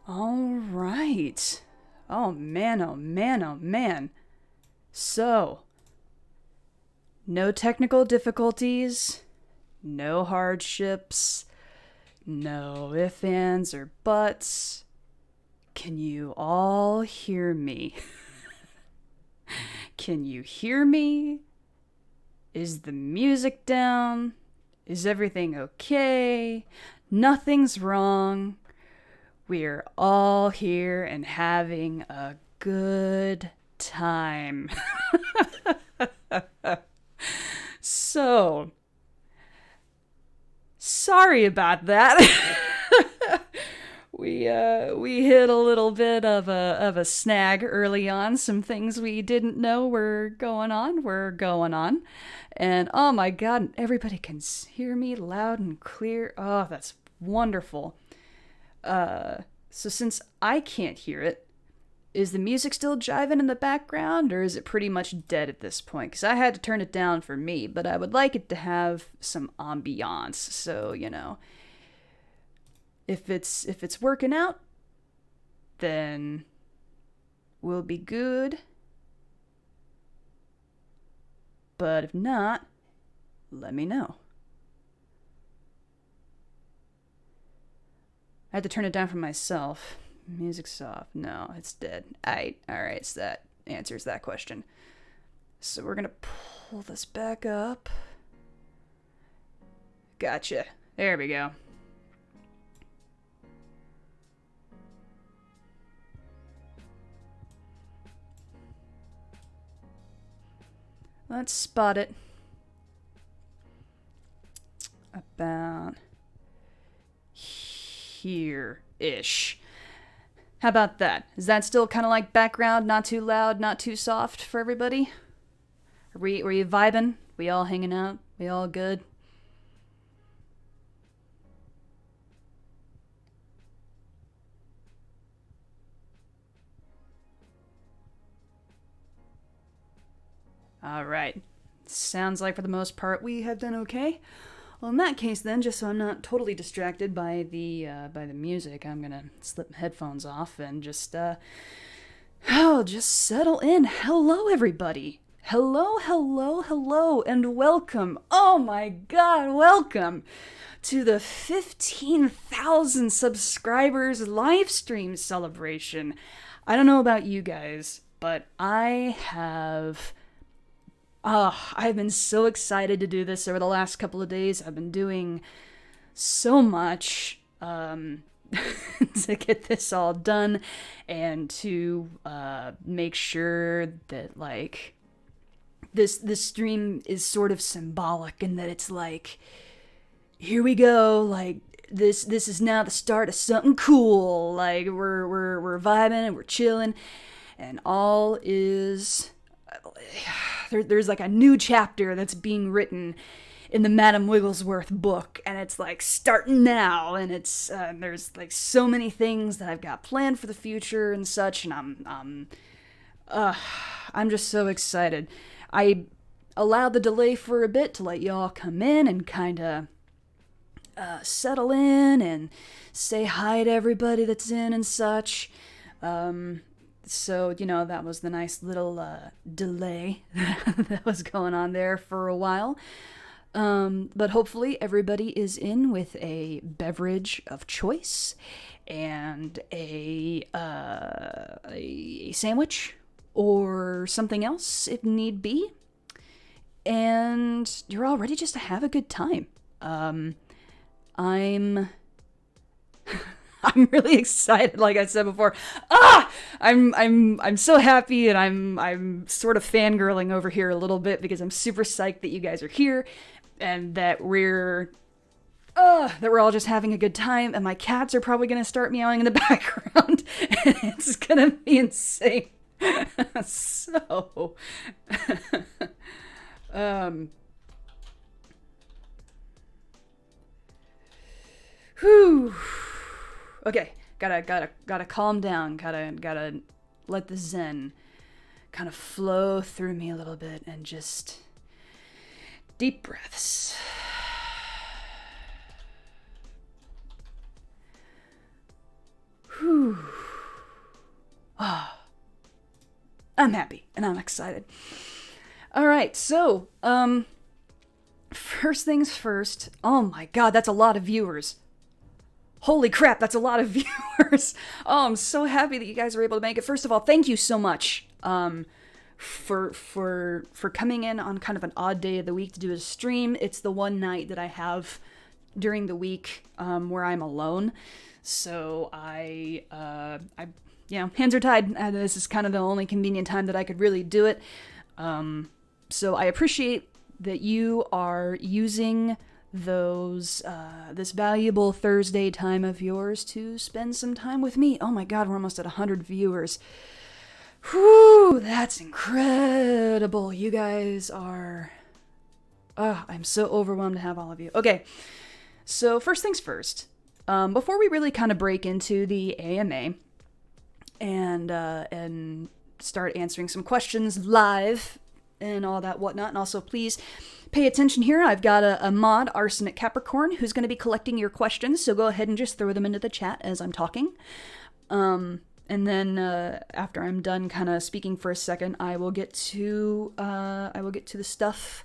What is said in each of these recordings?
All right. Oh man, oh man, oh man. So, no technical difficulties, no hardships, no ifs, ands, or buts. Can you all hear me? Can you hear me? Is the music down? Is everything okay? Nothing's wrong. We're all here and having a good time. So, sorry about that. We hit a little bit of a snag early on. Some things we didn't know were going on. And oh my god, everybody can hear me loud and clear. Oh, that's wonderful. So since I can't hear it, is the music still jiving in the background, or is it pretty much dead at this point? Because I had to turn it down for me, but I would like it to have some ambiance. So, if it's working out, then we'll be good. But if not, let me know. I had to turn it down for myself. Music's off. No, it's dead. Alright, so that answers that question. So we're gonna pull this back up. Gotcha. There we go. Let's spot it. About here-ish. How about that? Is that still kind of like background, not too loud, not too soft for everybody? Were you vibing? We all hanging out? We all good? Alright. Sounds like for the most part we have done okay. Well, in that case, then, just so I'm not totally distracted by the music, I'm gonna slip my headphones off and just settle in. Hello, everybody. Hello, and welcome. Oh my God, welcome to the 15,000 subscribers live stream celebration. I don't know about you guys, but I've been so excited to do this over the last couple of days. I've been doing so much to get this all done and to make sure that, like, this stream is sort of symbolic and that it's like, here we go, like, this is now the start of something cool. Like, we're vibing and we're chilling, and all is... There's like a new chapter that's being written in the Madame Wigglesworth book, and it's like starting now, and it's there's like so many things that I've got planned for the future and such, and I'm just so excited. I allowed the delay for a bit to let y'all come in and kind of settle in and say hi to everybody that's in and such. So, that was the nice little delay that was going on there for a while. But hopefully everybody is in with a beverage of choice and a sandwich or something else if need be. And you're all ready just to have a good time. I'm really excited, like I said before. I'm so happy, and I'm sort of fangirling over here a little bit because I'm super psyched that you guys are here and that we're all just having a good time, and my cats are probably going to start meowing in the background, and it's going to be insane. So whew. Okay, gotta calm down. Gotta let the zen kind of flow through me a little bit, and just deep breaths. Whew. I'm happy and I'm excited. All right, so, first things first. Oh my god, that's a lot of viewers. Holy crap, that's a lot of viewers. Oh, I'm so happy that you guys were able to make it. First of all, thank you so much for coming in on kind of an odd day of the week to do a stream. It's the one night that I have during the week where I'm alone. So hands are tied. This is kind of the only convenient time that I could really do it. So I appreciate that you are using this valuable Thursday time of yours to spend some time with me. Oh my god, we're almost at 100 viewers. Whew, that's incredible. You guys are... I'm so overwhelmed to have all of you. Okay, so first things first. Before we really kind of break into the AMA and start answering some questions live and all that whatnot, and also please pay attention here. I've got a mod, Arsenic Capricorn, who's going to be collecting your questions, so go ahead and just throw them into the chat as I'm talking. And then after I'm done kind of speaking for a second, I will get to the stuff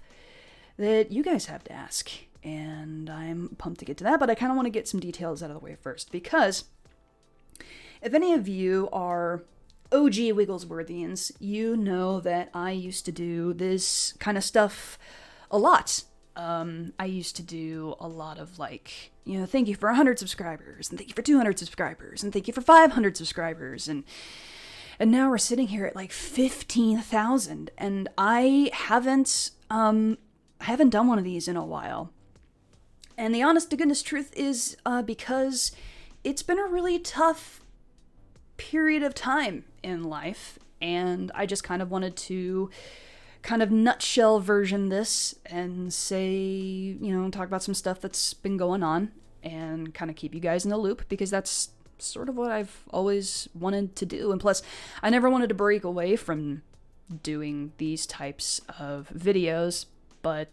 that you guys have to ask. And I'm pumped to get to that, but I kind of want to get some details out of the way first, because if any of you are OG Wigglesworthians, you know that I used to do this kind of stuff a lot. I used to do a lot of thank you for 100 subscribers, and thank you for 200 subscribers, and thank you for 500 subscribers, and now we're sitting here at like 15,000, and I haven't done one of these in a while. And the honest to goodness truth is because it's been a really tough period of time in life, and I just kind of wanted to kind of nutshell version this and say, talk about some stuff that's been going on and kind of keep you guys in the loop, because that's sort of what I've always wanted to do. And plus, I never wanted to break away from doing these types of videos, but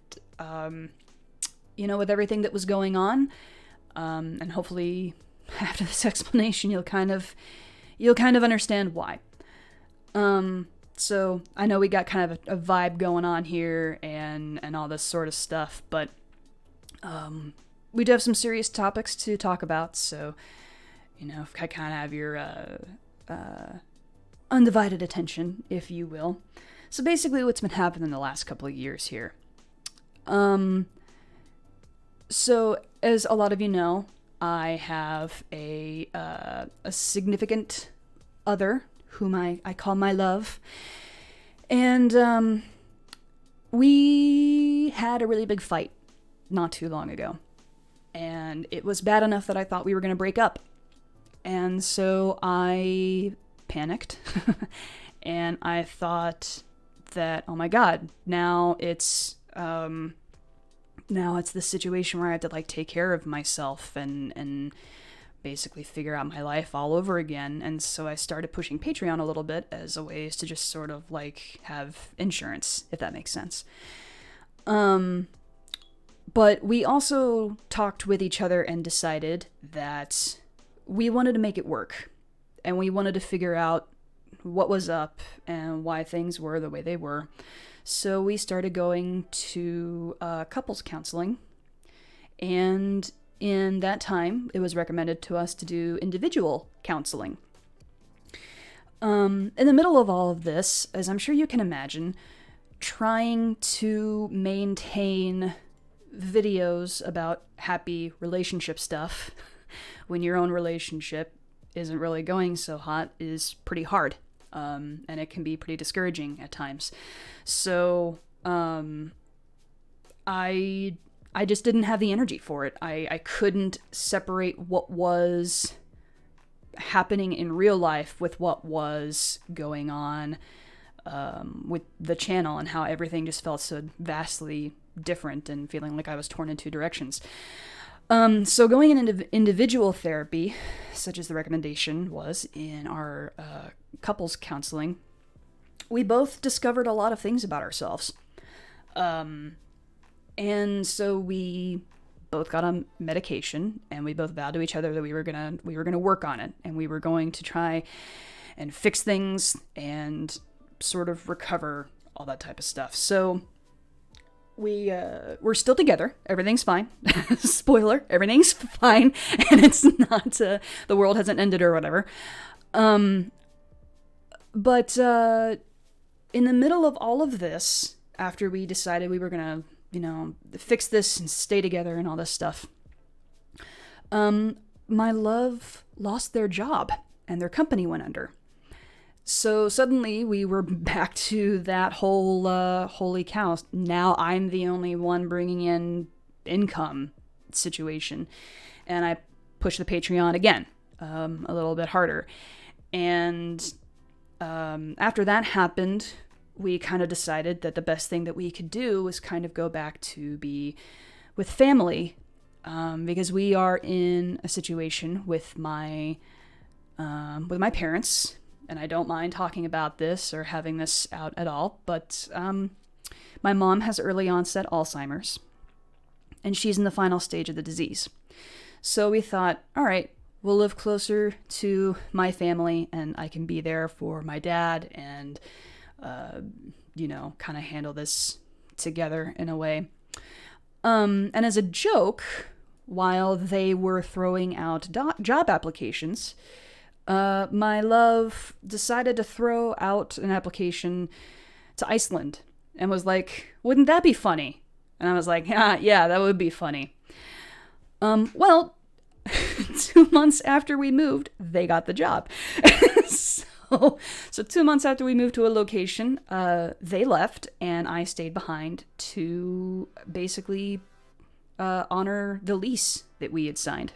with everything that was going on, and hopefully after this explanation you'll kind of understand why. So I know we got kind of a vibe going on here and all this sort of stuff, but we do have some serious topics to talk about, so I kind of have your undivided attention, if you will. So basically what's been happening the last couple of years here. So as a lot of you know, I have a significant other whom I call my love. And we had a really big fight not too long ago. And it was bad enough that I thought we were going to break up. And so I panicked. And I thought that, oh my god, now it's this situation where I have to take care of myself and basically figure out my life all over again. And so I started pushing Patreon a little bit as a ways to just sort of have insurance, if that makes sense. But we also talked with each other and decided that we wanted to make it work, and we wanted to figure out what was up and why things were the way they were. So we started going to couples counseling, and in that time, it was recommended to us to do individual counseling. In the middle of all of this, as I'm sure you can imagine, trying to maintain videos about happy relationship stuff when your own relationship isn't really going so hot is pretty hard. And it can be pretty discouraging at times. So, I just didn't have the energy for it. I couldn't separate what was happening in real life with what was going on with the channel, and how everything just felt so vastly different and feeling like I was torn in two directions. So going into individual therapy, such as the recommendation was in our couples counseling, we both discovered a lot of things about ourselves. And so we both got on medication, and we both vowed to each other that we were gonna work on it, and we were going to try and fix things and sort of recover all that type of stuff. So we're still together. Everything's fine. Spoiler, everything's fine, and it's not the world hasn't ended or whatever. But in the middle of all of this, after we decided we were gonna, fix this and stay together and all this stuff, my love lost their job and their company went under. So suddenly we were back to that whole holy cow, now I'm the only one bringing in income situation. And I pushed the Patreon again, a little bit harder. And after that happened, we kind of decided that the best thing that we could do was kind of go back to be with family, because we are in a situation with my parents. And I don't mind talking about this or having this out at all, but my mom has early onset Alzheimer's, and she's in the final stage of the disease. So we thought, all right, we'll live closer to my family, and I can be there for my dad and, kind of handle this together in a way. And as a joke, while they were throwing out job applications, my love decided to throw out an application to Iceland and was like, wouldn't that be funny? And I was like, yeah, that would be funny. Well, 2 months after we moved, they got the job. So 2 months after we moved to a location, they left and I stayed behind to basically honor the lease that we had signed,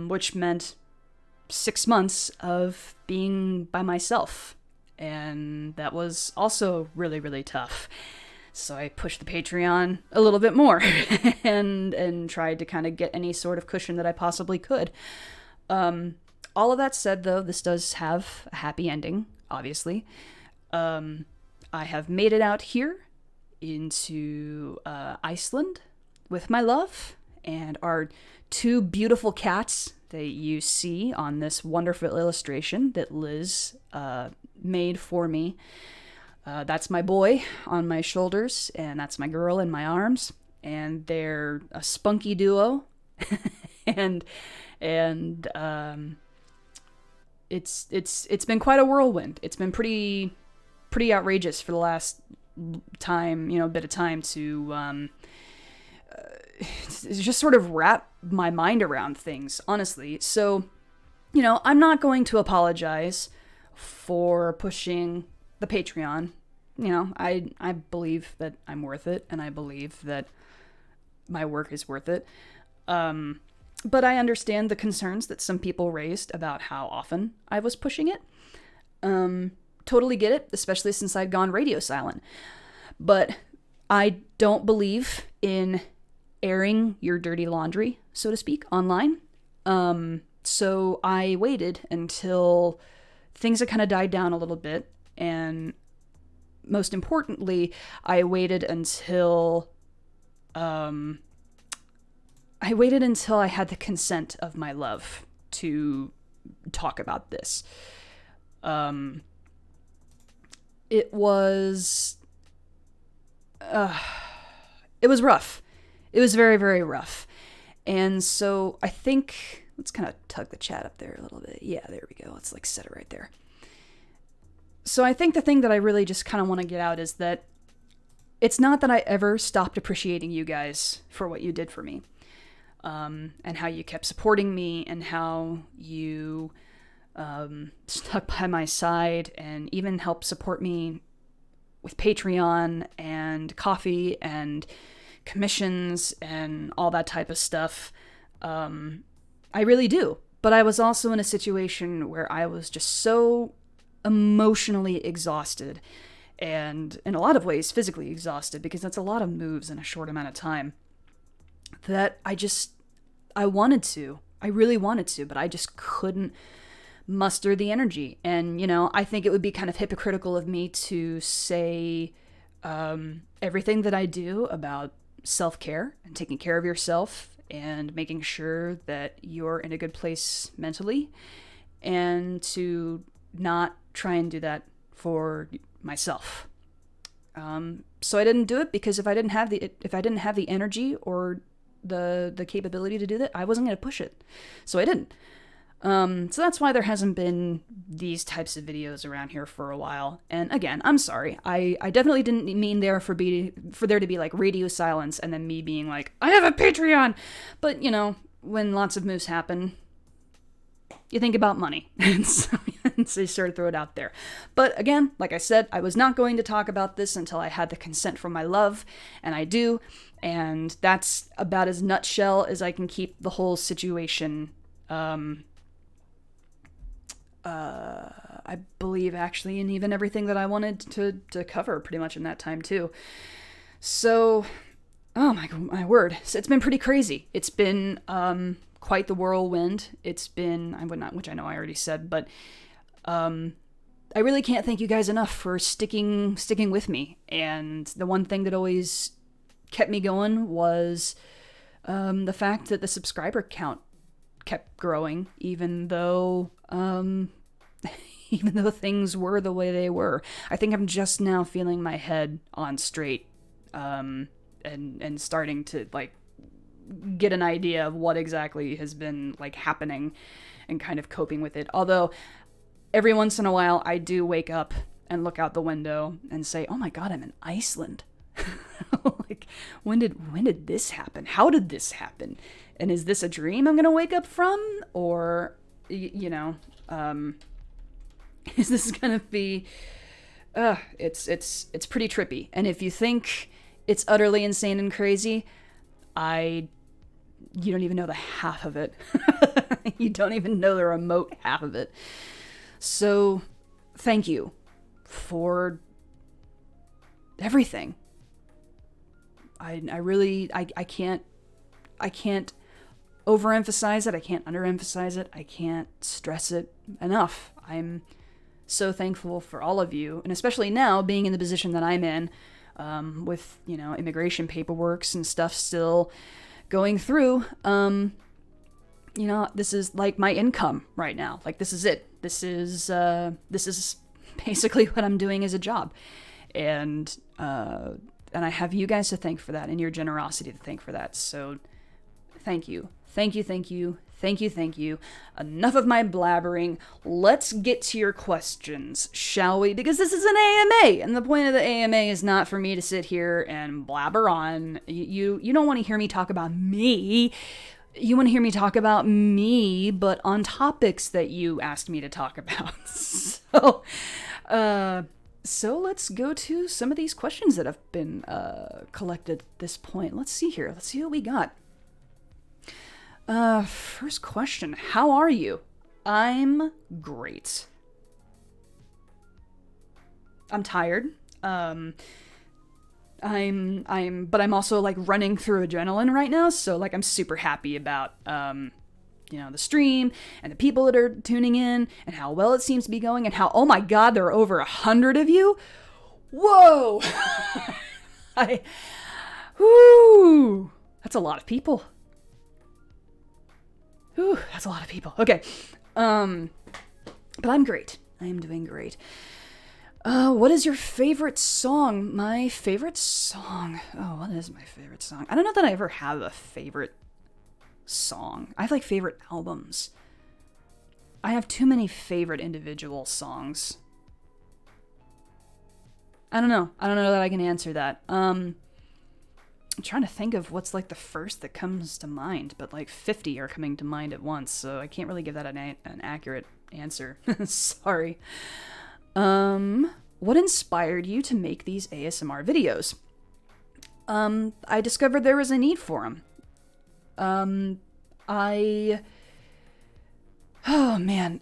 which meant 6 months of being by myself, and that was also really, really tough. So I pushed the Patreon a little bit more and tried to kind of get any sort of cushion that I possibly could. All of that said, though, this does have a happy ending, obviously. I have made it out here into Iceland with my love and our 2 beautiful cats that you see on this wonderful illustration that Liz made for me. That's my boy on my shoulders, and that's my girl in my arms, and they're a spunky duo. and it's been quite a whirlwind. It's been pretty outrageous for the last bit of time to just sort of wrap my mind around things, honestly. So, I'm not going to apologize for pushing the Patreon. I believe that I'm worth it, and I believe that my work is worth it. But I understand the concerns that some people raised about how often I was pushing it. Totally get it, especially since I'd gone radio silent. But I don't believe in airing your dirty laundry, so to speak, online. So I waited until things had kind of died down a little bit, and most importantly, I waited until I had the consent of my love to talk about this. It was rough. It was very, very rough. And so I think, let's kind of tug the chat up there a little bit. Yeah, there we go. Let's set it right there. So I think the thing that I really just kind of want to get out is that it's not that I ever stopped appreciating you guys for what you did for me. And how you kept supporting me, and how you stuck by my side and even helped support me with Patreon and coffee and commissions and all that type of stuff. I really do. But I was also in a situation where I was just so emotionally exhausted, and in a lot of ways physically exhausted, because that's a lot of moves in a short amount of time, that I really wanted to, but I just couldn't muster the energy. And, I think it would be kind of hypocritical of me to say everything that I do about self-care and taking care of yourself and making sure that you're in a good place mentally, and to not try and do that for myself. So I didn't do it because if I didn't have the energy or the capability to do that, I wasn't going to push it. So I didn't. So that's why there hasn't been these types of videos around here for a while. And again, I'm sorry. I definitely didn't mean for there to be like radio silence and then me being like, I have a Patreon. But when lots of moves happen, you think about money. And so you sort of throw it out there. But again, like I said, I was not going to talk about this until I had the consent from my love, and I do. And that's about as nutshell as I can keep the whole situation. I believe actually, and even everything that I wanted to cover pretty much in that time too. So, oh my word. So it's been pretty crazy. It's been, quite the whirlwind. It's been, which I know I already said, but, I really can't thank you guys enough for sticking with me. And the one thing that always kept me going was, the fact that the subscriber count kept growing, even though things were the way they were. I think I'm just now feeling my head on straight, and starting to like get an idea of what exactly has been like happening and kind of coping with it. Although every once in a while I do wake up and look out the window and say, "Oh my God, I'm in Iceland." Like, when did this happen? How did this happen? And is this a dream I'm gonna wake up from, or is this gonna be? It's pretty trippy. And if you think it's utterly insane and crazy, you don't even know the half of it. You don't even know the remote half of it. So, thank you for everything. I can't overemphasize it. I can't underemphasize it. I can't stress it enough. I'm so thankful for all of you, and especially now being in the position that I'm in, with immigration paperworks and stuff still going through. This is like my income right now. Like, this is it. This is basically what I'm doing as a job, and I have you guys to thank for that, and your generosity to thank for that. So, thank you. Thank you, thank you, thank you, thank you. Enough of my blabbering. Let's get to your questions, shall we? Because this is an AMA, and the point of the AMA is not for me to sit here and blabber on. You don't want to hear me talk about me. You want to hear me talk about me, but on topics that you asked me to talk about. So let's go to some of these questions that have been collected at this point. Let's see here. Let's see what we got. First question. How are you? I'm great. I'm tired. But I'm also like running through adrenaline right now. So like, I'm super happy about, the stream and the people that are tuning in and how well it seems to be going and how, oh my God, there are over 100 of you. Whoa. That's a lot of people. That's a lot of people. Okay. But I'm great. I am doing great. What is your favorite song? My favorite song. Oh, what is my favorite song? I don't know that I ever have a favorite song. I have like favorite albums. I have too many favorite individual songs. I don't know. I don't know that I can answer that. I'm trying to think of what's like the first that comes to mind, but like 50 are coming to mind at once, so I can't really give that an accurate answer. Sorry. What inspired you to make these ASMR videos? I discovered there was a need for them. Oh man.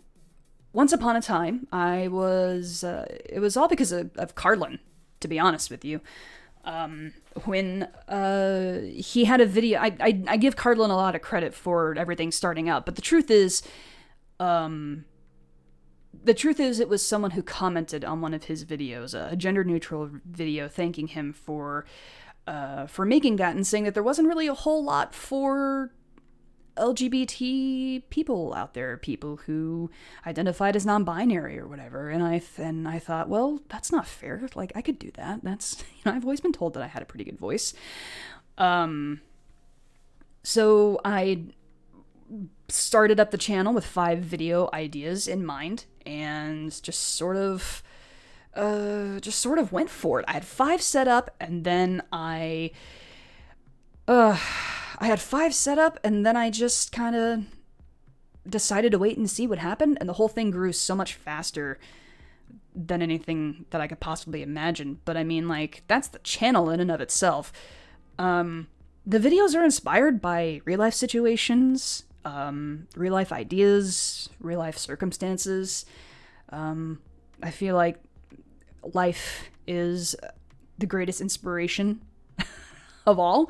Once upon a time, it was all because of Carlin, to be honest with you. When he had a video, I give Carlin a lot of credit for everything starting out, but the truth is, it was someone who commented on one of his videos, a gender-neutral video, thanking him for for making that and saying that there wasn't really a whole lot for LGBT people out there, people who identified as non-binary or whatever. And I thought, well, that's not fair. Like, I could do that. That's, I've always been told that I had a pretty good voice. So I started up the channel with 5 video ideas in mind and just sort of went for it. I had 5 set up, and then I had 5 set up, and then I just kind of decided to wait and see what happened, and the whole thing grew so much faster than anything that I could possibly imagine. But I mean, like, that's the channel in and of itself. The videos are inspired by real-life situations, real-life ideas, real-life circumstances. I feel like life is the greatest inspiration of all.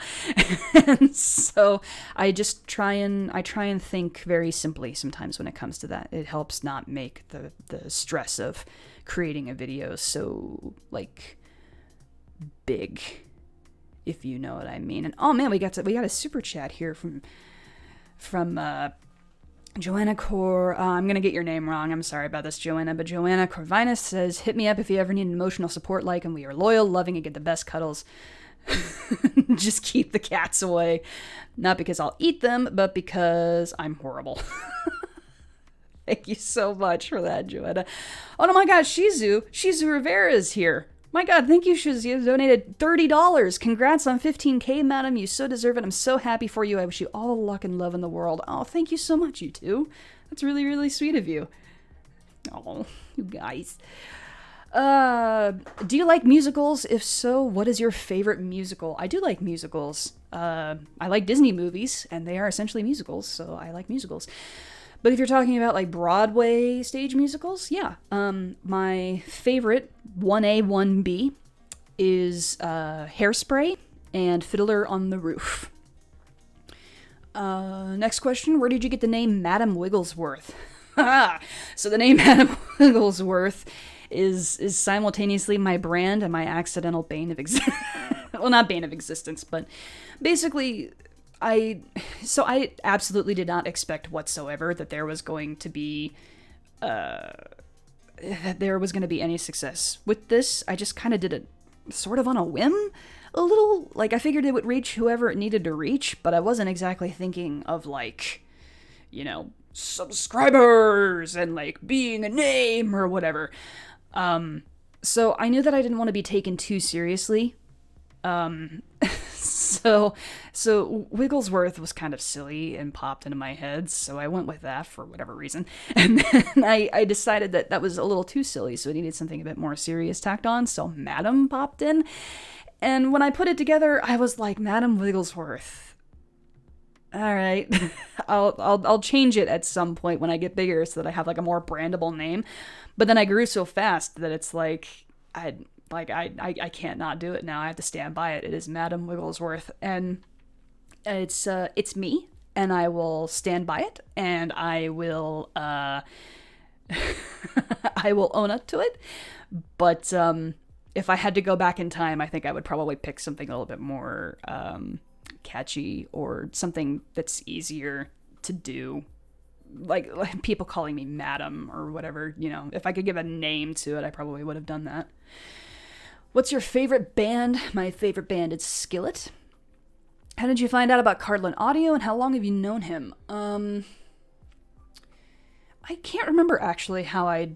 And so I just try and think very simply sometimes when it comes to that. It helps not make the stress of creating a video so, like, big, if you know what I mean. And oh man, we got a super chat here from Joanna Cor. I'm gonna get your name wrong. I'm sorry about this, Joanna. But Joanna Corvinus says, "Hit me up if you ever need emotional support, like, and we are loyal, loving, and get the best cuddles. Just keep the cats away. Not because I'll eat them, but because I'm horrible." Thank you so much for that, Joanna. Oh no, my God, Shizu Rivera is here. My God, thank you, Shizu. You donated $30. Congrats on 15K, madam. You so deserve it. I'm so happy for you. I wish you all the luck and love in the world. Oh, thank you so much, you two. That's really, really sweet of you. Oh, you guys. Do you like musicals? If so, what is your favorite musical? I do like musicals. I like Disney movies, and they are essentially musicals, so I like musicals. But if you're talking about, like, Broadway stage musicals, yeah. My favorite, 1A, 1B, is Hairspray and Fiddler on the Roof. Next question, where did you get the name Madam Wigglesworth? So the name Madam Wigglesworth is simultaneously my brand and my accidental bane of existence. Well, not bane of existence, but basically, I absolutely did not expect whatsoever that there was going to be any success with this. I just kind of did it sort of on a whim, a little. Like, I figured it would reach whoever it needed to reach, but I wasn't exactly thinking of, like, subscribers and, like, being a name or whatever. So I knew that I didn't want to be taken too seriously. So Wigglesworth was kind of silly and popped into my head, so I went with that for whatever reason. And then I decided that was a little too silly, so it needed something a bit more serious tacked on, so Madam popped in. And when I put it together, I was like, Madam Wigglesworth. All right, I'll change it at some point when I get bigger so that I have, like, a more brandable name. But then I grew so fast that it's like, I can't not do it now. I have to stand by it. It is Madam Wigglesworth, and it's me, and I will stand by it, and I will I will own up to it. But if I had to go back in time, I think I would probably pick something a little bit more catchy, or something that's easier to do. Like people calling me Madam or whatever, if I could give a name to it, I probably would have done that. What's your favorite band? My favorite band is Skillet. How did you find out about Cardland Audio, and how long have you known him? I can't remember actually how I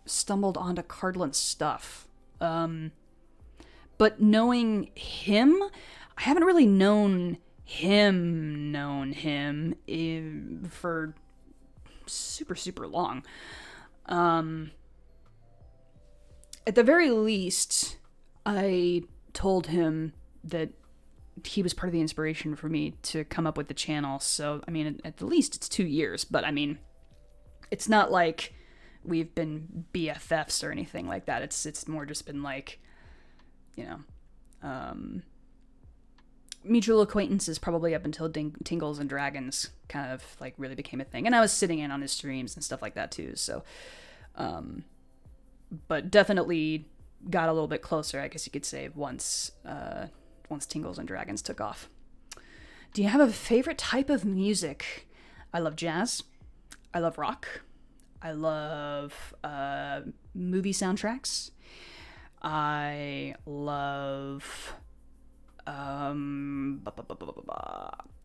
stumbled onto Cardland's stuff. But knowing him, I haven't really known him for super, super long. At the very least, I told him that he was part of the inspiration for me to come up with the channel. So, I mean, at the least it's 2 years, but I mean, it's not like we've been BFFs or anything like that. It's more just been like, mutual acquaintances probably up until Tingles and Dragons kind of, like, really became a thing. And I was sitting in on his streams and stuff like that too. So, but definitely got a little bit closer, I guess you could say, once once Tingles and Dragons took off. Do you have a favorite type of music? I love jazz. I love rock. I love movie soundtracks. I love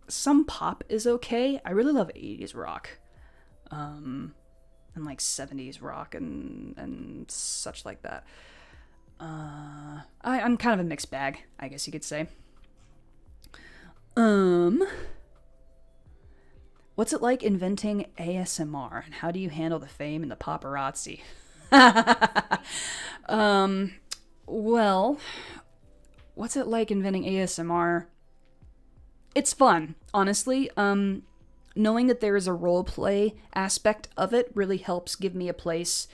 some pop is okay. I really love 80s rock. And like 70s rock and such like that. I'm kind of a mixed bag, I guess you could say. What's it like inventing ASMR, and how do you handle the fame and the paparazzi? Well, what's it like inventing ASMR? It's fun, honestly. Knowing that there is a role play aspect of it really helps give me a place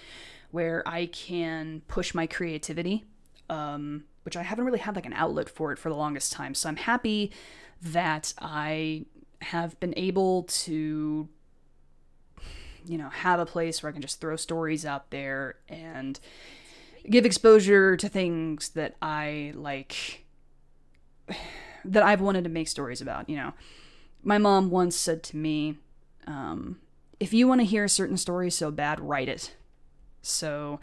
where I can push my creativity, which I haven't really had like an outlet for it for the longest time. So I'm happy that I have been able to, have a place where I can just throw stories out there and give exposure to things that I like, that I've wanted to make stories about. My mom once said to me, if you want to hear a certain story so bad, write it. So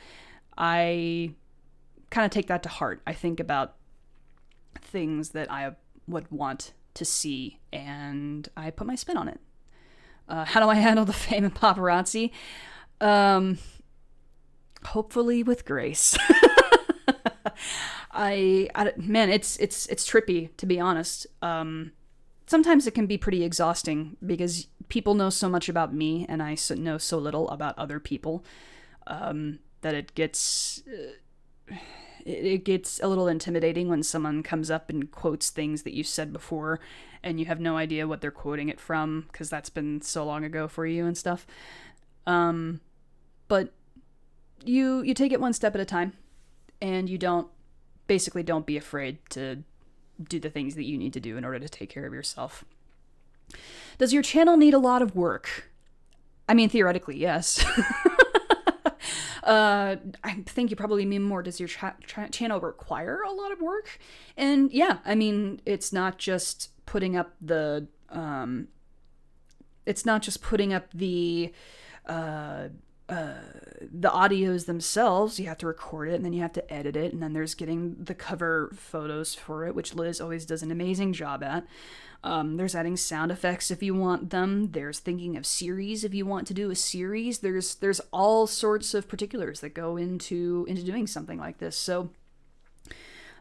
I kind of take that to heart. I think about things that I would want to see, and I put my spin on it. How do I handle the fame and paparazzi? Hopefully with grace. Man, it's trippy, to be honest. Sometimes it can be pretty exhausting because people know so much about me and I know so little about other people, that it gets a little intimidating when someone comes up and quotes things that you said before and you have no idea what they're quoting it from because that's been so long ago for you and stuff. But you take it one step at a time, and you don't be afraid to do the things that you need to do in order to take care of yourself. Does your channel need a lot of work? I mean, theoretically, yes. I think you probably mean more, does your channel require a lot of work? And yeah, I mean, it's not just putting up the audios themselves. You have to record it, and then you have to edit it, and then there's getting the cover photos for it, which Liz always does an amazing job at. There's adding sound effects if you want them. There's thinking of series if you want to do a series. There's all sorts of particulars that go into doing something like this. So,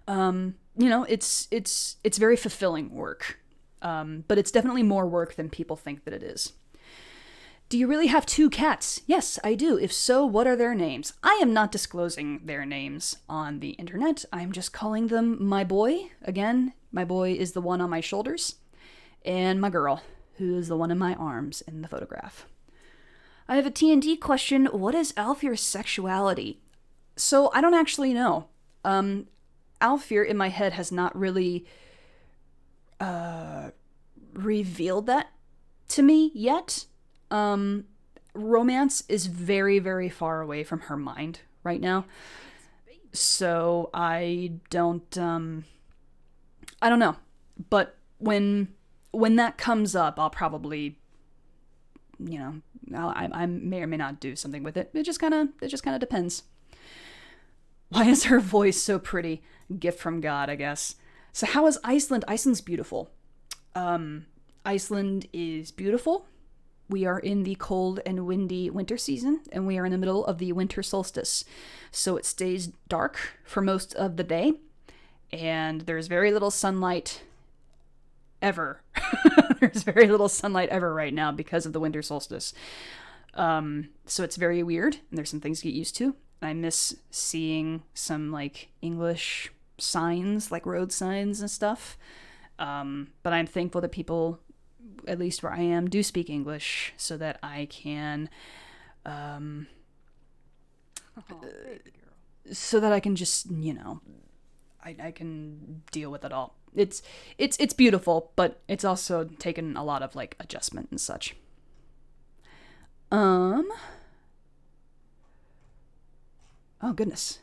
it's very fulfilling work. But it's definitely more work than people think that it is. Do you really have 2 cats? Yes, I do. If so, what are their names? I am not disclosing their names on the internet. I'm just calling them my boy. Again, my boy is the one on my shoulders, and my girl, who is the one in my arms in the photograph. I have a T&D question. What is Alfear's sexuality? So I don't actually know. Alfear in my head has not really revealed that to me yet. Romance is very, very far away from her mind right now. So I don't know. But when that comes up, I'll probably, I may or may not do something with it. It just kind of depends. Why is her voice so pretty? Gift from God, I guess. So how is Iceland? Iceland's beautiful. Iceland is beautiful. We are in the cold and windy winter season, and we are in the middle of the winter solstice. So it stays dark for most of the day, and there's very little sunlight ever. There's very little sunlight ever right now because of the winter solstice. So it's very weird, and there's some things to get used to. I miss seeing some, like, English signs, like road signs and stuff. But I'm thankful that people, at least where I am, do speak English so that I can, so that I can just, I can deal with it all. It's beautiful, but it's also taken a lot of, like, adjustment and such. Oh goodness.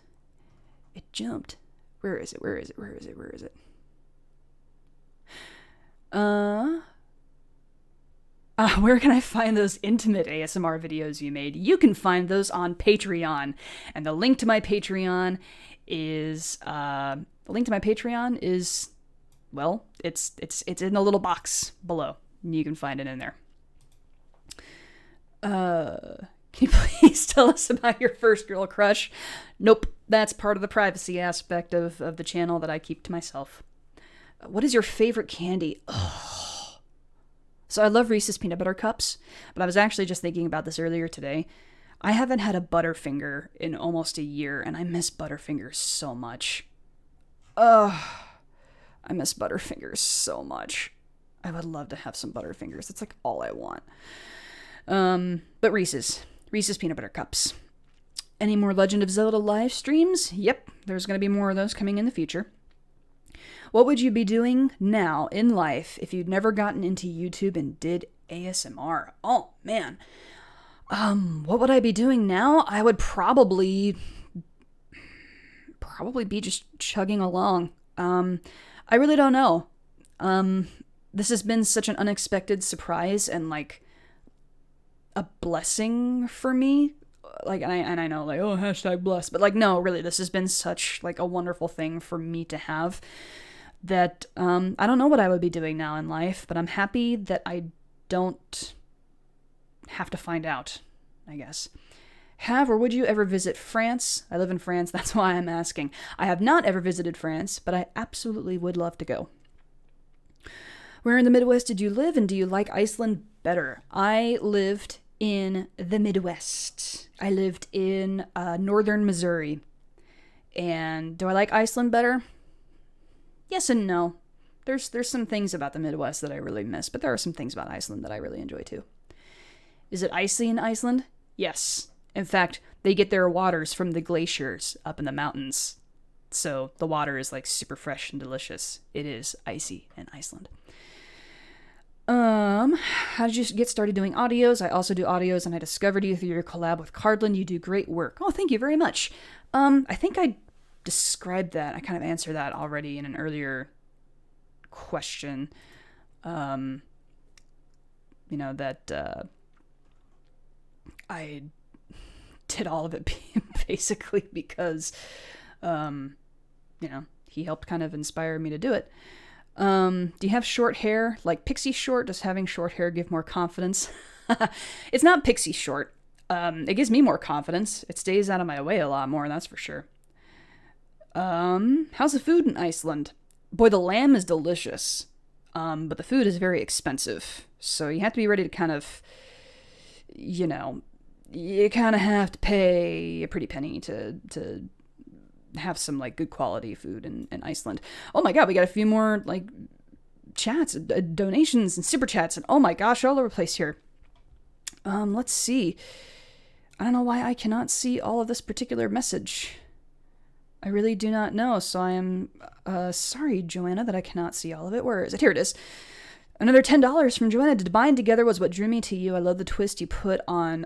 It jumped. Where is it? Where can I find those intimate ASMR videos you made? You can find those on Patreon. And the link to my Patreon is, well, it's in the little box below. You can find it in there. Can you please tell us about your first girl crush? Nope, that's part of the privacy aspect of the channel that I keep to myself. What is your favorite candy? Ugh. So I love Reese's peanut butter cups, but I was actually just thinking about this earlier today. I haven't had a Butterfinger in almost a year, and I miss Butterfingers so much. Ugh. I miss Butterfingers so much. I would love to have some Butterfingers. That's like all I want. But Reese's peanut butter cups. Any more Legend of Zelda live streams? Yep, there's going to be more of those coming in the future. What would you be doing now in life if you'd never gotten into YouTube and did ASMR? Oh, man. What would I be doing now? I would probably be just chugging along. I really don't know. This has been such an unexpected surprise and like a blessing for me. Like, and I know, like, oh, hashtag blessed, but like, no, really, this has been such like a wonderful thing for me to have that I don't know what I would be doing now in life, but I'm happy that I don't have to find out, I guess. Have or would you ever visit France? I live in France, that's why I'm asking. I have not ever visited France, but I absolutely would love to go. Where in the Midwest did you live, and do you like Iceland better? I lived in the Midwest. I lived in northern Missouri. And do I like Iceland better? Yes and no. There's some things about the Midwest that I really miss, but there are some things about Iceland that I really enjoy too. Is it icy in Iceland? Yes. In fact, they get their waters from the glaciers up in the mountains. So the water is like super fresh and delicious. It is icy in Iceland. How did you get started doing audios? I also do audios, and I discovered you through your collab with Cardland. You do great work. Oh, thank you very much. I think I described that. I kind of answered that already in an earlier question. That I did all of it basically because, he helped kind of inspire me to do it. Do you have short hair? Like pixie short? Does having short hair give more confidence? It's not pixie short. It gives me more confidence. It stays out of my way a lot more, that's for sure. How's the food in Iceland? Boy, the lamb is delicious. But the food is very expensive. So you have to be ready to kind of, you kind of have to pay a pretty penny to have some like good quality food in Iceland. Oh my god, we got a few more like chats, donations and super chats, and oh my gosh, all over the place here. Let's see. I don't know why I cannot see all of this particular message. I really do not know, so I am sorry, Joanna, that I cannot see all of it. Where is it? Here it is. Another $10 from Joanna. To bind together was what drew me to you. I love the twist you put on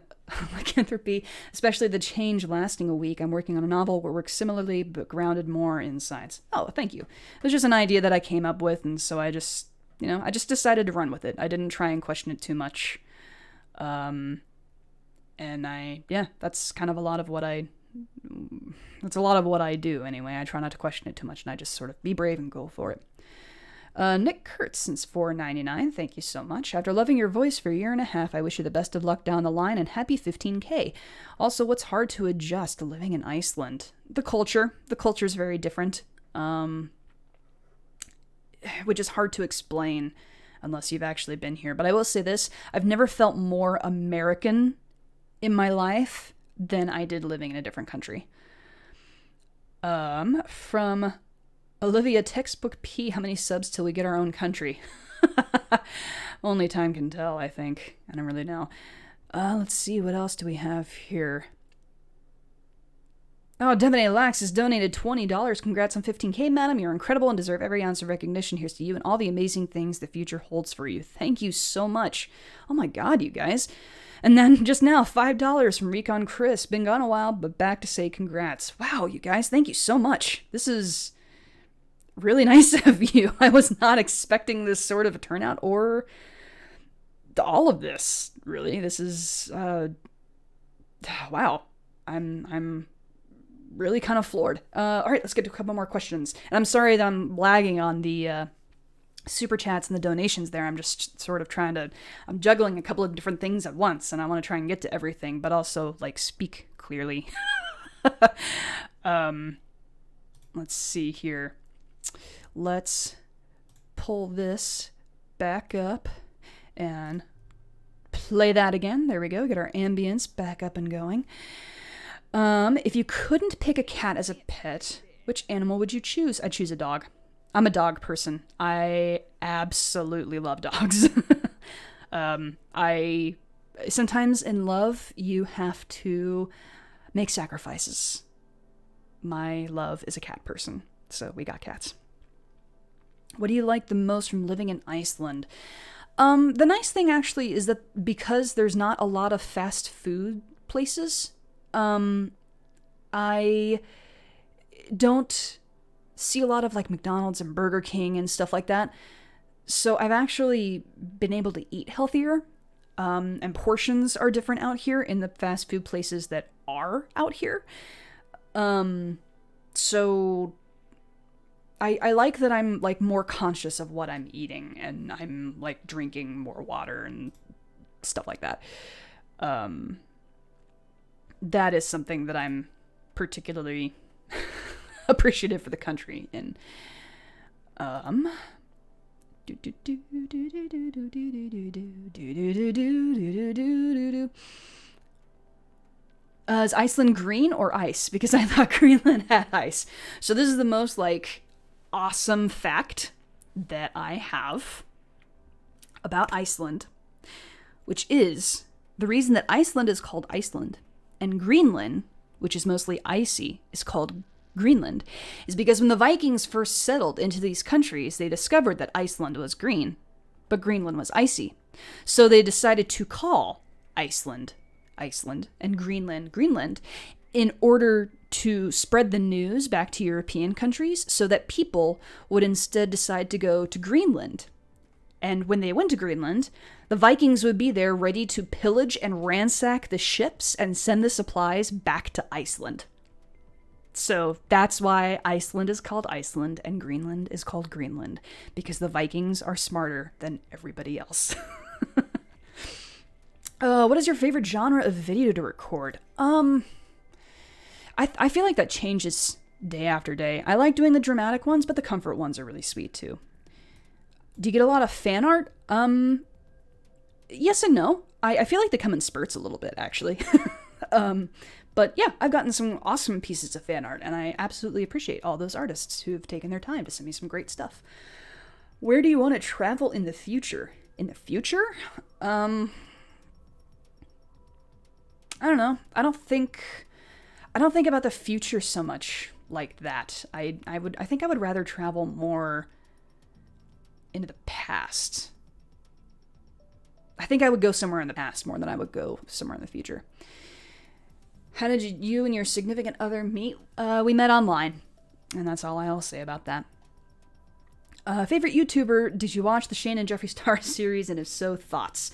lycanthropy, especially the change lasting a week. I'm working on a novel where works similarly, but grounded more in science. Oh, thank you. It was just an idea that I came up with, and so I just decided to run with it. I didn't try and question it too much. And that's kind of a lot of what I do anyway. I try not to question it too much, and I just sort of be brave and go for it. Nick Kurtz, since $4.99, thank you so much. After loving your voice for a year and a half, I wish you the best of luck down the line and happy 15K. Also, what's hard to adjust to living in Iceland? The culture. The culture is very different, which is hard to explain unless you've actually been here. But I will say this, I've never felt more American in my life than I did living in a different country. From Olivia Textbook P, how many subs till we get our own country? Only time can tell, I think. I don't really know. Let's see, what else do we have here? Oh, Devon Lax has donated $20. Congrats on 15K, madam. You're incredible and deserve every ounce of recognition. Here's to you and all the amazing things the future holds for you. Thank you so much. Oh my god, you guys. And then just now, $5 from Recon Chris. Been gone a while, but back to say congrats. Wow, you guys, thank you so much. This is really nice of you. I was not expecting this sort of a turnout or all of this, really. This is, wow. I'm really kind of floored. All right, let's get to a couple more questions. And I'm sorry that I'm lagging on the super chats and the donations there. I'm just sort of I'm juggling a couple of different things at once, and I want to try and get to everything, but also, like, speak clearly. Let's see here. Let's pull this back up and play that again. There we go. Get our ambience back up and going. If you couldn't pick a cat as a pet, which animal would you choose? I'd choose a dog. I'm a dog person. I absolutely love dogs. Sometimes in love, you have to make sacrifices. My love is a cat person, so we got cats. What do you like the most from living in Iceland? The nice thing actually is that because there's not a lot of fast food places, I don't see a lot of like McDonald's and Burger King and stuff like that. So I've actually been able to eat healthier, and portions are different out here in the fast food places that are out here. So I like that I'm like more conscious of what I'm eating, and I'm like drinking more water and stuff like that. That is something that I'm particularly appreciative for the country in. Is Iceland green or ice? Because I thought Greenland had ice. So this is the most like awesome fact that I have about Iceland, which is the reason that Iceland is called Iceland and Greenland, which is mostly icy, is called Greenland, is because when the Vikings first settled into these countries, they discovered that Iceland was green, but Greenland was icy. So they decided to call Iceland, Iceland, and Greenland, Greenland, in order to spread the news back to European countries so that people would instead decide to go to Greenland. And when they went to Greenland, the Vikings would be there ready to pillage and ransack the ships and send the supplies back to Iceland. So that's why Iceland is called Iceland and Greenland is called Greenland, because the Vikings are smarter than everybody else. What is your favorite genre of video to record? I feel like that changes day after day. I like doing the dramatic ones, but the comfort ones are really sweet too. Do you get a lot of fan art? Yes and no. I feel like they come in spurts a little bit, actually. But yeah, I've gotten some awesome pieces of fan art, and I absolutely appreciate all those artists who have taken their time to send me some great stuff. Where do you want to travel in the future? In the future? I don't know. I don't think about the future so much like that. I think I would rather travel more into the past. I think I would go somewhere in the past more than I would go somewhere in the future. How did you and your significant other meet? We met online, and that's all I'll say about that. Favorite YouTuber? Did you watch the Shane and Jeffree Star series, and if so, thoughts?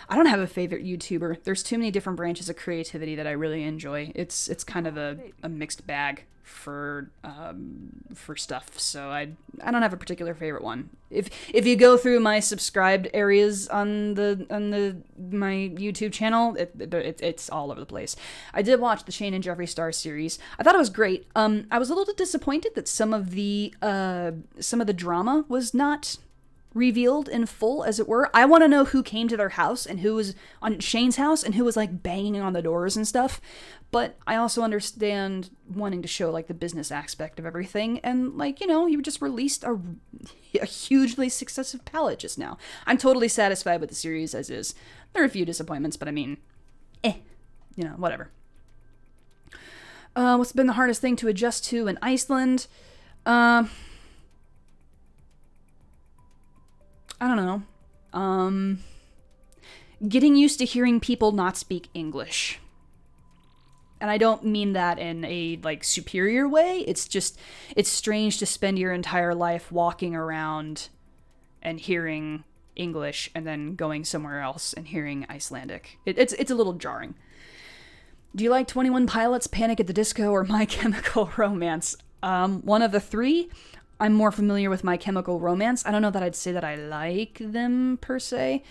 I don't have a favorite YouTuber. There's too many different branches of creativity that I really enjoy. It's kind of a mixed bag for stuff. So I don't have a particular favorite one. If you go through my subscribed areas on my YouTube channel, it's all over the place. I did watch the Shane and Jeffree Star series. I thought it was great. I was a little disappointed that some of the drama was not revealed in full, as it were. I want to know who came to their house and who was on Shane's house and who was like banging on the doors and stuff. But I also understand wanting to show like the business aspect of everything. And like, you just released a hugely successful palette just now. I'm totally satisfied with the series as is. There are a few disappointments, but I mean, whatever. What's been the hardest thing to adjust to in Iceland? I don't know. Getting used to hearing people not speak English. And I don't mean that in a like superior way. It's just, it's strange to spend your entire life walking around and hearing English and then going somewhere else and hearing Icelandic. It's a little jarring. Do you like 21 Pilots, Panic at the Disco, or My Chemical Romance? One of the three. I'm more familiar with My Chemical Romance. I don't know that I'd say that I like them per se.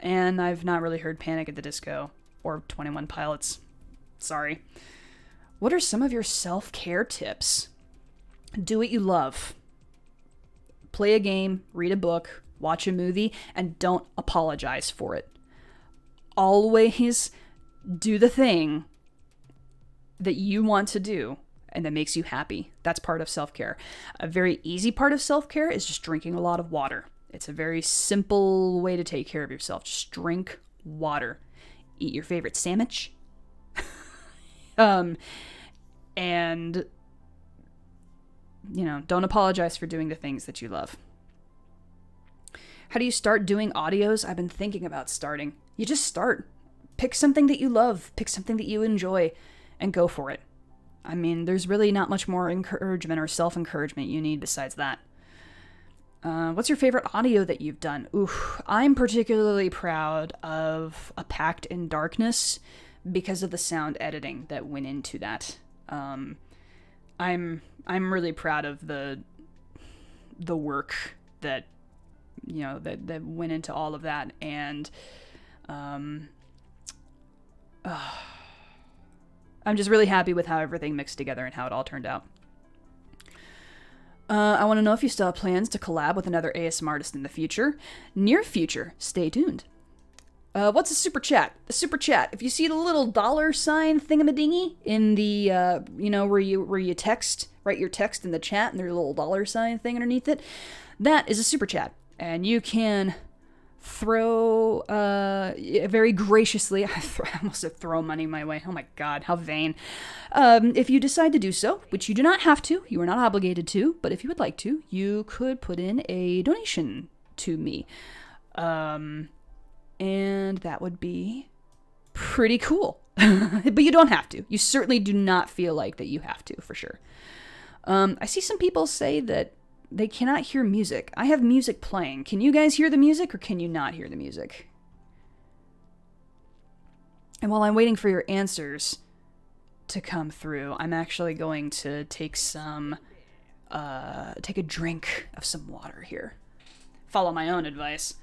And I've not really heard Panic at the Disco or 21 Pilots. Sorry. What are some of your self-care tips? Do what you love. Play a game, read a book, watch a movie, and don't apologize for it. Always do the thing that you want to do and that makes you happy. That's part of self-care. A very easy part of self-care is just drinking a lot of water. It's a very simple way to take care of yourself. Just drink water. Eat your favorite sandwich. And, you know, don't apologize for doing the things that you love. How do you start doing audios? I've been thinking about starting. You just start. Pick something that you love. Pick something that you enjoy and go for it. I mean, there's really not much more encouragement or self-encouragement you need besides that. What's your favorite audio that you've done? I'm particularly proud of A Pact in Darkness because of the sound editing that went into that. I'm really proud of the work that, you know, that went into all of that, and I'm just really happy with how everything mixed together and how it all turned out. I want to know if you still have plans to collab with another ASMR artist in the future. Near future. Stay tuned. What's a super chat? A super chat. If you see the little dollar sign thingamadingy in the, where you text, write your text in the chat and there's a little dollar sign thing underneath it, that is a super chat. And you can throw, very graciously, I almost said throw money my way. Oh my God, how vain. If you decide to do so, which you do not have to, you are not obligated to, but if you would like to, you could put in a donation to me. And that would be pretty cool. But you don't have to. You certainly do not feel like that you have to, for sure. I see some people say that they cannot hear music. I have music playing. Can you guys hear the music or can you not hear the music? And while I'm waiting for your answers to come through, I'm actually going to take a drink of some water here. Follow my own advice.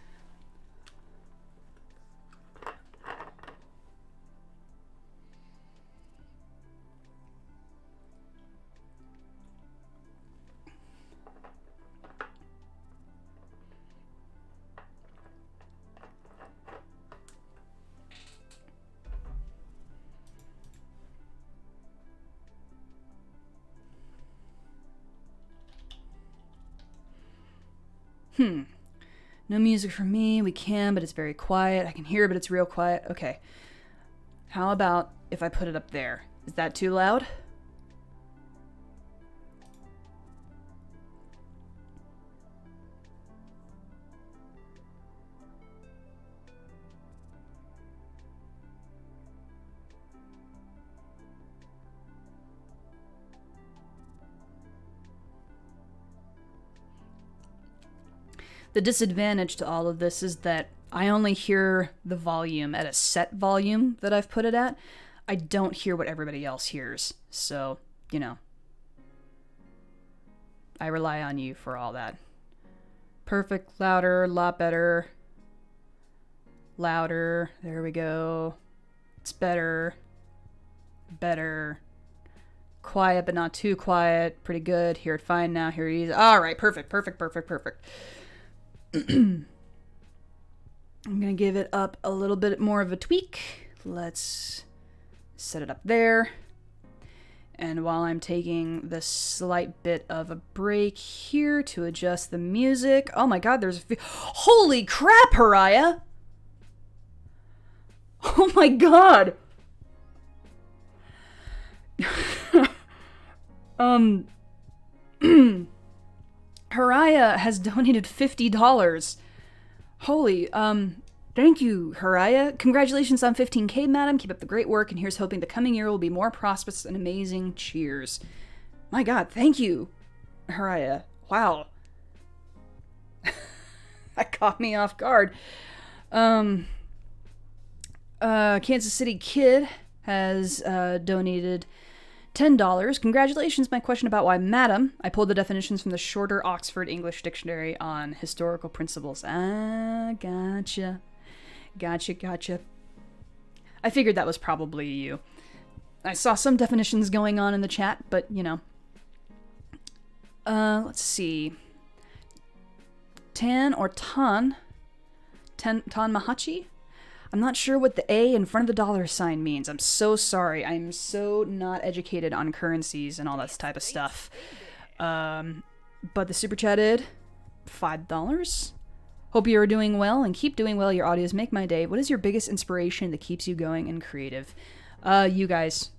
No music for me. We can, but it's very quiet. I can hear it, but it's real quiet. Okay. How about if I put it up there? Is that too loud? The disadvantage to all of this is that I only hear the volume at a set volume that I've put it at. I don't hear what everybody else hears. So, I rely on you for all that. Perfect, louder, a lot better. Louder, there we go. It's better. Better. Quiet, but not too quiet. Pretty good. Hear it fine now. Hear it easy. All right, perfect. I'm going to give it up a little bit more of a tweak. Let's set it up there. And while I'm taking the slight bit of a break here to adjust the music. Oh my God, holy crap, Haraya! Oh my God! Haraya has donated $50. Holy, Thank you, Haraya. Congratulations on 15K, madam. Keep up the great work, and here's hoping the coming year will be more prosperous and amazing. Cheers. My god, thank you, Haraya. Wow. That caught me off guard. Kansas City Kid has donated $10. Congratulations. My question about why madam. I pulled the definitions from the shorter Oxford English Dictionary on historical principles. Ah, gotcha. Gotcha. I figured that was probably you. I saw some definitions going on in the chat, but, you know. Let's see. Tan or Tan Mahachi? I'm not sure what the A in front of the dollar sign means. I'm so sorry. I'm so not educated on currencies and all that type of stuff. But the super chatted $5. Hope you are doing well and keep doing well. Your audios make my day. What is your biggest inspiration that keeps you going and creative? You guys.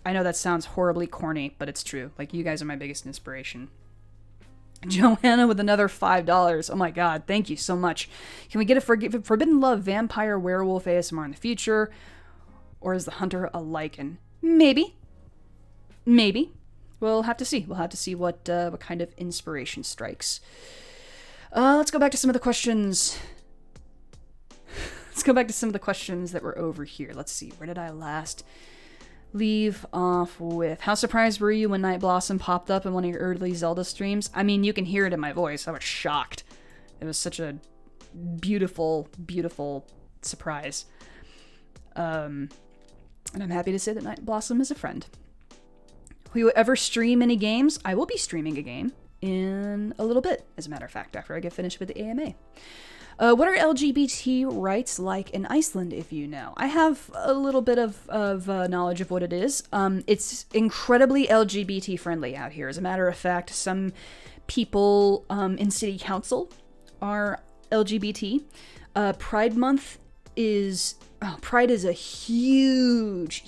I know that sounds horribly corny, but it's true. Like, you guys are my biggest inspiration. Joanna with another $5. Oh my god, thank you so much. Can we get a Forbidden Love vampire werewolf ASMR in the future? Or is the hunter a lichen? Maybe. We'll have to see. We'll have to see what kind of inspiration strikes. Let's go back to some of the questions. Let's go back to some of the questions that were over here. Let's see. Where did I last leave off with? How surprised were you when Night Blossom popped up in one of your early Zelda streams? I mean, you can hear it in my voice. I was shocked. It was such a beautiful, beautiful surprise. And I'm happy to say that Night Blossom is a friend. Will you ever stream any games? I will be streaming a game in a little bit, as a matter of fact, after I get finished with the AMA. What are LGBT rights like in Iceland, if you know? I have a little bit of knowledge of what it is. It's incredibly LGBT friendly out here. As a matter of fact, some people in city council are LGBT. Pride Month is... Pride is a huge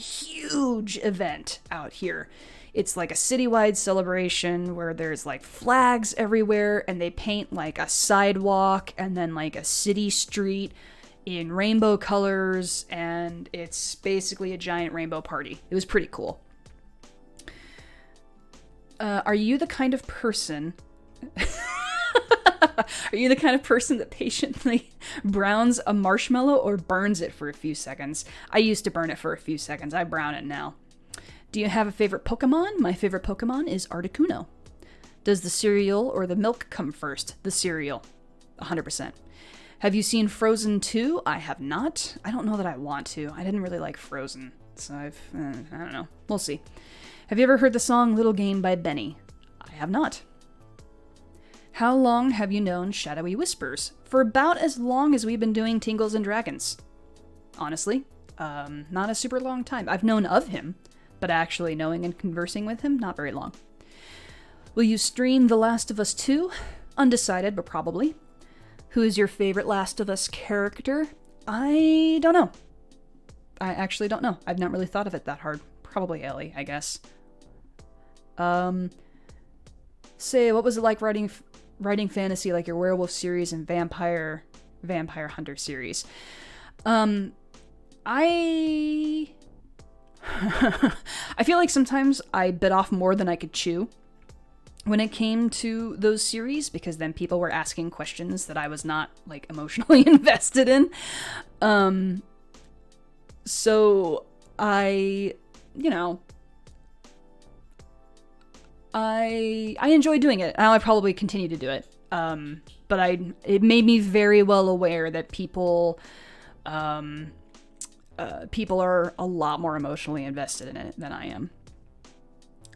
event out here. It's like a citywide celebration where there's like flags everywhere and they paint like a sidewalk and then like a city street in rainbow colors, and it's basically a giant rainbow party. It was pretty cool. Are you the kind of person... Are you the kind of person that patiently browns a marshmallow or burns it for a few seconds? I used to burn it for a few seconds. I brown it now. Do you have a favorite Pokemon? My favorite Pokemon is Articuno. Does the cereal or the milk come first? The cereal. 100%. Have you seen Frozen 2? I have not. I don't know that I want to. I didn't really like Frozen. So I don't know. We'll see. Have you ever heard the song Little Game by Benny? I have not. How long have you known Shadowy Whispers? For about as long as we've been doing Tingles and Dragons. Honestly, not a super long time. I've known of him, but actually knowing and conversing with him, not very long. Will you stream The Last of Us 2? Undecided, but probably. Who is your favorite Last of Us character? I don't know. I actually don't know. I've not really thought of it that hard. Probably Ellie, I guess. Say, what was it like writing fantasy like your werewolf series and vampire hunter series? I feel like sometimes I bit off more than I could chew when it came to those series, because then people were asking questions that I was not like emotionally invested in. So I enjoy doing it. Now I probably continue to do it. But it made me very well aware that people are a lot more emotionally invested in it than I am.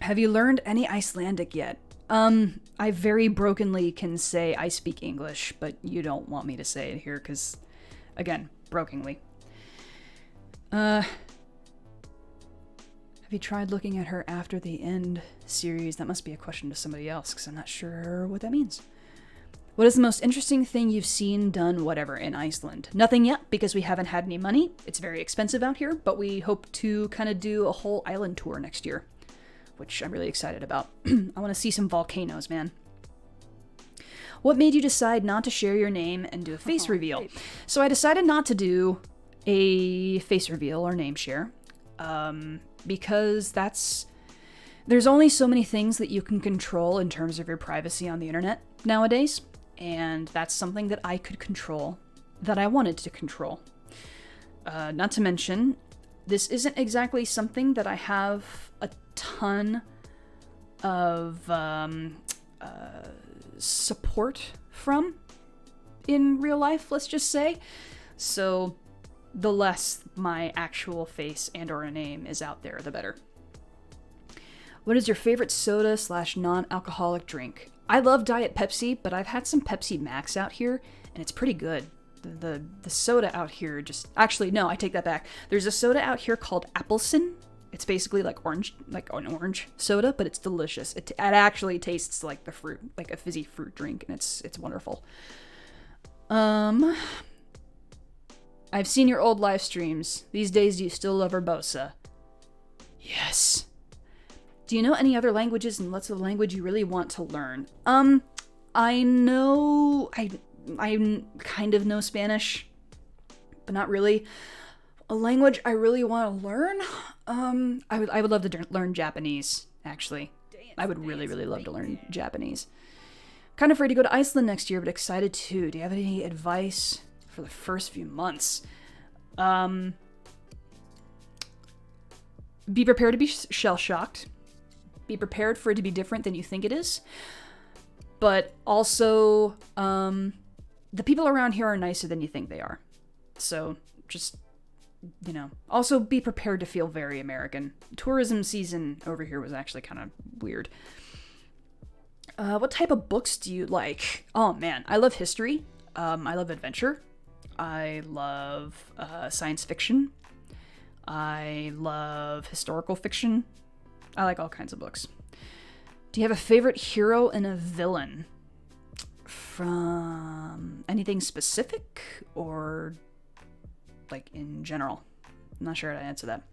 Have you learned any Icelandic yet? I very brokenly can say I speak English, but you don't want me to say it here because, again, brokenly. Have you tried looking at her after the end series? That must be a question to somebody else, because I'm not sure what that means. What is the most interesting thing you've seen, done, whatever, in Iceland? Nothing yet, because we haven't had any money. It's very expensive out here, but we hope to kind of do a whole island tour next year, which I'm really excited about. I want to see some volcanoes, man. What made you decide not to share your name and do a face reveal? Great. So I decided not to do a face reveal or name share, because there's only so many things that you can control in terms of your privacy on the internet nowadays, and that's something that I could control, that I wanted to control. Not to mention, this isn't exactly something that I have a ton of support from in real life, let's just say. So the less my actual face and or a name is out there, the better. What is your favorite soda / non-alcoholic drink? I love Diet Pepsi, but I've had some Pepsi Max out here, and it's pretty good. The soda out here just... Actually, no, I take that back. There's a soda out here called Applesin. It's basically like an orange soda, but it's delicious. It actually tastes like the fruit, like a fizzy fruit drink, and it's wonderful. I've seen your old live streams. These days, do you still love Urbosa? Yes. Do you know any other languages, and what's the language you really want to learn? I know... I kind of know Spanish, but not really. A language I really want to learn? I would love to learn Japanese, actually. I would really love to learn Japanese. Kind of afraid to go to Iceland next year, but excited too. Do you have any advice for the first few months? Be prepared to be shell-shocked. Be prepared for it to be different than you think it is. But also, the people around here are nicer than you think they are. So just, also be prepared to feel very American. Tourism season over here was actually kind of weird. What type of books do you like? Oh man, I love history. I love adventure. I love science fiction. I love historical fiction. I like all kinds of books. Do you have a favorite hero and a villain? From anything specific or like in general? I'm not sure how to answer that.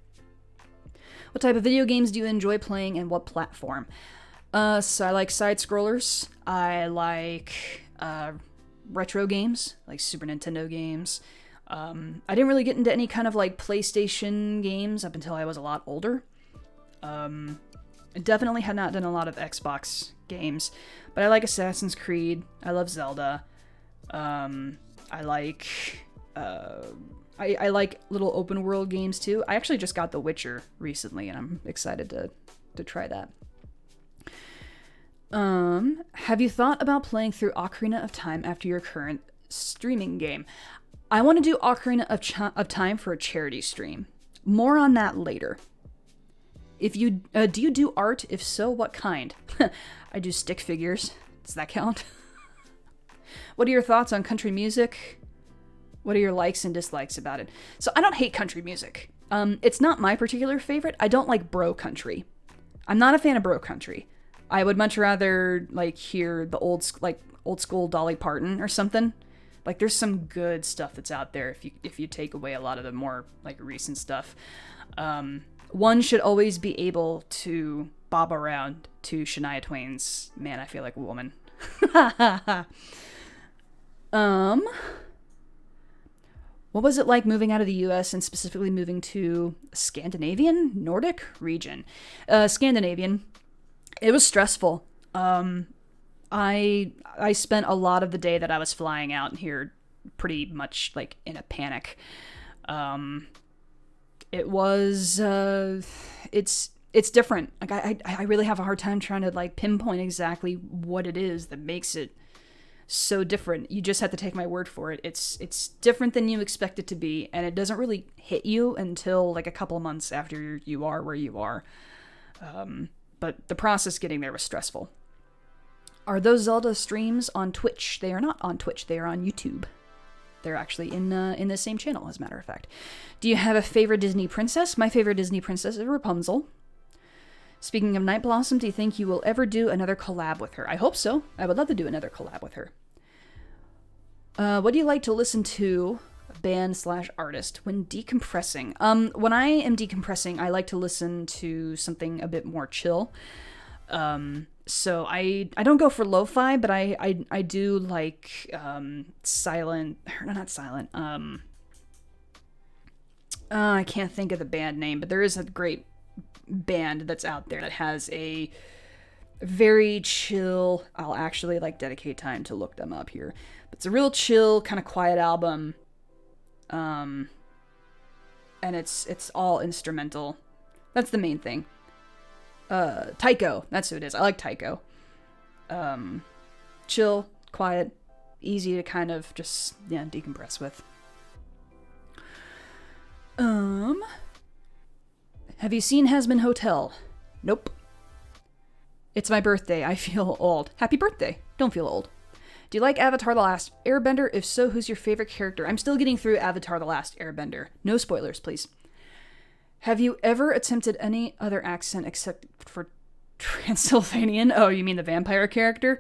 What type of video games do you enjoy playing and what platform? So I like side scrollers. I like retro games, like Super Nintendo games. I didn't really get into any kind of like PlayStation games up until I was a lot older. I definitely had not done a lot of Xbox games, but I like Assassin's Creed. I love Zelda. I like little open world games too. I actually just got The Witcher recently, and I'm excited to try that. Have you thought about playing through Ocarina of Time after your current streaming game? I want to do Ocarina of Time for a charity stream. More on that later. If you do you do art? If so, what kind? I do stick figures. Does that count? What are your thoughts on country music? What are your likes and dislikes about it? So I don't hate country music. It's not my particular favorite. I don't like bro country. I'm not a fan of bro country. I would much rather hear the old school Dolly Parton or something. Like there's some good stuff that's out there if you take away a lot of the more recent stuff. One should always be able to bob around to Shania Twain's Man, I Feel Like a Woman. What was it like moving out of the US and specifically moving to Nordic region? Scandinavian. It was stressful. I spent a lot of the day that I was flying out here pretty much in a panic. It was, it's different. I really have a hard time trying to pinpoint exactly what it is that makes it so different. You just have to take my word for it. It's different than you expect it to be, and it doesn't really hit you until a couple of months after you are where you are. But the process getting there was stressful. Are those Zelda streams on Twitch? They are not on Twitch. They are on YouTube. They're actually in the same channel, as a matter of fact. Do you have a favorite Disney princess? My favorite Disney princess is Rapunzel. Speaking of Night Blossom, do you think you will ever do another collab with her? I hope so. I would love to do another collab with her. What do you like to listen to, band/artist, when decompressing? When I am decompressing, I like to listen to something a bit more chill. So I don't go for lo-fi, but I do like silent, or not silent. I can't think of the band name, but there is a great band that's out there that has a very chill. I'll actually like dedicate time to look them up here. But it's a real chill, kind of quiet album. And it's all instrumental. That's the main thing. Taiko, that's who it is. I like Taiko. Chill, quiet, easy to kind of just decompress with. Have you seen Hazbin Hotel? Nope. It's my birthday. I feel old. Happy birthday. Don't feel old. Do you like Avatar The Last Airbender? If so, who's your favorite character? I'm still getting through Avatar The Last Airbender. No spoilers, please. Have you ever attempted any other accent except for Transylvanian? Oh, you mean the vampire character?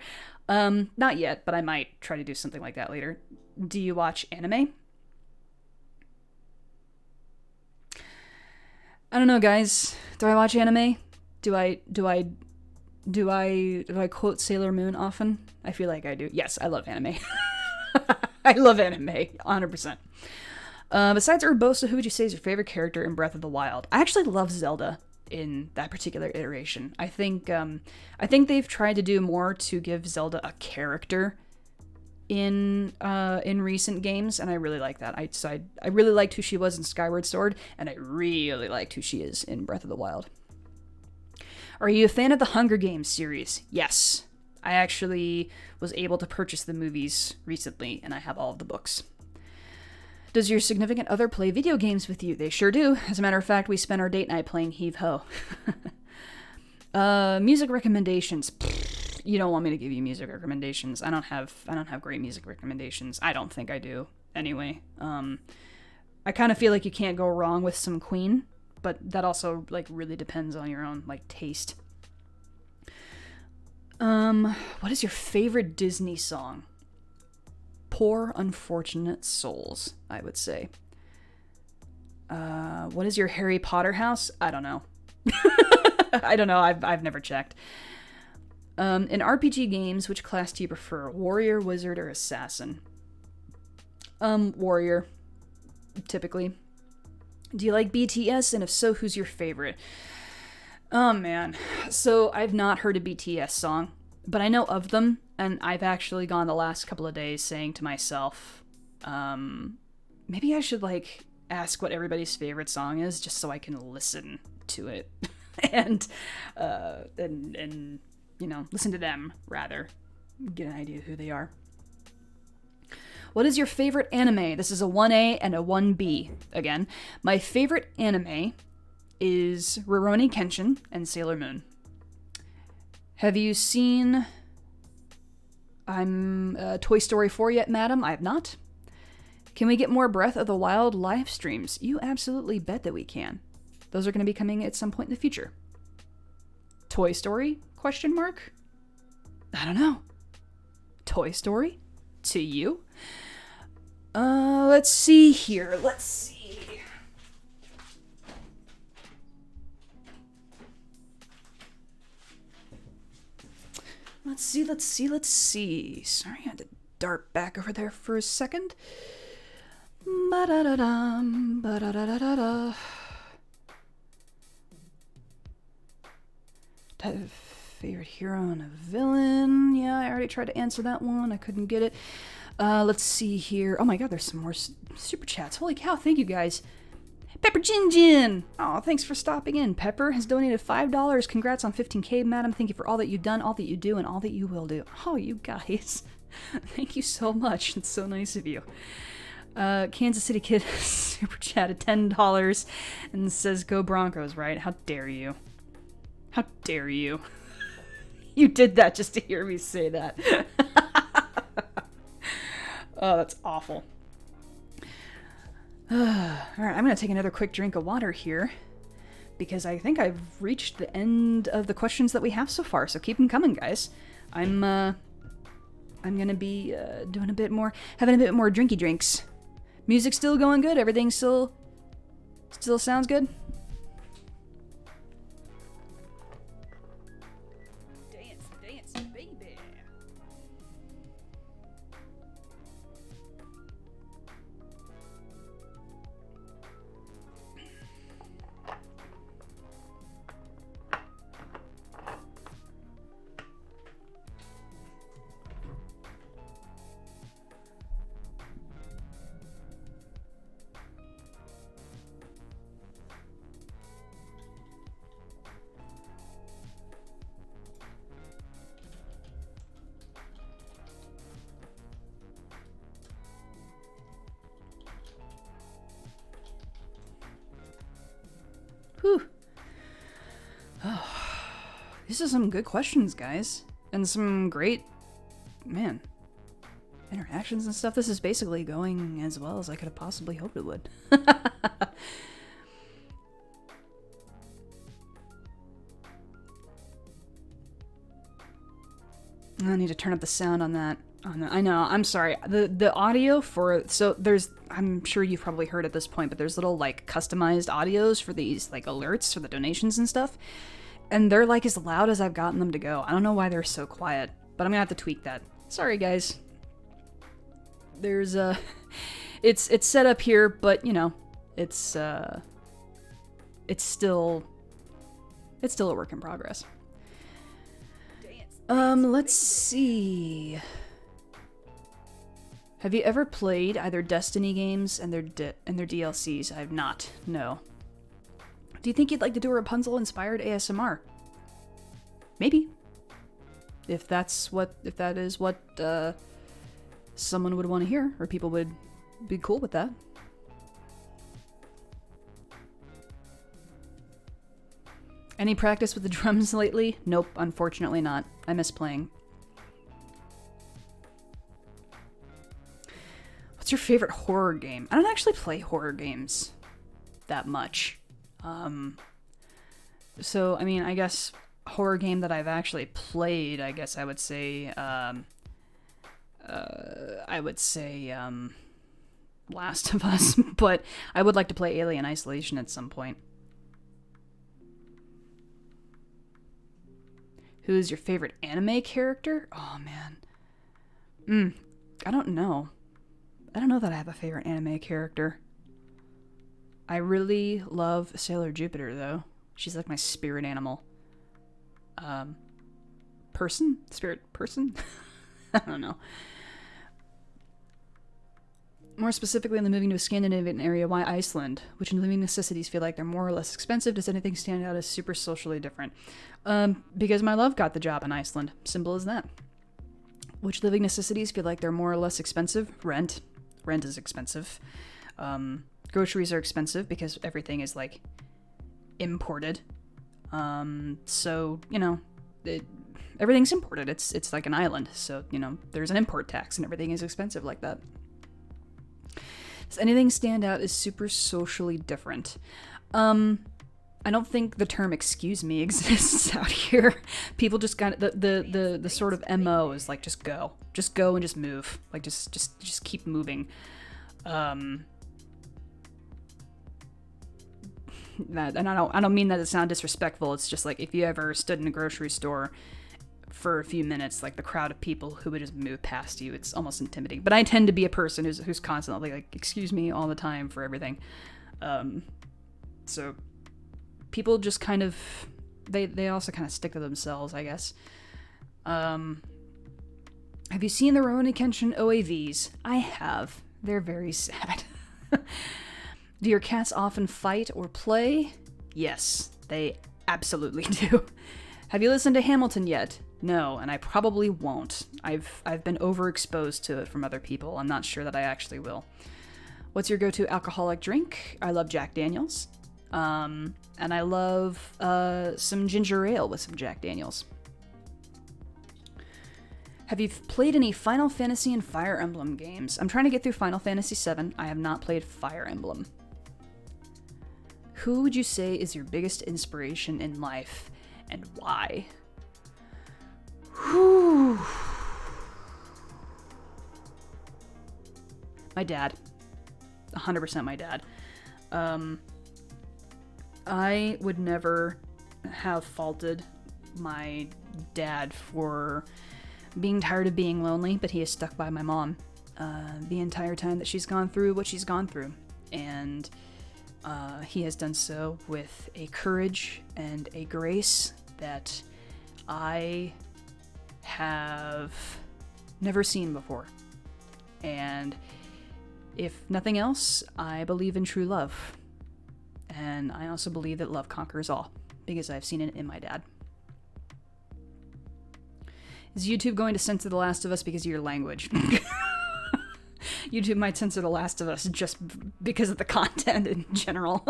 Not yet, but I might try to do something like that later. Do you watch anime? I don't know, guys. Do I watch anime? Do I quote Sailor Moon often? I feel like I do. Yes, I love anime. I love anime, 100%. Besides Urbosa, who would you say is your favorite character in Breath of the Wild? I actually love Zelda in that particular iteration. I think they've tried to do more to give Zelda a character in recent games, and I really like that. I really liked who she was in Skyward Sword, and I really liked who she is in Breath of the Wild. Are you a fan of the Hunger Games series? Yes. I actually was able to purchase the movies recently, and I have all of the books. Does your significant other play video games with you? They sure do. As a matter of fact, we spent our date night playing Heave Ho. Music recommendations. You don't want me to give you music recommendations. I don't have great music recommendations. I don't think I do. Anyway, I kind of feel like you can't go wrong with some Queen, but that also like really depends on your own like taste. What is your favorite Disney song? Poor Unfortunate Souls, I would say. What is your Harry Potter house? I don't know. I don't know. I've never checked. In RPG games, which class do you prefer? Warrior, wizard, or assassin? Warrior, typically. Do you like BTS? And if so, who's your favorite? Oh, man. So, I've not heard a BTS song, but I know of them, and I've actually gone the last couple of days saying to myself, maybe I should, like, ask what everybody's favorite song is, just so I can listen to it, and you know, listen to them, rather. Get an idea of who they are. What is your favorite anime? This is a 1A and a 1B. Again, my favorite anime is Rurouni Kenshin and Sailor Moon. Have you seen Toy Story 4 yet, madam? I have not. Can we get more Breath of the Wild live streams? You absolutely bet that we can. Those are going to be coming at some point in the future. Toy Story? Question mark? I don't know. Toy Story? To you? Let's see here. Let's see. Let's see. Sorry, I had to dart back over there for a second. Ba-da-da-dum, ba-da-da-da-da-da. Favorite hero and a villain. Yeah, I already tried to answer that one. I couldn't get it. Let's see here. Oh my god, there's some more super chats. Holy cow, thank you guys. Pepper Jin Jin! Oh, thanks for stopping in. Pepper has donated $5. Congrats on 15K, madam. Thank you for all that you've done, all that you do, and all that you will do. Oh, you guys. Thank you so much. It's so nice of you. Kansas City Kid super chatted $10 and says, go Broncos, right? How dare you? How dare you? You did that just to hear me say that. Oh, that's awful. Alright, I'm going to take another quick drink of water here, because I think I've reached the end of the questions that we have so far, so keep them coming, guys. I'm going to be doing a bit more, having a bit more drinky drinks. Music's still going good? Everything still sounds good? Whew. Oh, these are some good questions, guys. And some great, man, interactions and stuff. This is basically going as well as I could have possibly hoped it would. I need to turn up the sound on that. I know, I'm sorry. The audio for, so there's, I'm sure you've probably heard at this point, but there's little like customized audios for these like alerts for the donations and stuff. And they're like as loud as I've gotten them to go. I don't know why they're so quiet, but I'm gonna have to tweak that. Sorry guys. There's it's set up here, but you know, it's still a work in progress. Let's see. Have you ever played either Destiny games and their DLCs? I have not. No. Do you think you'd like to do a Rapunzel-inspired ASMR? Maybe. If that is what someone would want to hear, or people would be cool with that. Any practice with the drums lately? Nope, unfortunately not. I miss playing. What's your favorite horror game? I don't actually play horror games that much. So, I mean, I guess horror game that I've actually played, I guess I would say, Last of Us, but I would like to play Alien Isolation at some point. Who is your favorite anime character? Oh, man. I don't know. I don't know that I have a favorite anime character. I really love Sailor Jupiter, though. She's like my spirit animal. Person? Spirit person? I don't know. More specifically, in the moving to a Scandinavian area, why Iceland? Which living necessities feel like they're more or less expensive? Does anything stand out as super socially different? Because my love got the job in Iceland. Simple as that. Which living necessities feel like they're more or less expensive? Rent. Rent is expensive. Groceries are expensive because everything is, like, imported. So, you know, everything's imported. It's like an island. So, you know, there's an import tax and everything is expensive like that. Does anything stand out as super socially different? I don't think the term "excuse me" exists out here. People just got the sort of MO is like just go and just move, like just keep moving. And I don't mean that to sound disrespectful. It's just like if you ever stood in a grocery store for a few minutes, like the crowd of people who would just move past you, it's almost intimidating. But I tend to be a person who's constantly like, excuse me all the time for everything. So people just kind of, they also kind of stick to themselves, I guess. Have you seen the Rurouni Kenshin OAVs? I have. They're very sad. Do your cats often fight or play? Yes, they absolutely do. Have you listened to Hamilton yet? No, and I probably won't. I've been overexposed to it from other people. I'm not sure that I actually will. What's your go-to alcoholic drink? I love Jack Daniels. And I love some ginger ale with some Jack Daniels. Have you played any Final Fantasy and Fire Emblem games? I'm trying to get through Final Fantasy VII. I have not played Fire Emblem. Who would you say is your biggest inspiration in life, and why? Whew. My dad. 100% my dad. I would never have faulted my dad for being tired of being lonely, but he has stuck by my mom the entire time that she's gone through what she's gone through. And he has done so with a courage and a grace that I have never seen before. And if nothing else, I believe in true love. And I also believe that love conquers all, because I've seen it in my dad. Is YouTube going to censor The Last of Us because of your language? YouTube might censor The Last of Us just because of the content in general.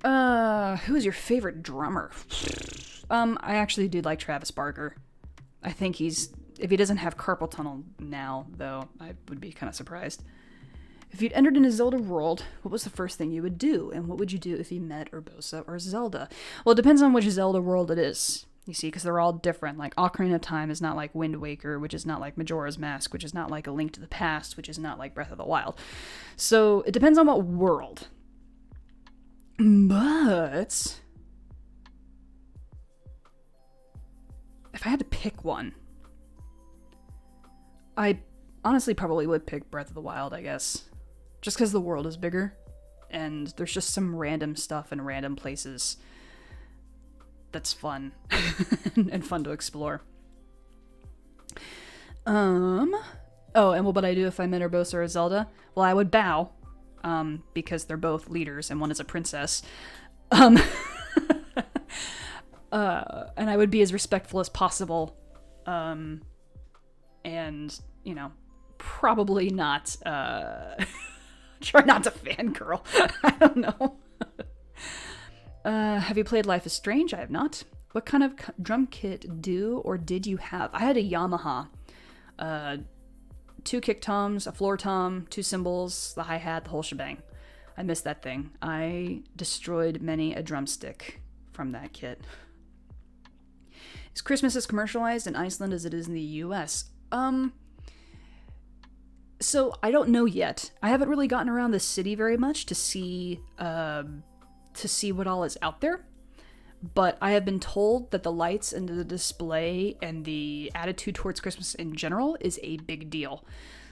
Who's your favorite drummer? I actually do like Travis Barker. I think if he doesn't have carpal tunnel now, though, I would be kind of surprised. If you'd entered in a Zelda world, what was the first thing you would do? And what would you do if you met Urbosa or Zelda? Well, it depends on which Zelda world it is, you see, because they're all different. Like, Ocarina of Time is not like Wind Waker, which is not like Majora's Mask, which is not like A Link to the Past, which is not like Breath of the Wild. So, it depends on what world. But if I had to pick one, I honestly probably would pick Breath of the Wild, I guess. Just because the world is bigger, and there's just some random stuff in random places that's fun and fun to explore. Oh, and what would I do if I met Urbosa or Zelda? Well, I would bow, because they're both leaders and one is a princess. And I would be as respectful as possible. And, probably not, try not to fangirl. I don't know. Have you played Life is Strange? I have not. What kind of drum kit did you have? I had a Yamaha. 2 kick toms, a floor tom, 2 cymbals, the hi-hat, the whole shebang. I missed that thing. I destroyed many a drumstick from that kit. Is Christmas as commercialized in Iceland as it is in the US? So I don't know yet. I haven't really gotten around the city very much to see what all is out there. But I have been told that the lights and the display and the attitude towards Christmas in general is a big deal.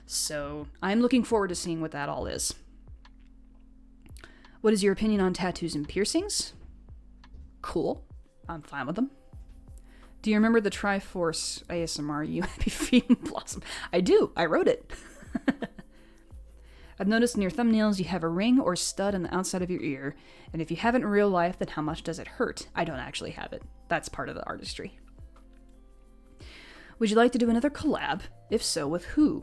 So I'm looking forward to seeing what that all is. What is your opinion on tattoos and piercings? Cool. I'm fine with them. Do you remember the Triforce ASMR You Happy Feet and Blossom? I do. I wrote it. I've noticed in your thumbnails you have a ring or stud on the outside of your ear, and if you have it in real life, then how much does it hurt? I don't actually have it. That's part of the artistry. Would you like to do another collab? If so, with who?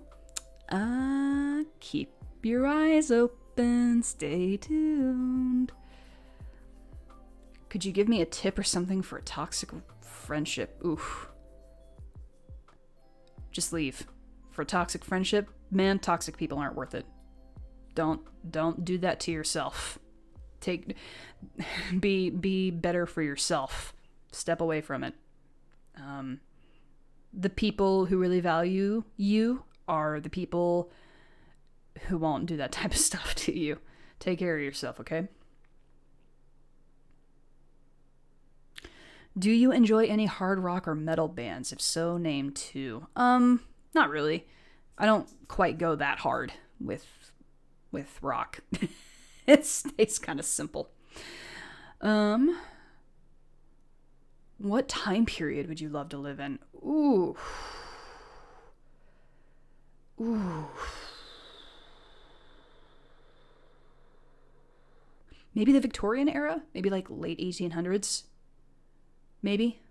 Keep your eyes open, stay tuned. Could you give me a tip or something for a toxic friendship? Oof. Just leave. For a toxic friendship, man, toxic people aren't worth it. Don't do that to yourself. Be better for yourself. Step away from it. The people who really value you are the people who won't do that type of stuff to you. Take care of yourself, okay? Do you enjoy any hard rock or metal bands? If so, name 2. Not really. I don't quite go that hard with rock. It stays kind of simple. What time period would you love to live in? Ooh. Maybe the Victorian era? Maybe like late 1800s? Maybe?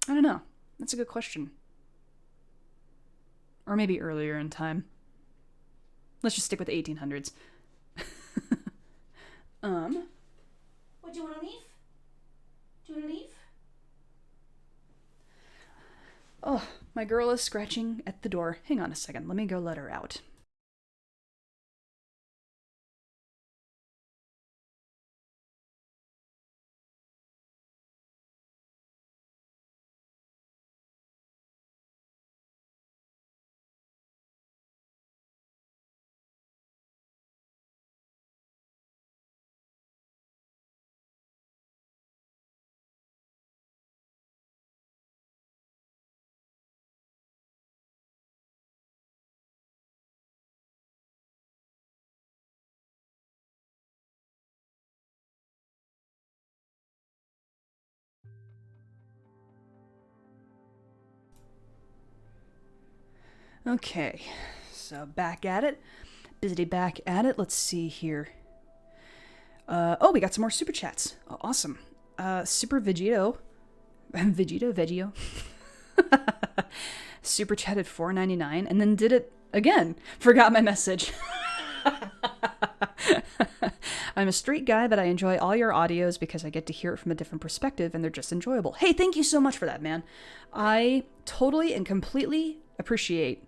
I don't know. That's a good question. Or maybe earlier in time. Let's just stick with the 1800s. What, do you want to leave? Do you want to leave? Oh, my girl is scratching at the door. Hang on a second. Let me go let her out. Okay, so back at it. Busy back at it. Let's see here. We got some more super chats. Oh, awesome. Super Vegito. Vegito. Super chatted $4.99 and then did it again. Forgot my message. I'm a straight guy, but I enjoy all your audios because I get to hear it from a different perspective and they're just enjoyable. Hey, thank you so much for that, man. I totally and completely appreciate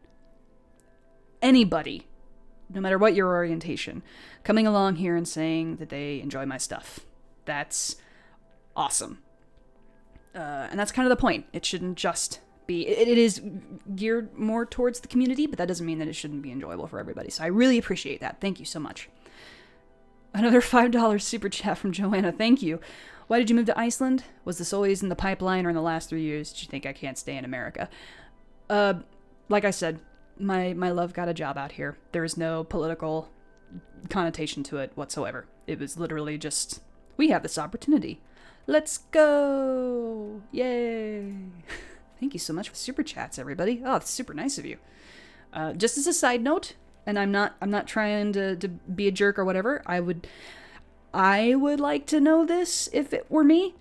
anybody, no matter what your orientation, coming along here and saying that they enjoy my stuff. That's awesome. And that's kind of the point. It shouldn't just be... It is geared more towards the community, but that doesn't mean that it shouldn't be enjoyable for everybody. So I really appreciate that. Thank you so much. Another $5 super chat from Joanna. Thank you. Why did you move to Iceland? Was this always in the pipeline or in the last 3 years? Did you think I can't stay in America? Like I said, my love got a job out here. There is no political connotation to it whatsoever. It was literally just, we have this opportunity. Let's go! Yay! Thank you so much for super chats, everybody. Oh, it's super nice of you. Just as a side note, and I'm not trying to be a jerk or whatever. I would like to know this if it were me.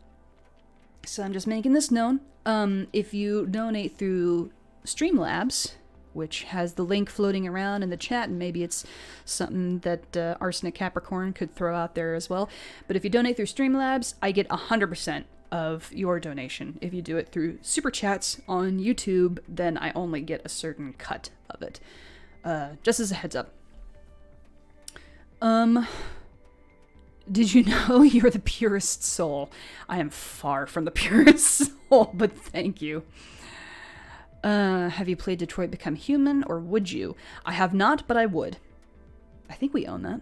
So I'm just making this known. If you donate through Streamlabs, which has the link floating around in the chat, and maybe it's something that Arsenic Capricorn could throw out there as well. But if you donate through Streamlabs, I get 100% of your donation. If you do it through Super Chats on YouTube, then I only get a certain cut of it. Just as a heads up. Did you know you're the purest soul? I am far from the purest soul, but thank you. Have you played Detroit Become Human, or would you? I have not, but I would. I think we own that.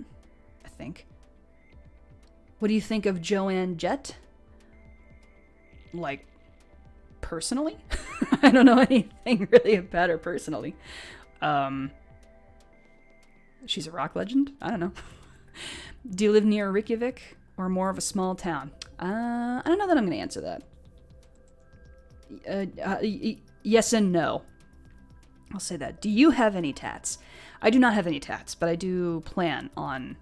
I think. What do you think of Joanne Jett? Like, personally? I don't know anything really about her personally. She's a rock legend? I don't know. Do you live near Reykjavik or more of a small town? I don't know that I'm going to answer that. Yes and no. I'll say that. Do you have any tats? I do not have any tats, but I do plan on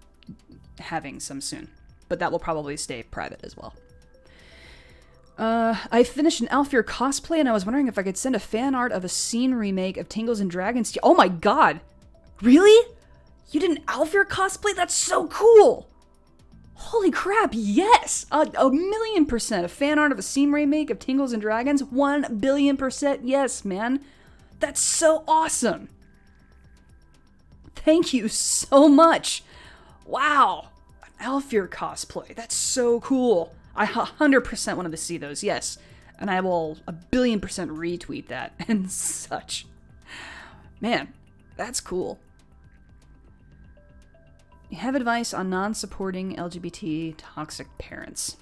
having some soon. But that will probably stay private as well. I finished an Alfir cosplay and I was wondering if I could send a fan art of a scene remake of Tingles and Dragons to you. Oh my god! Really? You did an Alfir cosplay? That's so cool! Holy crap, yes! A 1,000,000%. A fan art of a scene remake of Tingles and Dragons? 1,000,000,000% yes, man. That's so awesome! Thank you so much! Wow! An Alfir cosplay. That's so cool. I 100% wanted to see those, yes. And I will 1,000,000,000% retweet that and such. Man, that's cool. You have advice on non-supporting LGBT toxic parents.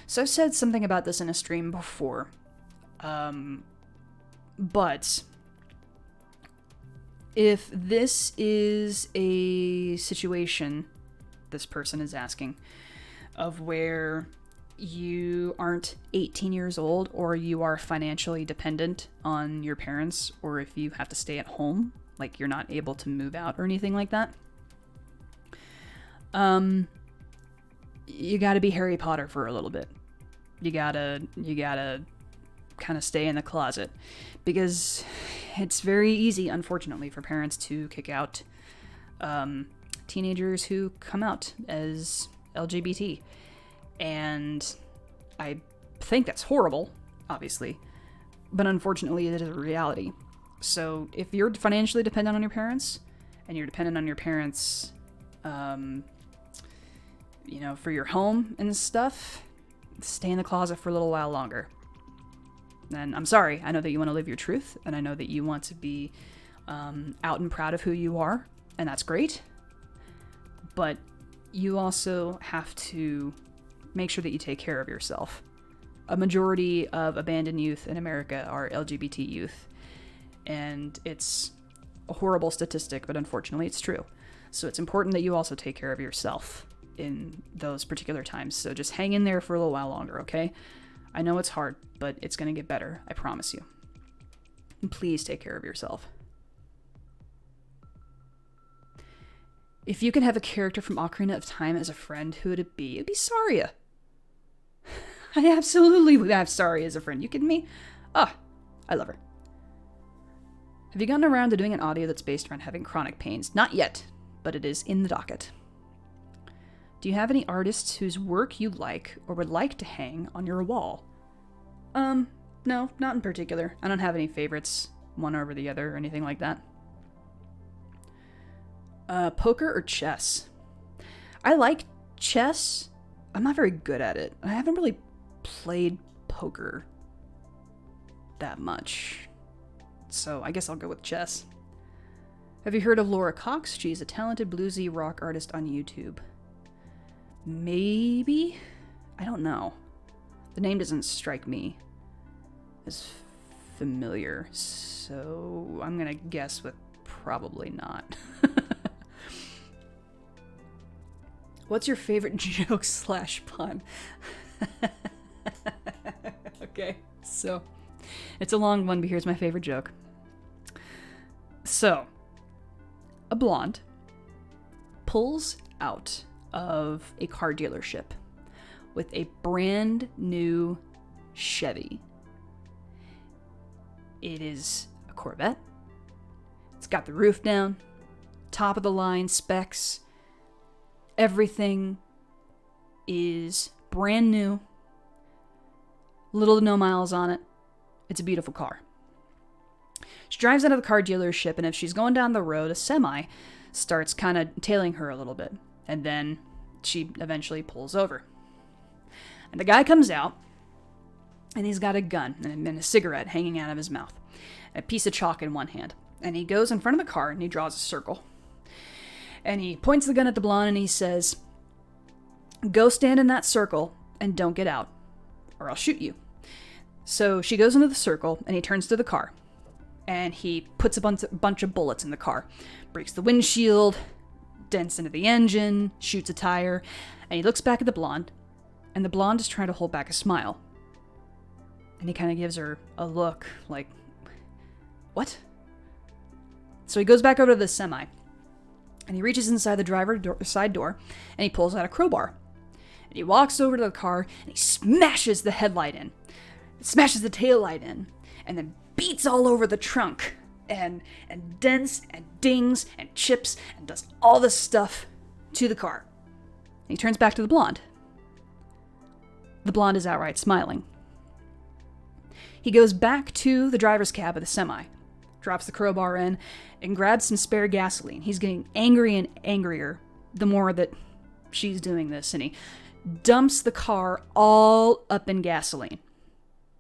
So I've said something about this in a stream before. But if this is a situation, this person is asking, of where you aren't 18 years old or you are financially dependent on your parents, or if you have to stay at home, like you're not able to move out or anything like that, you gotta be Harry Potter for a little bit. You gotta kind of stay in the closet, because it's very easy, unfortunately, for parents to kick out teenagers who come out as LGBT. And I think that's horrible, obviously, but unfortunately it is a reality. So if you're financially dependent on your parents, and you're dependent on your parents, for your home and stuff, stay in the closet for a little while longer. And I'm sorry, I know that you want to live your truth, and I know that you want to be out and proud of who you are, and that's great. But you also have to make sure that you take care of yourself. A majority of abandoned youth in America are LGBT youth, and it's a horrible statistic, but unfortunately it's true. So it's important that you also take care of yourself in those particular times. So just hang in there for a little while longer, okay? I know it's hard, but it's going to get better. I promise you. And please take care of yourself. If you could have a character from Ocarina of Time as a friend, who would it be? It'd be Saria. I absolutely would have Saria as a friend. You kidding me? I love her. Have you gotten around to doing an audio that's based around having chronic pains? Not yet, but it is in the docket. Do you have any artists whose work you like or would like to hang on your wall? No, not in particular. I don't have any favorites, one over the other or anything like that. Poker or chess? I like chess. I'm not very good at it. I haven't really played poker that much. So I guess I'll go with chess. Have you heard of Laura Cox? She's a talented bluesy rock artist on YouTube. Maybe? I don't know. The name doesn't strike me as familiar, so I'm gonna guess with probably not. What's your favorite joke / pun? Okay, so it's a long one, but here's my favorite joke. So, a blonde pulls out of a car dealership with a brand new Chevy. It is a Corvette. It's got the roof down, top of the line specs. Everything is brand new. Little to no miles on it. It's a beautiful car. She drives out of the car dealership, and if she's going down the road, a semi starts kind of tailing her a little bit. And then she eventually pulls over. And the guy comes out, and he's got a gun and a cigarette hanging out of his mouth, and a piece of chalk in one hand. And he goes in front of the car, and he draws a circle. And he points the gun at the blonde, and he says, "Go stand in that circle and don't get out, or I'll shoot you." So she goes into the circle, and he turns to the car. And he puts a bunch of bullets in the car. Breaks the windshield, dents into the engine, shoots a tire. And he looks back at the blonde. And the blonde is trying to hold back a smile. And he kind of gives her a look like, what? So he goes back over to the semi. And he reaches inside the driver's side door. And he pulls out a crowbar. And he walks over to the car. And he smashes the headlight in. Smashes the taillight in. And then beats all over the trunk and dents and dings and chips and does all this stuff to the car. And he turns back to the blonde. The blonde is outright smiling. He goes back to the driver's cab of the semi, drops the crowbar in, and grabs some spare gasoline. He's getting angry and angrier the more that she's doing this, and he dumps the car all up in gasoline.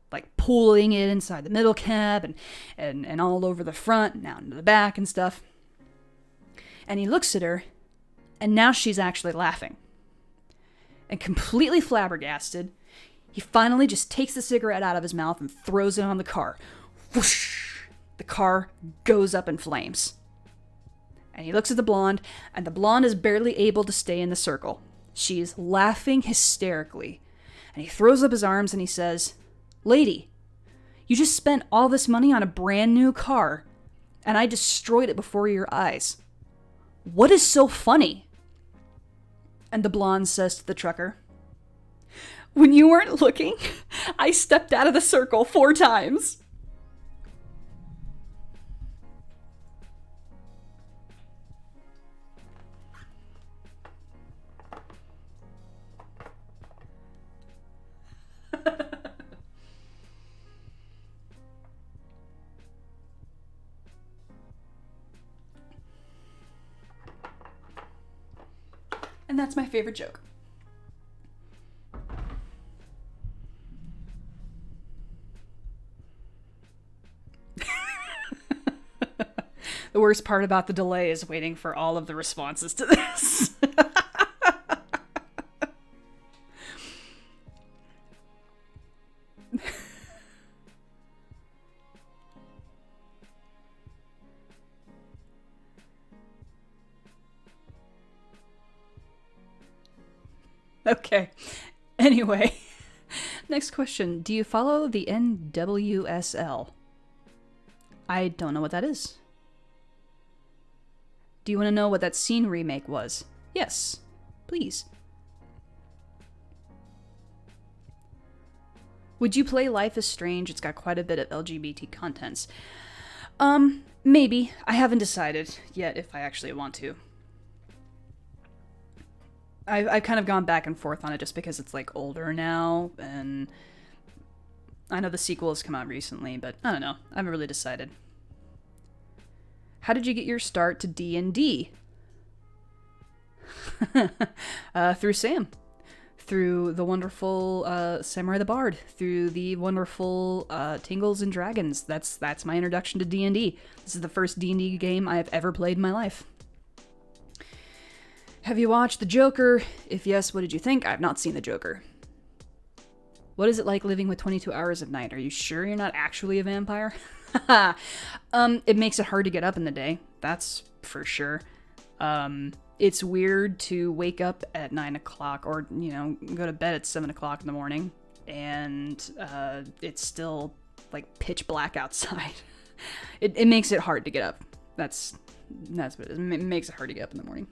Like pulling it inside the middle cab and all over the front and out into the back and stuff. And he looks at her, and now she's actually laughing. And completely flabbergasted, he finally just takes the cigarette out of his mouth and throws it on the car. Whoosh! The car goes up in flames. And he looks at the blonde, and the blonde is barely able to stay in the circle. She is laughing hysterically. And he throws up his arms and he says, "Lady, you just spent all this money on a brand new car, and I destroyed it before your eyes. What is so funny?" And the blonde says to the trucker, "When you weren't looking, I stepped out of the circle 4 times. And that's my favorite joke. The worst part about the delay is waiting for all of the responses to this. Okay. Anyway, next question. Do you follow the NWSL? I don't know what that is. Do you want to know what that Scene remake was? Yes, please. Would you play Life is Strange? It's got quite a bit of LGBT contents. Maybe. I haven't decided yet if I actually want to. I've kind of gone back and forth on it just because it's like older now, and I know the sequel has come out recently, but I don't know. I haven't really decided. How did you get your start to D&D? Through Sam. Through the wonderful Samurai the Bard. Through the wonderful Tingles and Dragons. That's my introduction to D&D. This is the first D&D game I have ever played in my life. Have you watched The Joker? If yes, what did you think? I have not seen The Joker. What is it like living with 22 hours of night? Are you sure you're not actually a vampire? It makes it hard to get up in the day. That's for sure. It's weird to wake up at 9 o'clock or, go to bed at 7 o'clock in the morning and it's still like pitch black outside. It makes it hard to get up. That's what it is. It makes it hard to get up in the morning.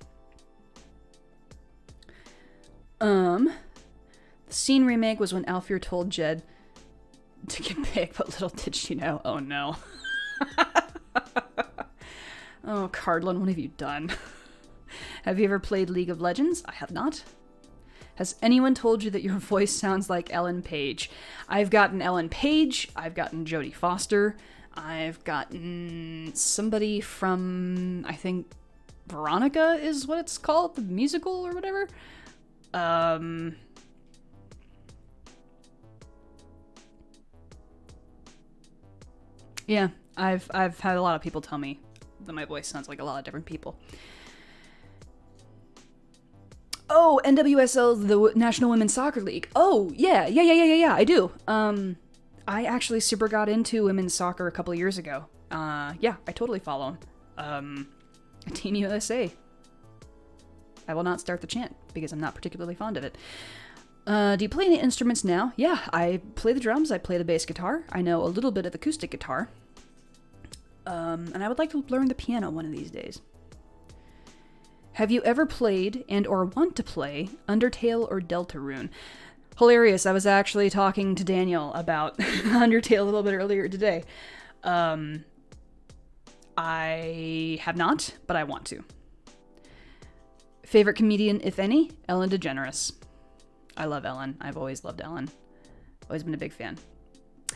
The Scene remake was when Alfir told Jed to get big, but little did she know. Oh no. Oh, Cardlin, what have you done? Have you ever played League of Legends? I have not. Has anyone told you that your voice sounds like Ellen Page? I've gotten Ellen Page. I've gotten Jodie Foster. I've gotten somebody from, I think, Veronica is what it's called, the musical or whatever. Yeah, I've had a lot of people tell me that my voice sounds like a lot of different people. Oh, NWSL, the National Women's Soccer League. Oh, yeah, I do. I actually super got into women's soccer a couple of years ago. Yeah, I totally follow them. Team USA. I will not start the chant because I'm not particularly fond of it. Do you play any instruments now? Yeah, I play the drums, I play the bass guitar, I know a little bit of acoustic guitar. And I would like to learn the piano one of these days. Have you ever played and or want to play Undertale or Deltarune? Hilarious, I was actually talking to Daniel about Undertale a little bit earlier today. I have not, but I want to. Favorite comedian, if any? Ellen DeGeneres. I love Ellen. I've always loved Ellen. Always been a big fan.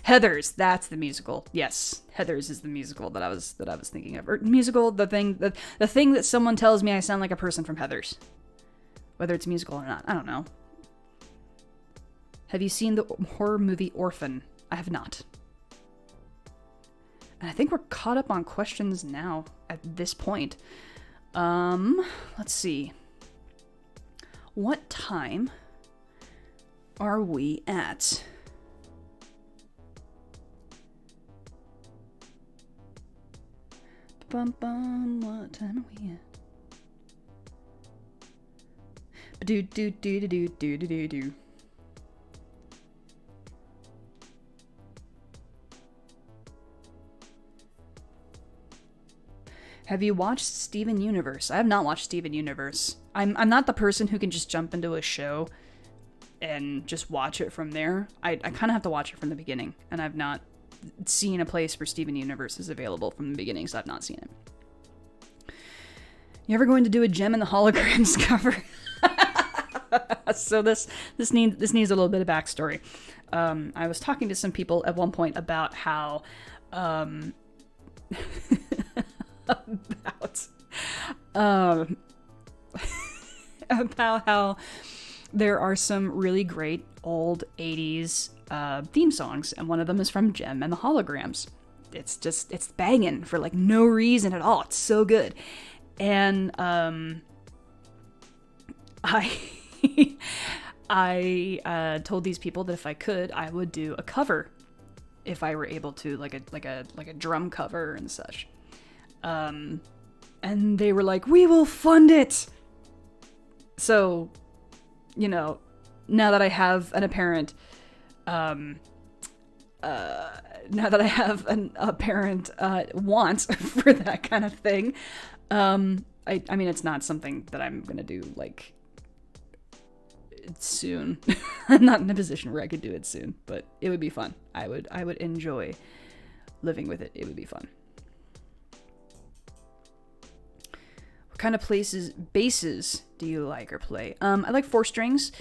Heathers, that's the musical. Yes, Heathers is the musical that I was thinking of. Or musical, the thing that someone tells me I sound like a person from Heathers. Whether it's musical or not, I don't know. Have you seen the horror movie Orphan? I have not. And I think we're caught up on questions now at this point. Let's see. What time are we at? Bum bum, what time are we at? Do do do do do do do do. Have you watched Steven Universe? I have not watched Steven Universe. I'm not the person who can just jump into a show and just watch it from there. I kind of have to watch it from the beginning, and I've not seen a place where Steven Universe is available from the beginning, so I've not seen it. You ever going to do a Gem in the Holograms cover? So this needs a little bit of backstory. I was talking to some people at one point about how about how there are some really great old 80s theme songs, and one of them is from Gem and the Holograms. It's banging for like no reason at all. It's so good. And I told these people that if I could, I would do a cover if I were able to, like a drum cover and such. And they were like, "We will fund it." So, now that I have an apparent, want for that kind of thing, I mean, it's not something that I'm gonna do like soon. I'm not in a position where I could do it soon, but it would be fun. I would enjoy living with it. It would be fun. What kind of basses do you like or play? I like 4 strings.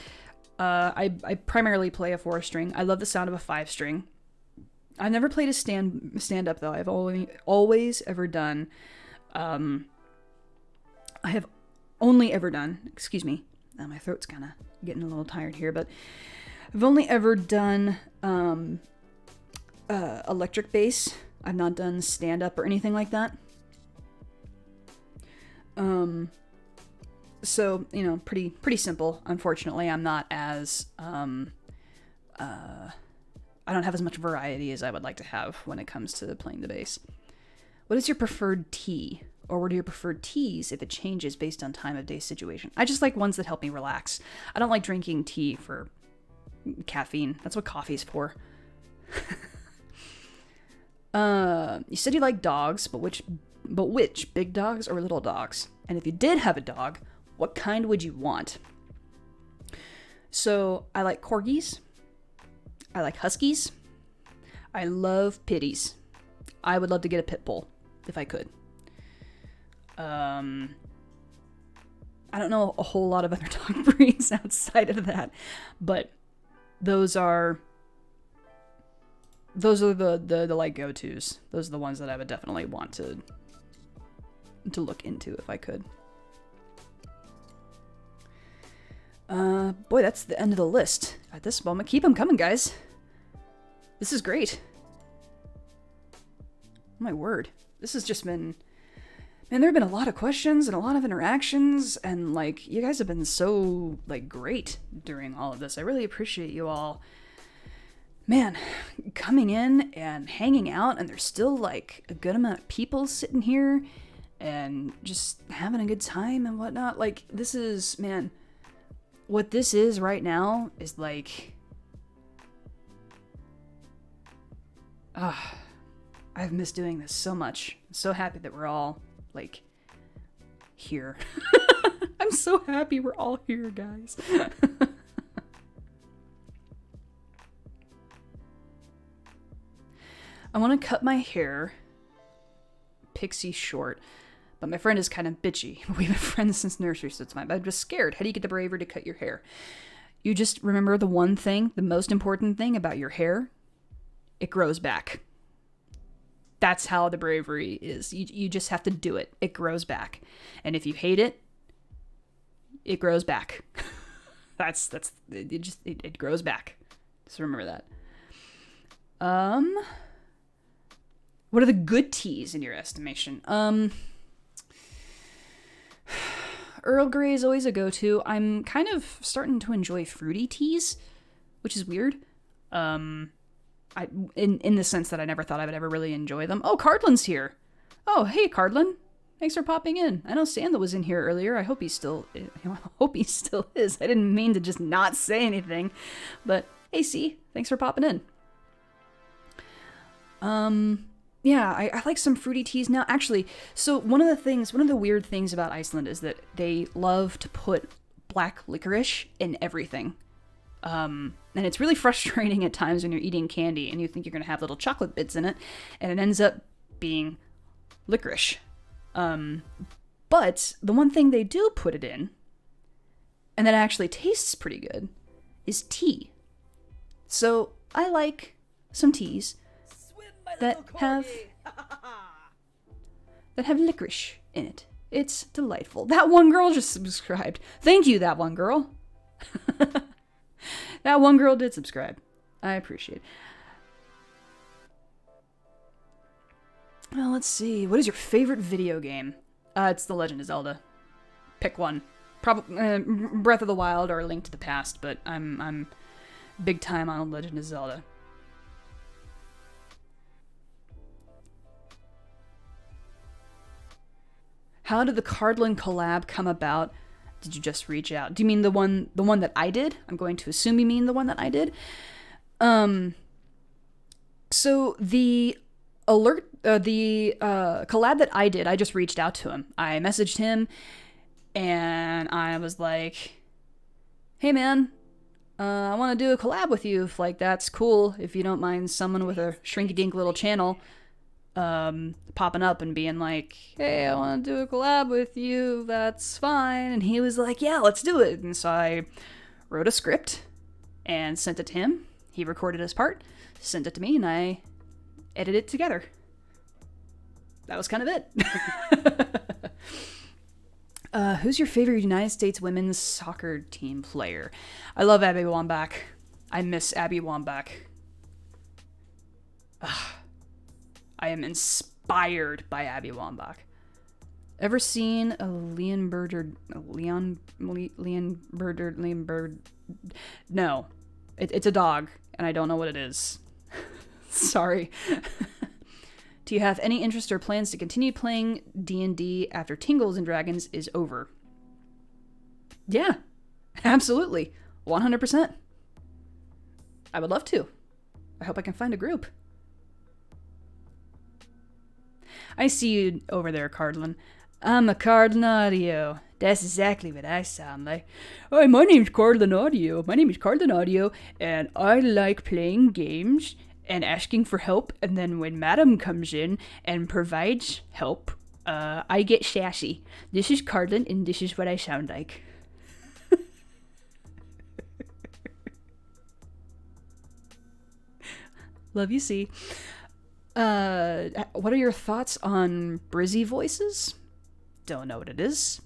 I primarily play a 4 string. I love the sound of a 5 string. I've never played a stand up though. I've always ever done. I have only ever done. Excuse me. My throat's kind of getting a little tired here, but I've only ever done electric bass. I've not done stand up or anything like that. So, you know, pretty simple. Unfortunately, I'm not as, I don't have as much variety as I would like to have when it comes to playing the bass. What is your preferred tea? Or what are your preferred teas if it changes based on time of day situation? I just like ones that help me relax. I don't like drinking tea for caffeine. That's what coffee's for. You said you like dogs, but which big dogs or little dogs? And if you did have a dog, what kind would you want? So I like corgis. I like huskies. I love pitties. I would love to get a pit bull if I could. I don't know a whole lot of other dog breeds outside of that, but those are the like go-tos. Those are the ones that I would definitely want to look into if I could. Boy, that's the end of the list at this moment. Keep them coming, guys. This is great. My word. This has just been... Man, there have been a lot of questions and a lot of interactions, and, like, you guys have been so, like, great during all of this. I really appreciate you all, man, coming in and hanging out, and there's still, like, a good amount of people sitting here and just having a good time and whatnot. Like, this is, man, what this is right now is, like, I've missed doing this so much. I'm so happy that we're all... like, here. I'm so happy we're all here, guys. I want to cut my hair pixie short, but my friend is kind of bitchy. We've been friends since nursery, so it's fine. But I'm just scared. How do you get the bravery to cut your hair? You just remember the one thing, the most important thing about your hair. It grows back. That's how the bravery is. You just have to do it. It grows back. And if you hate it, it grows back. It grows back. Just remember that. What are the good teas in your estimation? Earl Grey is always a go-to. I'm kind of starting to enjoy fruity teas, which is weird. In the sense that I never thought I would ever really enjoy them. Oh, Cardlin's here. Oh, hey, Cardlin. Thanks for popping in. I know Sanda was in here earlier. I hope he still is. I didn't mean to just not say anything. But, hey, C, thanks for popping in. Yeah, I like some fruity teas now. Actually, so one of the weird things about Iceland is that they love to put black licorice in everything. And it's really frustrating at times when you're eating candy and you think you're going to have little chocolate bits in it, and it ends up being licorice. But the one thing they do put it in, and that actually tastes pretty good, is tea. So I like some teas that have licorice in it. It's delightful. That one girl just subscribed. Thank you, that one girl. That one girl did subscribe. I appreciate it. Well, let's see. What is your favorite video game? It's The Legend of Zelda. Pick one. Probably Breath of the Wild or A Link to the Past, but I'm big time on Legend of Zelda. How did the Cardlin collab come about? Did you just reach out? Do you mean the one that I did? I'm going to assume you mean the one that I did. So the collab that I did, I just reached out to him. I messaged him, and I was like, "Hey, man, I want to do a collab with you. If like that's cool, if you don't mind someone with a shrinky-dink little channel." popping up and being like, hey, I want to do a collab with you, that's fine. And he was like, yeah, let's do it. And so I wrote a script and sent it to him. He recorded his part, sent it to me, and I edited it together. That was kind of it. Who's your favorite United States women's soccer team player? I love Abby Wambach. I miss Abby Wambach. I am inspired by Abby Wambach. Ever seen a Leon Bird? No. It's a dog, and I don't know what it is. Sorry. Do you have any interest or plans to continue playing D&D after Tingles and Dragons is over? Yeah, absolutely. 100%. I would love to. I hope I can find a group. I see you over there, Cardlin. I'm a Cardlin Audio. That's exactly what I sound like. Hi, my name's Cardlin Audio, and I like playing games and asking for help, and then when Madam comes in and provides help, I get sassy. This is Cardlin, and this is what I sound like. Love you, C. What are your thoughts on Brizzy voices? Don't know what it is.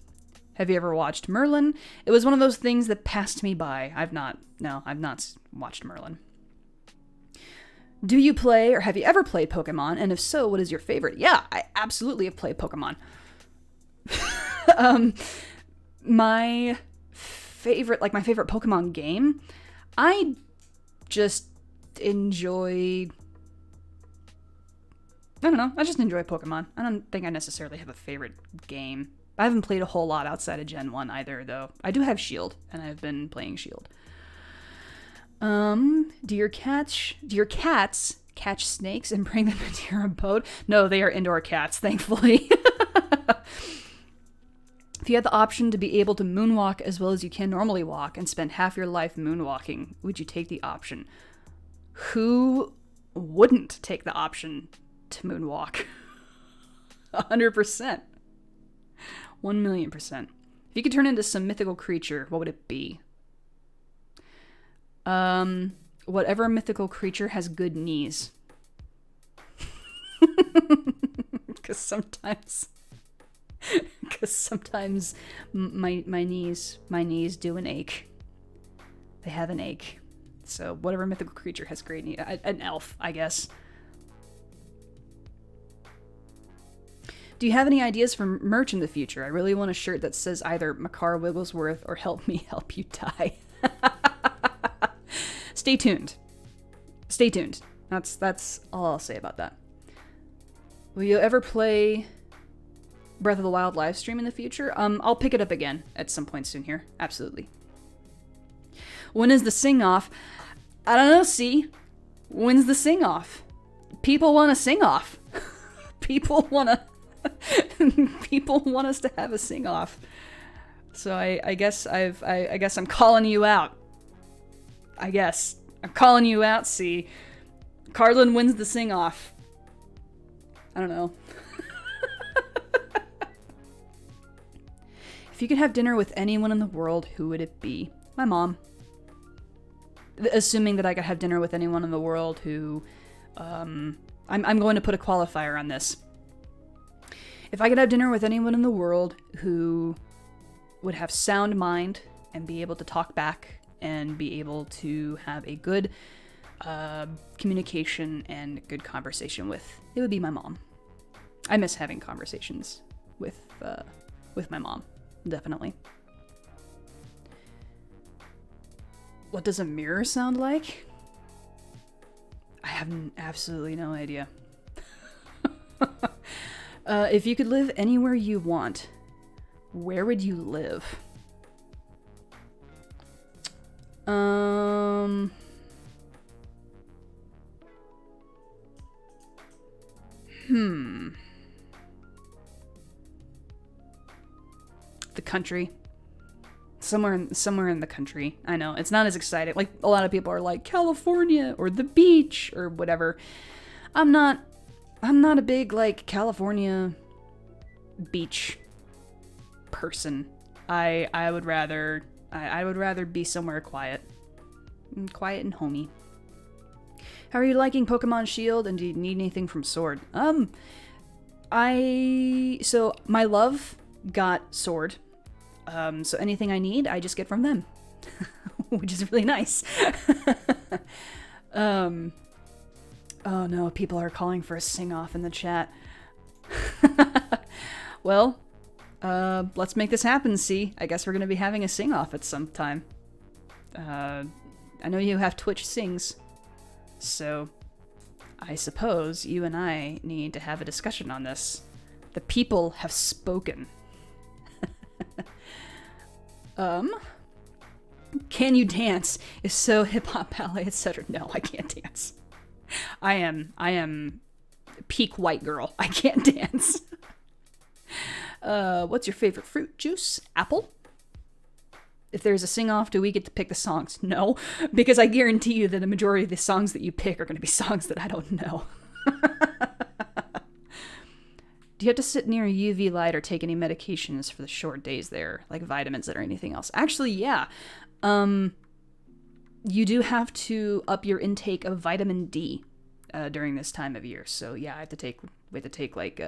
Have you ever watched Merlin? It was one of those things that passed me by. I've not watched Merlin. Do you play, or have you ever played Pokemon? And if so, what is your favorite? Yeah, I absolutely have played Pokemon. My favorite Pokemon game, I just enjoy... I don't know. I just enjoy Pokemon. I don't think I necessarily have a favorite game. I haven't played a whole lot outside of Gen 1 either, though. I do have Shield, and I've been playing Shield. Do your cats catch snakes and bring them into your abode? No, they are indoor cats, thankfully. If you had the option to be able to moonwalk as well as you can normally walk and spend half your life moonwalking, would you take the option? Who wouldn't take the option to moonwalk? 100%. 1,000,000%. If you could turn into some mythical creature, what would it be? Whatever mythical creature has good knees. Because sometimes my knees do an ache. They have an ache. So whatever mythical creature has great knees. An elf, I guess. Do you have any ideas for merch in the future? I really want a shirt that says either Makar Wigglesworth or Help Me Help You Die. Stay tuned. Stay tuned. That's all I'll say about that. Will you ever play Breath of the Wild live stream in the future? I'll pick it up again at some point soon here. Absolutely. When is the sing-off? I don't know, see? When's the sing-off? People want to sing off. People want us to have a sing-off. So I guess I'm calling you out. I guess. I'm calling you out, see. Carlin wins the sing-off. I don't know. If you could have dinner with anyone in the world, who would it be? My mom. Assuming that I could have dinner with anyone in the world who... I'm going to put a qualifier on this. If I could have dinner with anyone in the world who would have sound mind and be able to talk back and be able to have a good communication and good conversation with, it would be my mom. I miss having conversations with my mom, definitely. What does a mirror sound like? I have absolutely no idea. If you could live anywhere you want, where would you live? The country. Somewhere in the country. I know, it's not as exciting. Like, a lot of people are like, California, or the beach, or whatever. I'm not I'm not a big, like, California beach person. I would rather be somewhere quiet. Quiet and homey. How are you liking Pokemon Shield, and do you need anything from Sword? So my love got Sword. So anything I need, I just get from them. Which is really nice. Oh no, people are calling for a sing-off in the chat. Well, let's make this happen, see? I guess we're gonna be having a sing-off at some time. I know you have Twitch sings, so I suppose you and I need to have a discussion on this. The people have spoken. Can you dance? If so, hip-hop, ballet, etc. No, I can't dance. I am peak white girl. I can't dance. What's your favorite fruit juice? Apple? If there's a sing-off, do we get to pick the songs? No, because I guarantee you that the majority of the songs that you pick are going to be songs that I don't know. Do you have to sit near a UV light or take any medications for the short days there, like vitamins or anything else? Actually, yeah. You do have to up your intake of vitamin D during this time of year. So yeah, we have to take like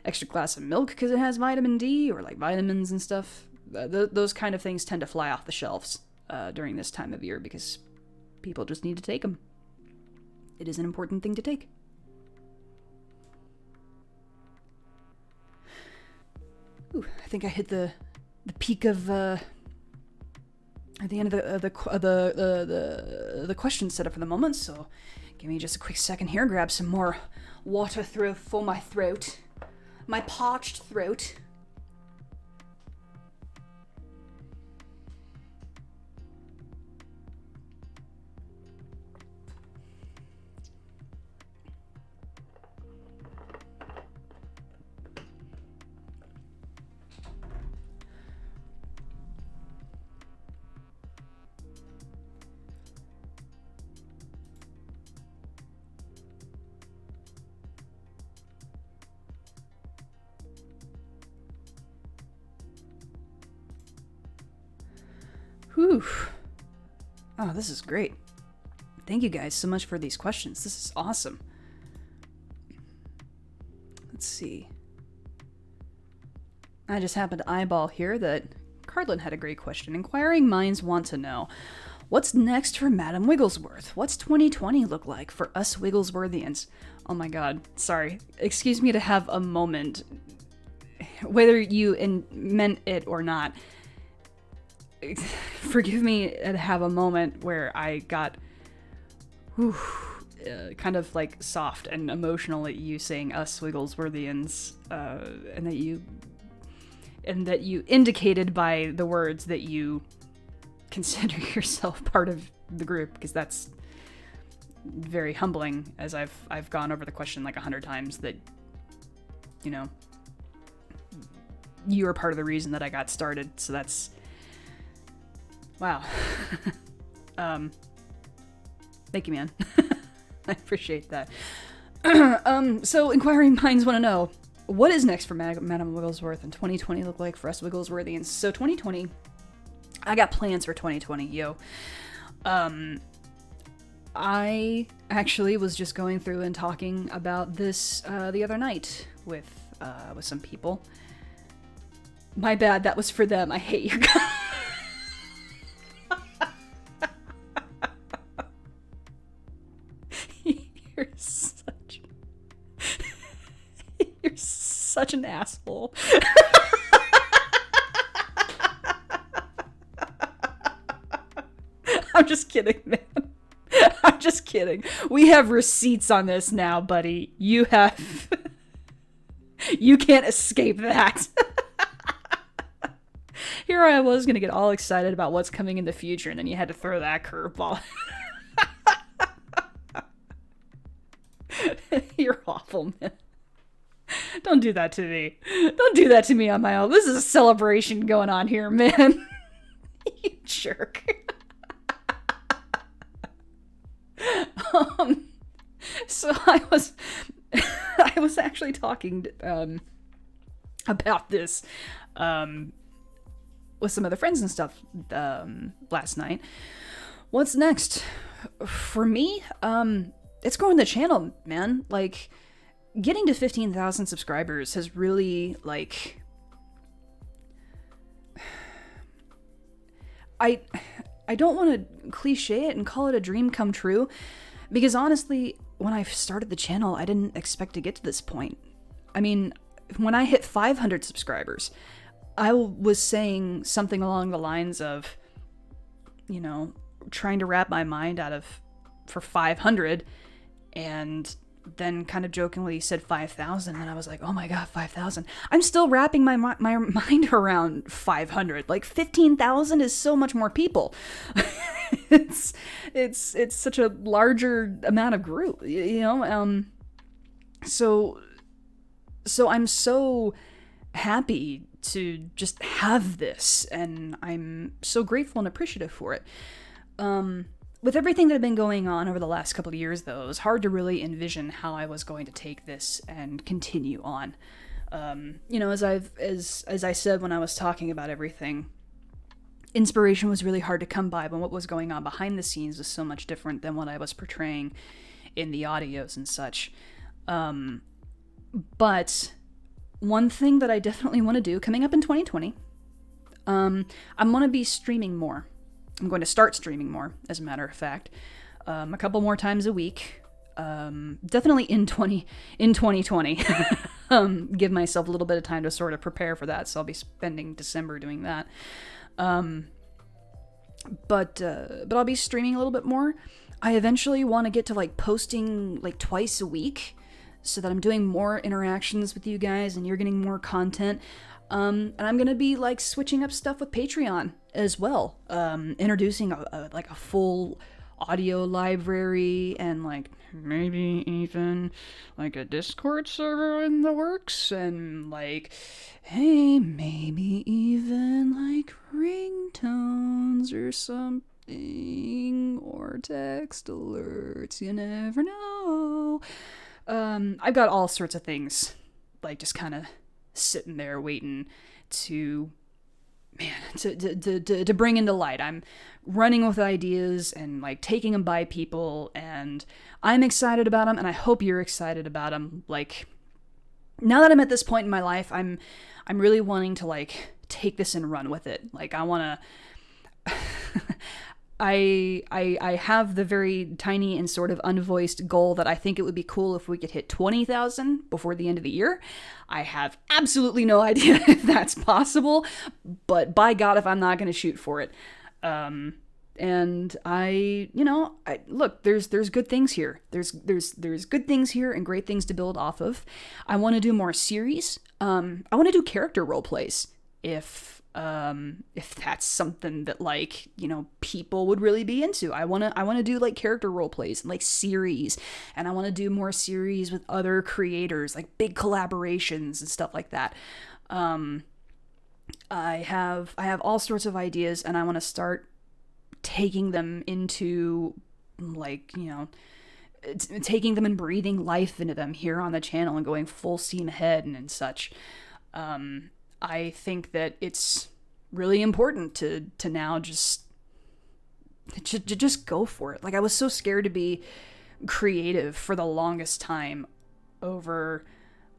extra glass of milk because it has vitamin D, or like vitamins and stuff. Those kind of things tend to fly off the shelves during this time of year because people just need to take them. It is an important thing to take. Ooh, I think I hit the peak of at the end of the question setup for the moment. So give me just a quick second here. Grab some more water for my throat, my parched throat. Whew. Oh, this is great. Thank you guys so much for these questions. This is awesome. Let's see. I just happened to eyeball here that Cardlin had a great question. Inquiring minds want to know, what's next for Madam Wigglesworth? What's 2020 look like for us Wigglesworthians? Oh my god, sorry. Excuse me to have a moment. Whether you meant it or not, forgive me to have a moment where I got kind of like soft and emotional at you saying us Wigglesworthians, and that you indicated by the words that you consider yourself part of the group, because that's very humbling, as I've gone over the question like 100 times, that, you know, you are part of the reason that I got started. So that's, wow. Thank you, man. I appreciate that. So inquiring minds want to know, what is next for Madam Wigglesworth and 2020 look like for us Wigglesworthians? So 2020, I got plans for 2020, yo. I actually was just going through and talking about this the other night with some people. My bad, that was for them. I hate you guys. You're such an asshole. I'm just kidding, man. I'm just kidding. We have receipts on this now, buddy. You have... You can't escape that. Here I was gonna get all excited about what's coming in the future, and then you had to throw that curveball. You're awful, man. Don't do that to me. Don't do that to me on my own. This is a celebration going on here, man. You jerk. So I was actually talking about this with some other friends and stuff last night. What's next? For me, it's growing the channel, man. Like, getting to 15,000 subscribers has really, like... I don't want to cliche it and call it a dream come true, because honestly, when I started the channel, I didn't expect to get to this point. I mean, when I hit 500 subscribers, I was saying something along the lines of, you know, trying to wrap my mind for 500, and then kind of jokingly said 5,000, and I was like, oh my god, 5,000. I'm still wrapping my mind around 500. Like, 15,000 is so much more people. it's such a larger amount of group, you know. So I'm so happy to just have this, and I'm so grateful and appreciative for it. With everything that had been going on over the last couple of years, though, it was hard to really envision how I was going to take this and continue on. You know, as I said when I was talking about everything, inspiration was really hard to come by, but what was going on behind the scenes was so much different than what I was portraying in the audios and such. But one thing that I definitely want to do coming up in 2020, I'm going to be streaming more. I'm going to start streaming more, as a matter of fact, a couple more times a week. Definitely in 2020. Give myself a little bit of time to sort of prepare for that. So I'll be spending December doing that. But I'll be streaming a little bit more. I eventually want to get to like posting like twice a week, so that I'm doing more interactions with you guys and you're getting more content. And I'm going to be like switching up stuff with Patreon as well. Introducing a full audio library, and like maybe even like a Discord server in the works, and like, hey, maybe even like ringtones or something, or text alerts, you never know. I've got all sorts of things, like, just kind of sitting there waiting to bring into light. I'm running with ideas and like taking them by people, and I'm excited about them, and I hope you're excited about them. Like, now that I'm at this point in my life, I'm really wanting to like take this and run with it. Like, I want to I have the very tiny and sort of unvoiced goal that I think it would be cool if we could hit 20,000 before the end of the year. I have absolutely no idea if that's possible, but by God, if I'm not going to shoot for it. And look, there's good things here. There's good things here and great things to build off of. I want to do more series. I want to do character role plays if that's something that, like, you know, people would really be into. I want to do like character role plays and like series, and I want to do more series with other creators, like big collaborations and stuff like that. I have all sorts of ideas, and I want to start taking them into, like, you know, taking them and breathing life into them here on the channel and going full steam ahead and such. I think that it's really important to now just go for it. Like, I was so scared to be creative for the longest time over,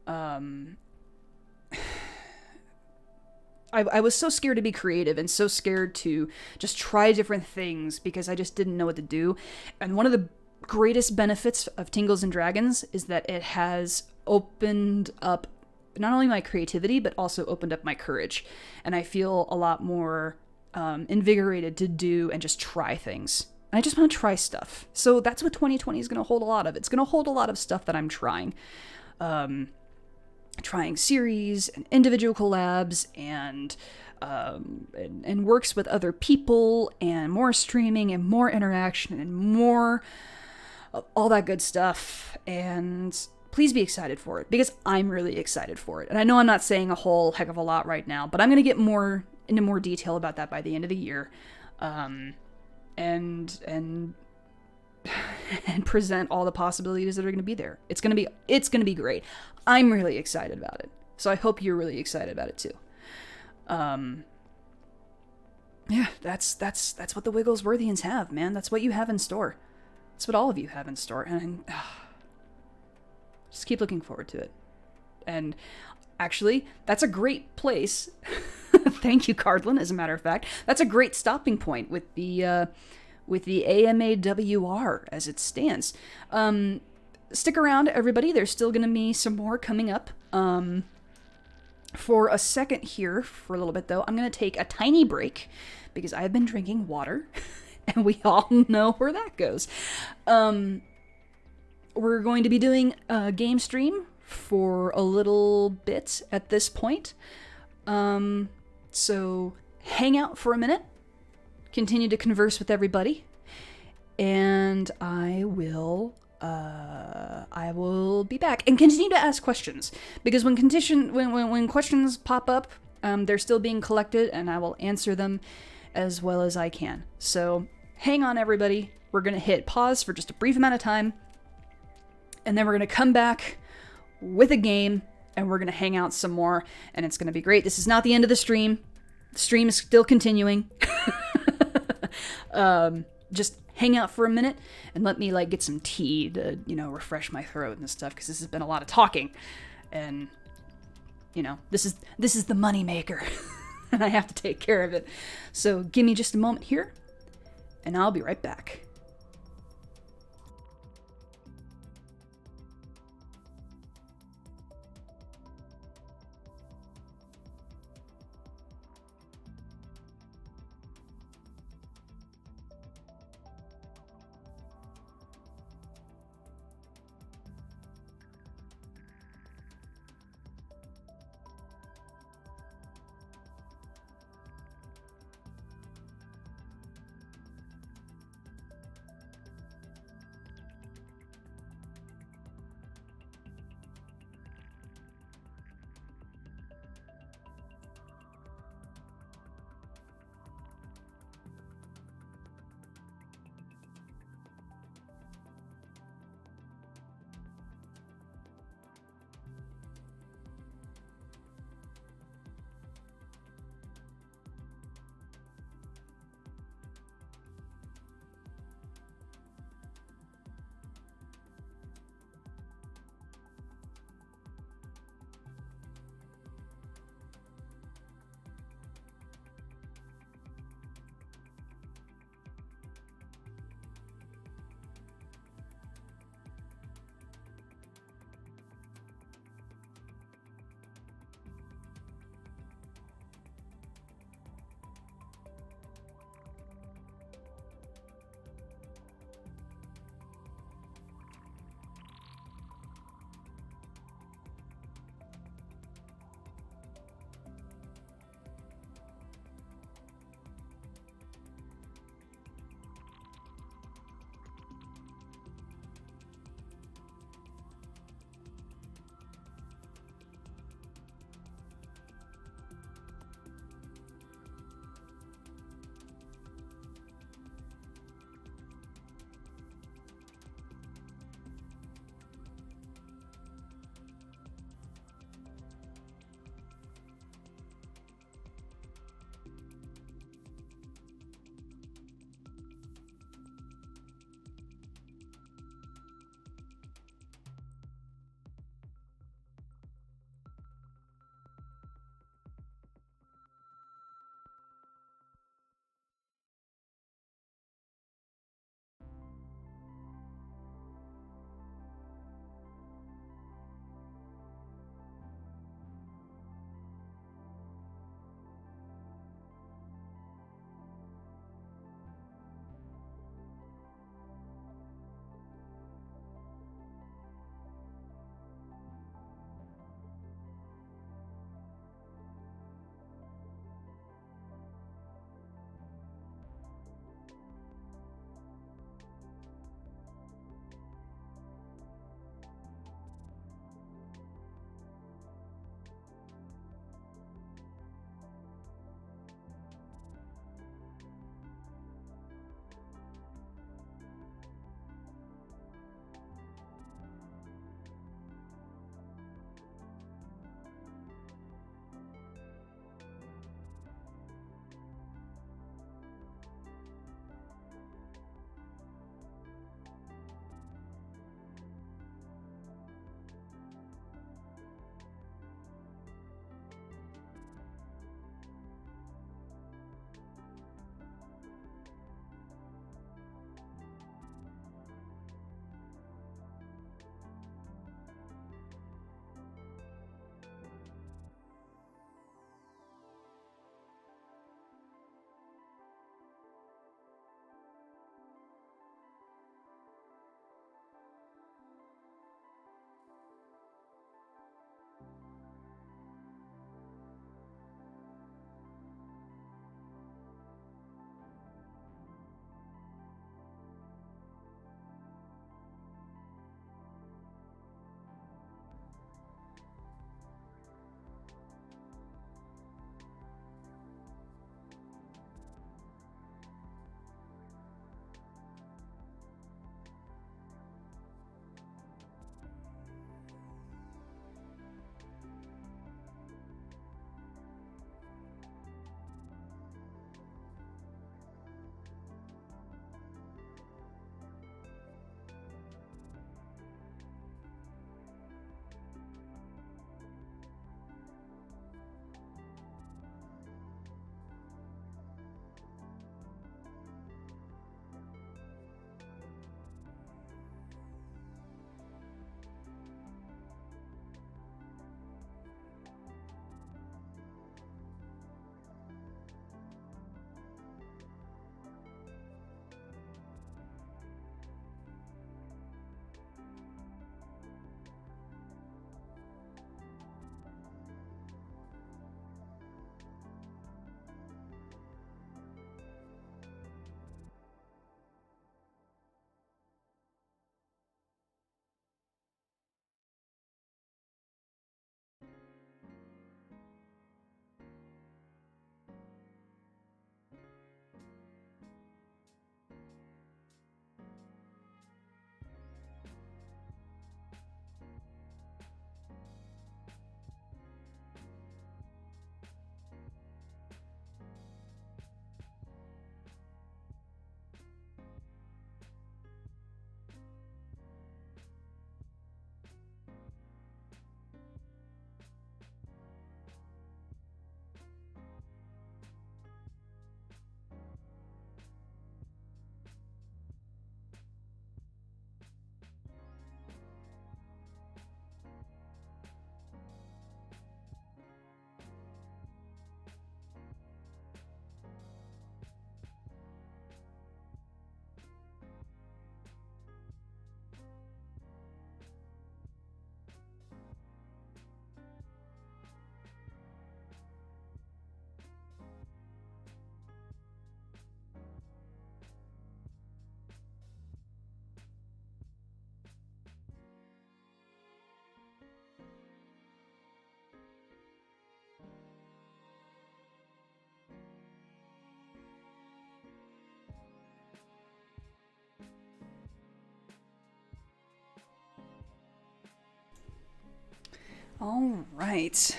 I was so scared to be creative and so scared to just try different things because I just didn't know what to do. And one of the greatest benefits of Tingles and Dragons is that it has opened up not only my creativity, but also opened up my courage. And I feel a lot more invigorated to do and just try things. And I just want to try stuff. So that's what 2020 is going to hold a lot of. It's going to hold a lot of stuff that I'm trying. Trying series and individual collabs and works with other people and more streaming and more interaction and more of all that good stuff. And please be excited for it, because I'm really excited for it. And I know I'm not saying a whole heck of a lot right now, but I'm going to get into more detail about that by the end of the year. And and present all the possibilities that are going to be there. It's going to be great. I'm really excited about it. So I hope you're really excited about it too. Yeah, that's what the Wigglesworthians have, man. That's what you have in store. That's what all of you have in store. And just keep looking forward to it. And actually, that's a great place. Thank you, Cardlin, as a matter of fact. That's a great stopping point with the AMAWR as it stands. Stick around, everybody. There's still going to be some more coming up. For a second here, for a little bit though, I'm going to take a tiny break because I've been drinking water, and we all know where that goes. We're going to be doing a game stream for a little bit at this point. So hang out for a minute, continue to converse with everybody, and I will be back and continue to ask questions, because when questions pop up, they're still being collected, and I will answer them as well as I can. So hang on, everybody. We're gonna hit pause for just a brief amount of time, and then we're gonna come back with a game, and we're gonna hang out some more, and it's gonna be great. This is not the end of the stream. The stream is still continuing. Just hang out for a minute and let me get some tea to, refresh my throat and stuff, because this has been a lot of talking, and this is the money maker. And I have to take care of it. So give me just a moment here, and I'll be right back. All right.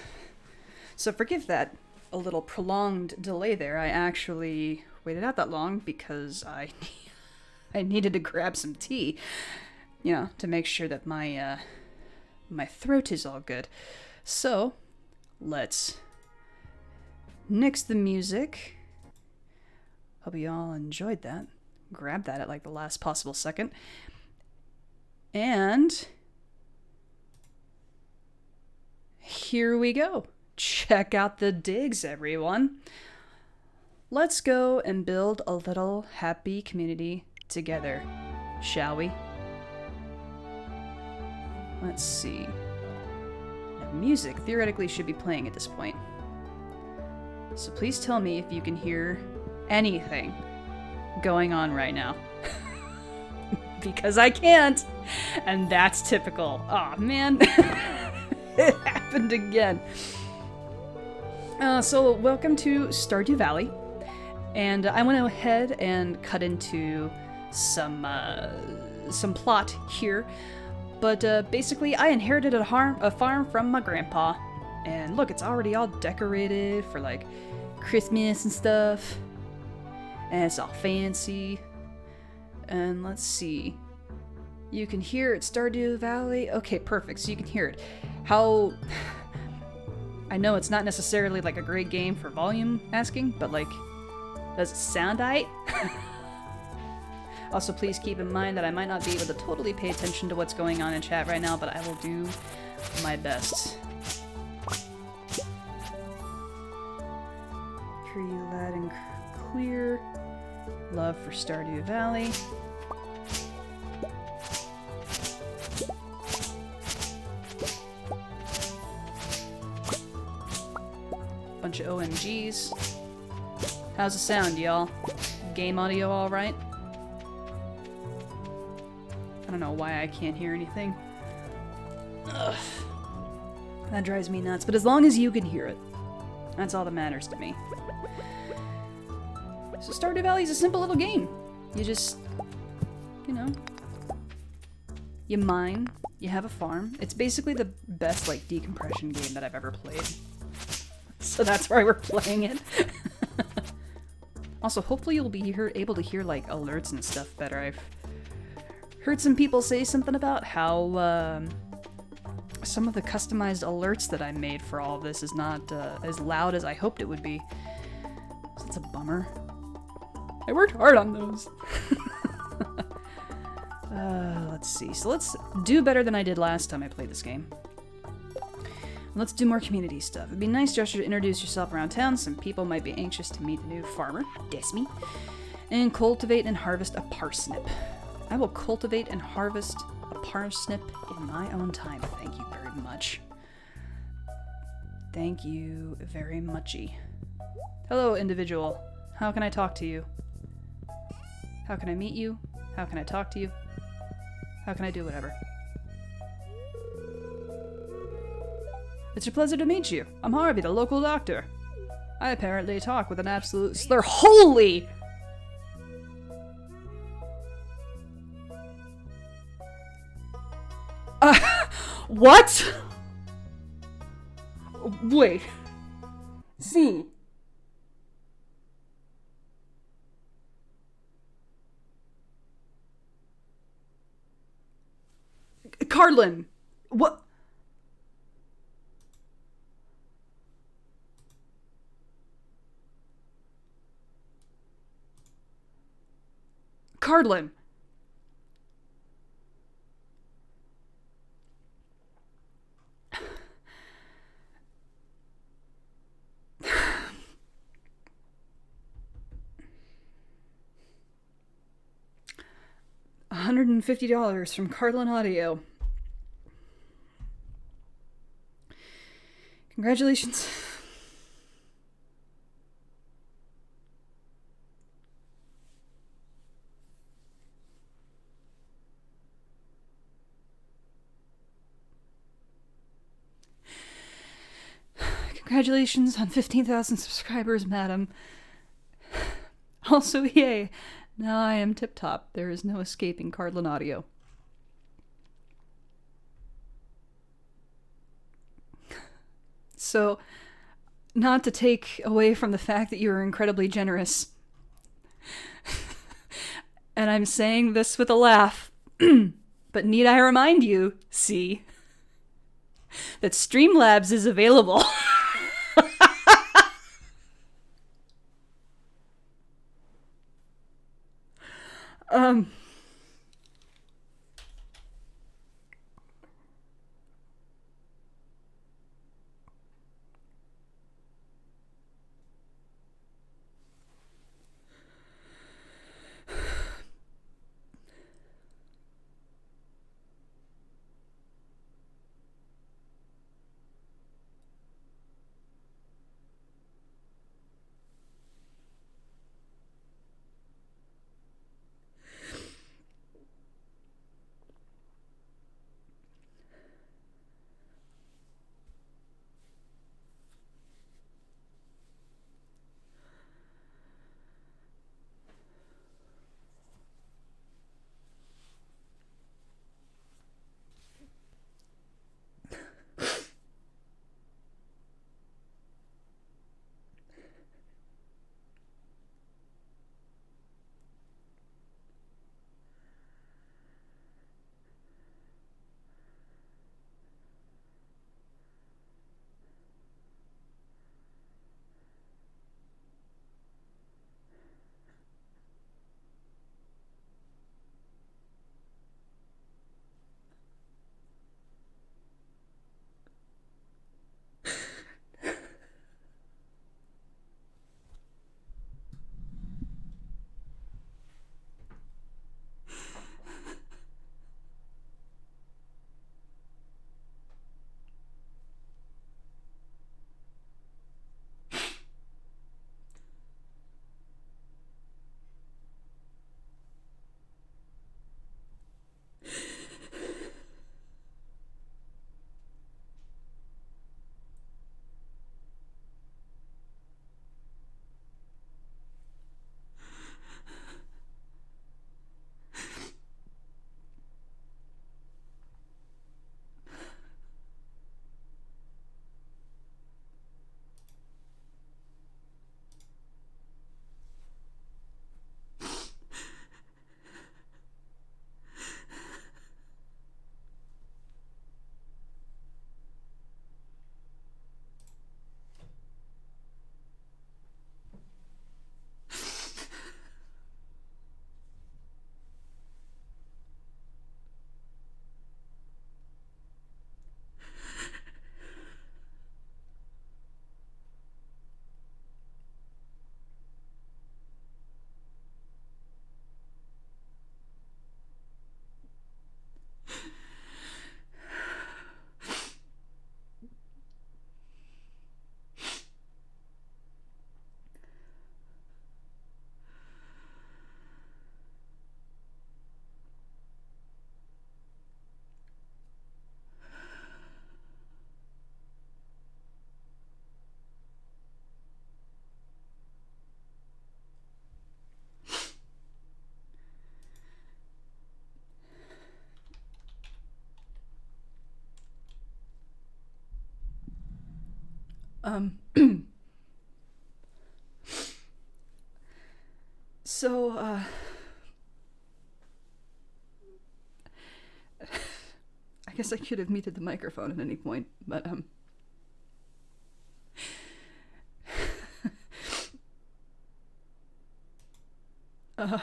So forgive that a little prolonged delay there. I actually waited out that long because I needed to grab some tea, to make sure that my throat is all good. So, let's nix the music. Hope you all enjoyed that. Grab that at like the last possible second. And here we go. Check out the digs, everyone. Let's go and build a little happy community together, shall we? Let's see. Now, music theoretically should be playing at this point. So please tell me if you can hear anything going on right now. Because I can't. And that's typical. Aw, man. It happened again. So welcome to Stardew Valley. And I went ahead and cut into some plot here. But basically, I inherited a farm from my grandpa. And look, it's already all decorated for like Christmas and stuff. And it's all fancy. And let's see. You can hear it, Stardew Valley. Okay, perfect. So you can hear it. How... I know it's not necessarily like a great game for volume asking, but like, does it sound aight? Also, please keep in mind that I might not be able to totally pay attention to what's going on in chat right now, but I will do my best. Pretty loud and clear. Love for Stardew Valley. Bunch of OMGs. How's the sound, y'all? Game audio alright? I don't know why I can't hear anything. Ugh. That drives me nuts, but as long as you can hear it, that's all that matters to me. So Stardew Valley is a simple little game. You just, you mine, you have a farm. It's basically the best, like, decompression game that I've ever played. So that's why we're playing it. Also, hopefully you'll be able to hear, like, alerts and stuff better. I've heard some people say something about how, some of the customized alerts that I made for all of this is not, as loud as I hoped it would be. So that's a bummer. I worked hard on those. Let's see. So let's do better than I did last time I played this game. Let's do more community stuff. It'd be nice, Joshua, to introduce yourself around town. Some people might be anxious to meet the new farmer, Desmi, and cultivate and harvest a parsnip. I will cultivate and harvest a parsnip in my own time. Thank you very much. Thank you very muchy. Hello, individual. How can I talk to you? How can I meet you? How can I talk to you? How can I do whatever? It's a pleasure to meet you. I'm Harvey, the local doctor. I apparently talk with an absolute slur. Holy! What? Wait. See. Carlin. What? Carlin. $150 from Carlin Audio. Congratulations. Congratulations on 15,000 subscribers, madam. Also, yay. Now I am tip-top. There is no escaping Cardlin Audio. So, not to take away from the fact that you're incredibly generous, and I'm saying this with a laugh, but need I remind you, C, that Streamlabs is available. um... Um, so, I guess I could have muted the microphone at any point, but, uh,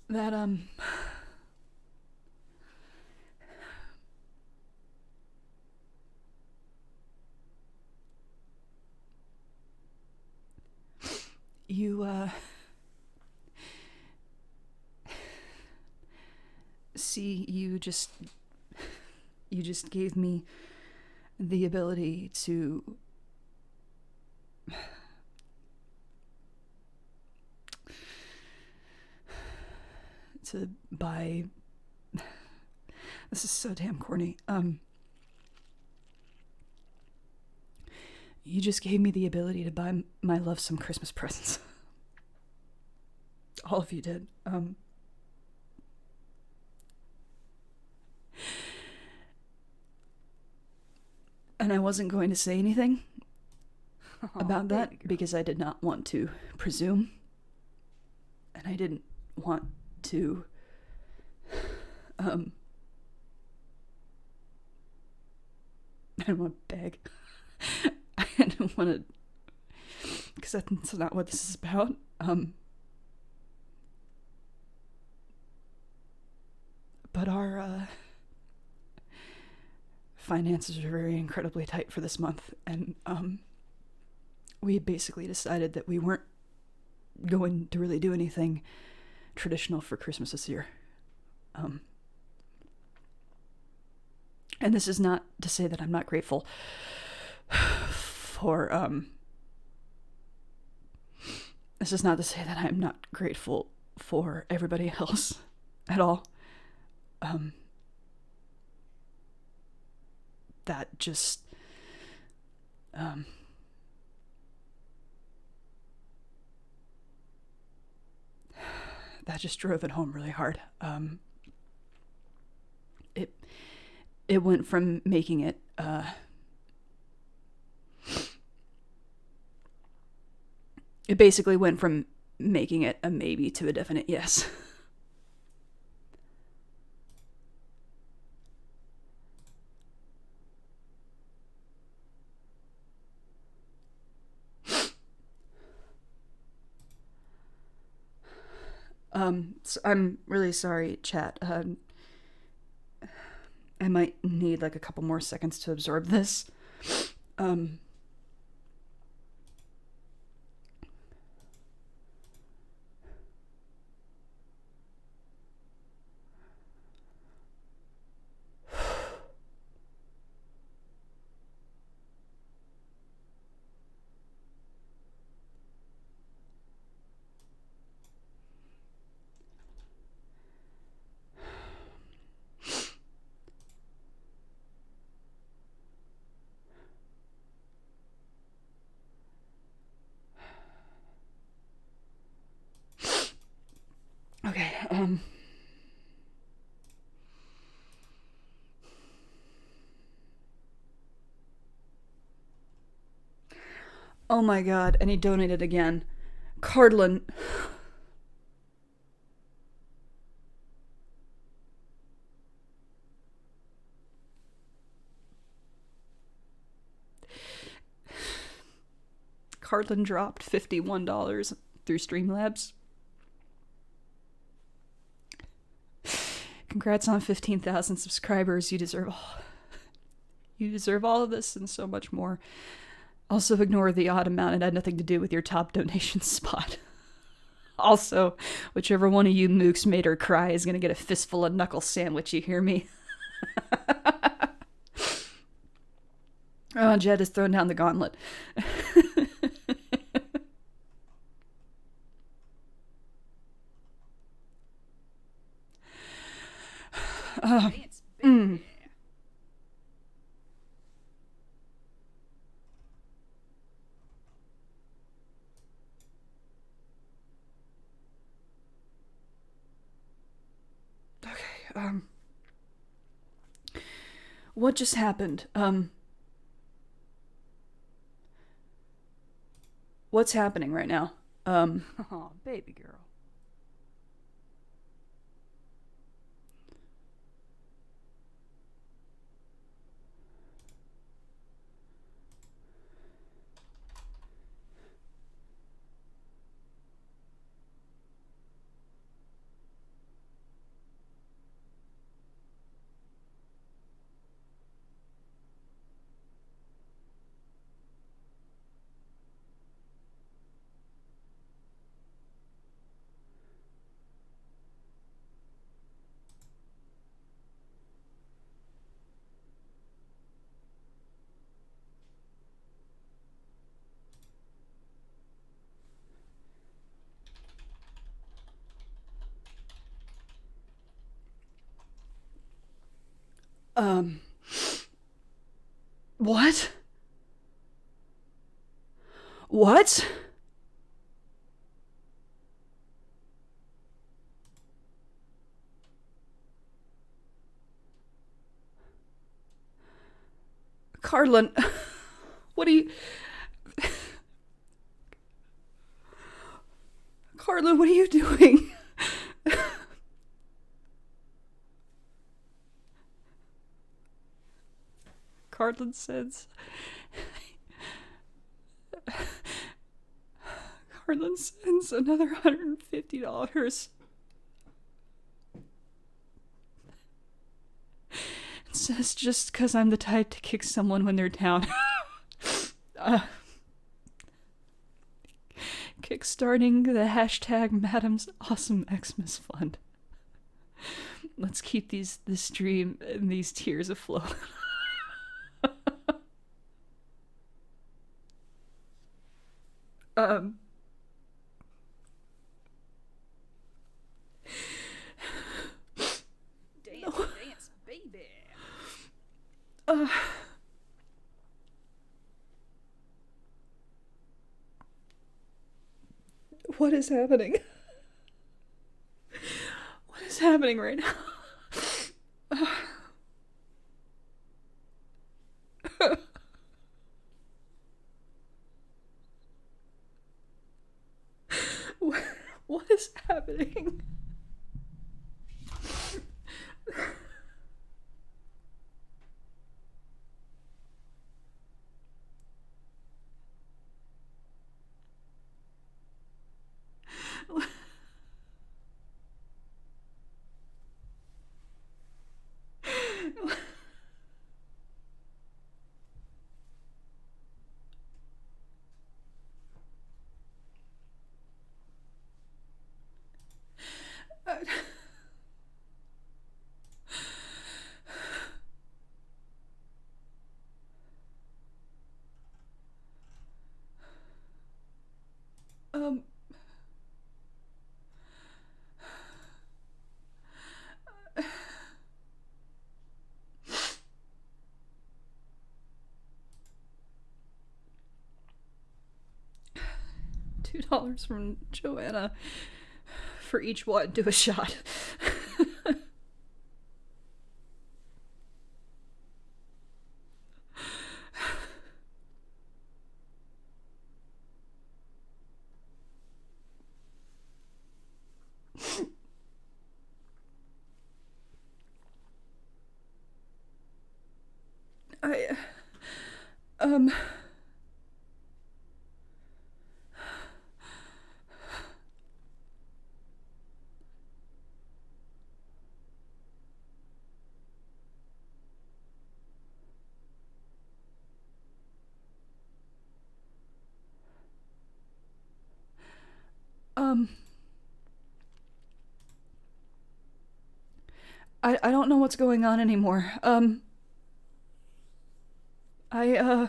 that, you, see, you just gave me the ability to buy, this is so damn corny, you just gave me the ability to buy my love some Christmas presents. All of you did. And I wasn't going to say anything about that because I did not want to presume. And I didn't want to I don't want to beg. I don't want to, because that's not what this is about. But our finances are very incredibly tight for this month, and we basically decided that we weren't going to really do anything traditional for Christmas this year. And this is not to say that I'm not grateful for, this is not to say that I'm not grateful for everybody else at all. That just, that just drove it home really hard. It went from making it, it basically went from making it a maybe to a definite yes. So I'm really sorry, chat. I might need like a couple more seconds to absorb this. Okay, oh my god, and he donated again. Cardlin. Cardlin dropped $51 through Streamlabs. Congrats on 15,000 subscribers. You deserve all of this and so much more. Also ignore the odd amount. It had nothing to do with your top donation spot. Also, whichever one of you mooks made her cry is gonna get a fistful of knuckle sandwich, you hear me? Oh, Jed has thrown down the gauntlet. What just happened? What's happening right now? Oh, baby girl. What? What? Carlin, what are you... Carlin, what are you doing? Carlin says... Carlin sends another $150. It says just because I'm the type to kick someone when they're down. Kickstarting the hashtag Madam's Awesome Xmas Fund. Let's keep this dream and these tears afloat. Dance, baby. What is happening? What is happening right now? What is happening? $2 from Joanna for each one. Do a shot. I don't know what's going on anymore. I uh,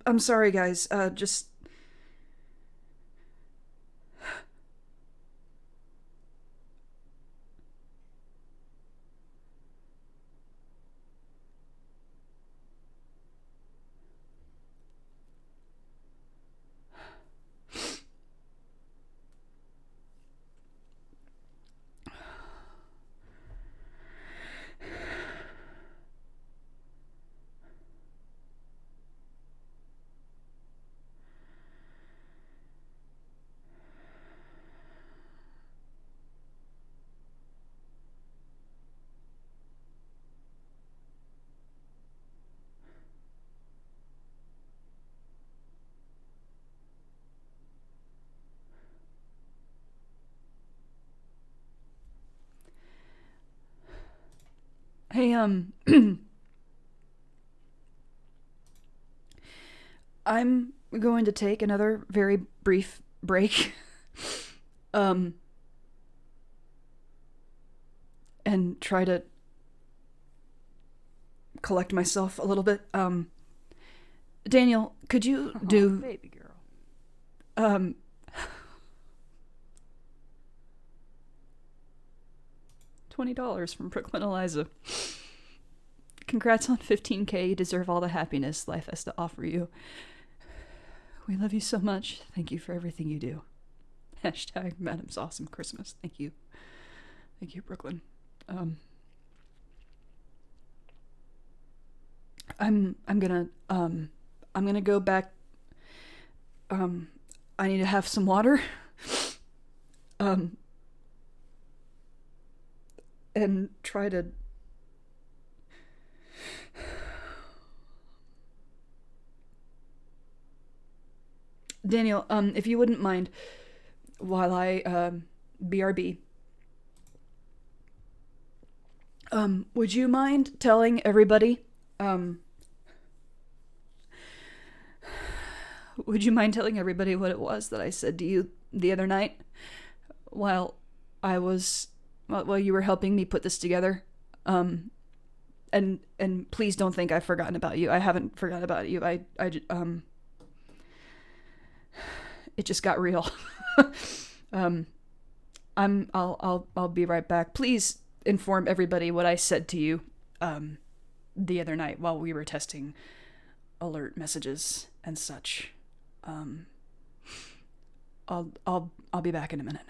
I'm sorry, guys. Just hey, I'm going to take another very brief break. And try to collect myself a little bit. Daniel, could you do baby girl. $20 from Brooklyn Eliza. Congrats on 15K. You deserve all the happiness life has to offer you. We love you so much. Thank you for everything you do. Hashtag Madam's Awesome Christmas. Thank you. Thank you, Brooklyn. I'm gonna go back. I need to have some water. And try to Daniel, if you wouldn't mind, while I BRB, would you mind telling everybody, would you mind telling everybody what it was that I said to you the other night while you were helping me put this together? And please don't think I've forgotten about you. I haven't forgotten about you. It just got real. I'll be right back. Please inform everybody what I said to you the other night while we were testing alert messages and such. I'll be back in a minute.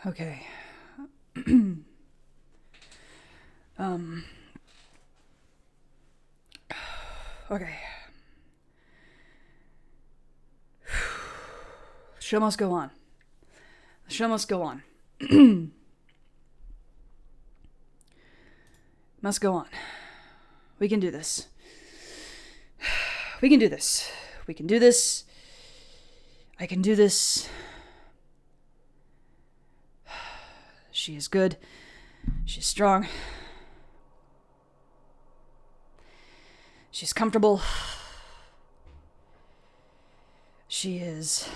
Okay. Okay. The show must go on. The show must go on. Must go on. We can do this. We can do this. We can do this. I can do this. She is good. She's strong. She's comfortable. She is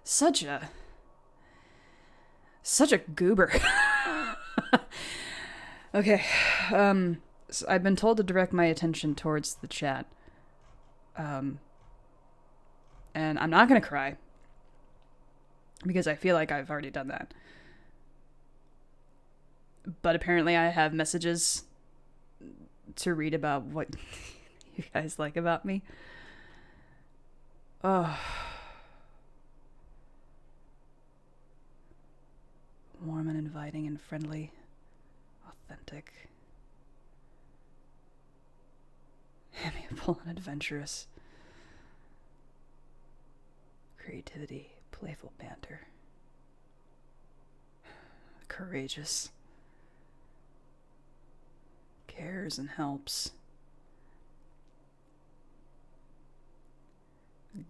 such a goober. Okay. So I've been told to direct my attention towards the chat. And I'm not gonna cry. Because I feel like I've already done that. But apparently I have messages to read about what you guys like about me. Oh. Warm and inviting and friendly. Authentic. Amiable and adventurous. Creativity. Playful banter. Courageous. Cares and helps.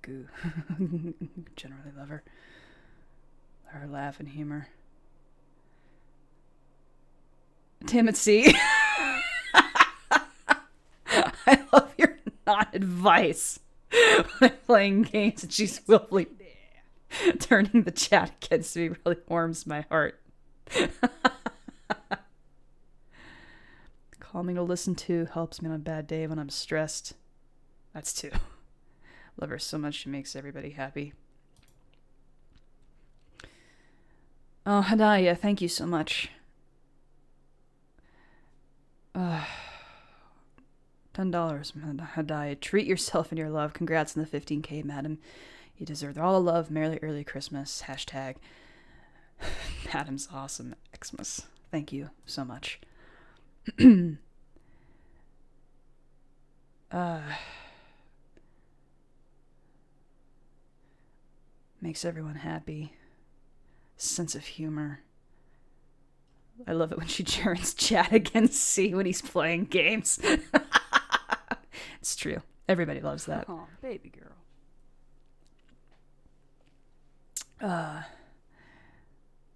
Goo. Generally love her. Her laugh and humor. Damn it, C. I love your non-advice when playing games and she's willfully turning the chat against me really warms my heart. Calming to listen to, helps me on a bad day when I'm stressed. That's two. Love her so much, she makes everybody happy. Oh, Hadaya, thank you so much. $10, Hadaya. Treat yourself and your love. Congrats on the 15K, madam. You deserve all the love. Merry early Christmas. Hashtag Madam's awesome Xmas. Thank you so much. Makes everyone happy. Sense of humor. I love it when she joins chat against C when he's playing games. It's true. Everybody loves that. Oh, baby girl. I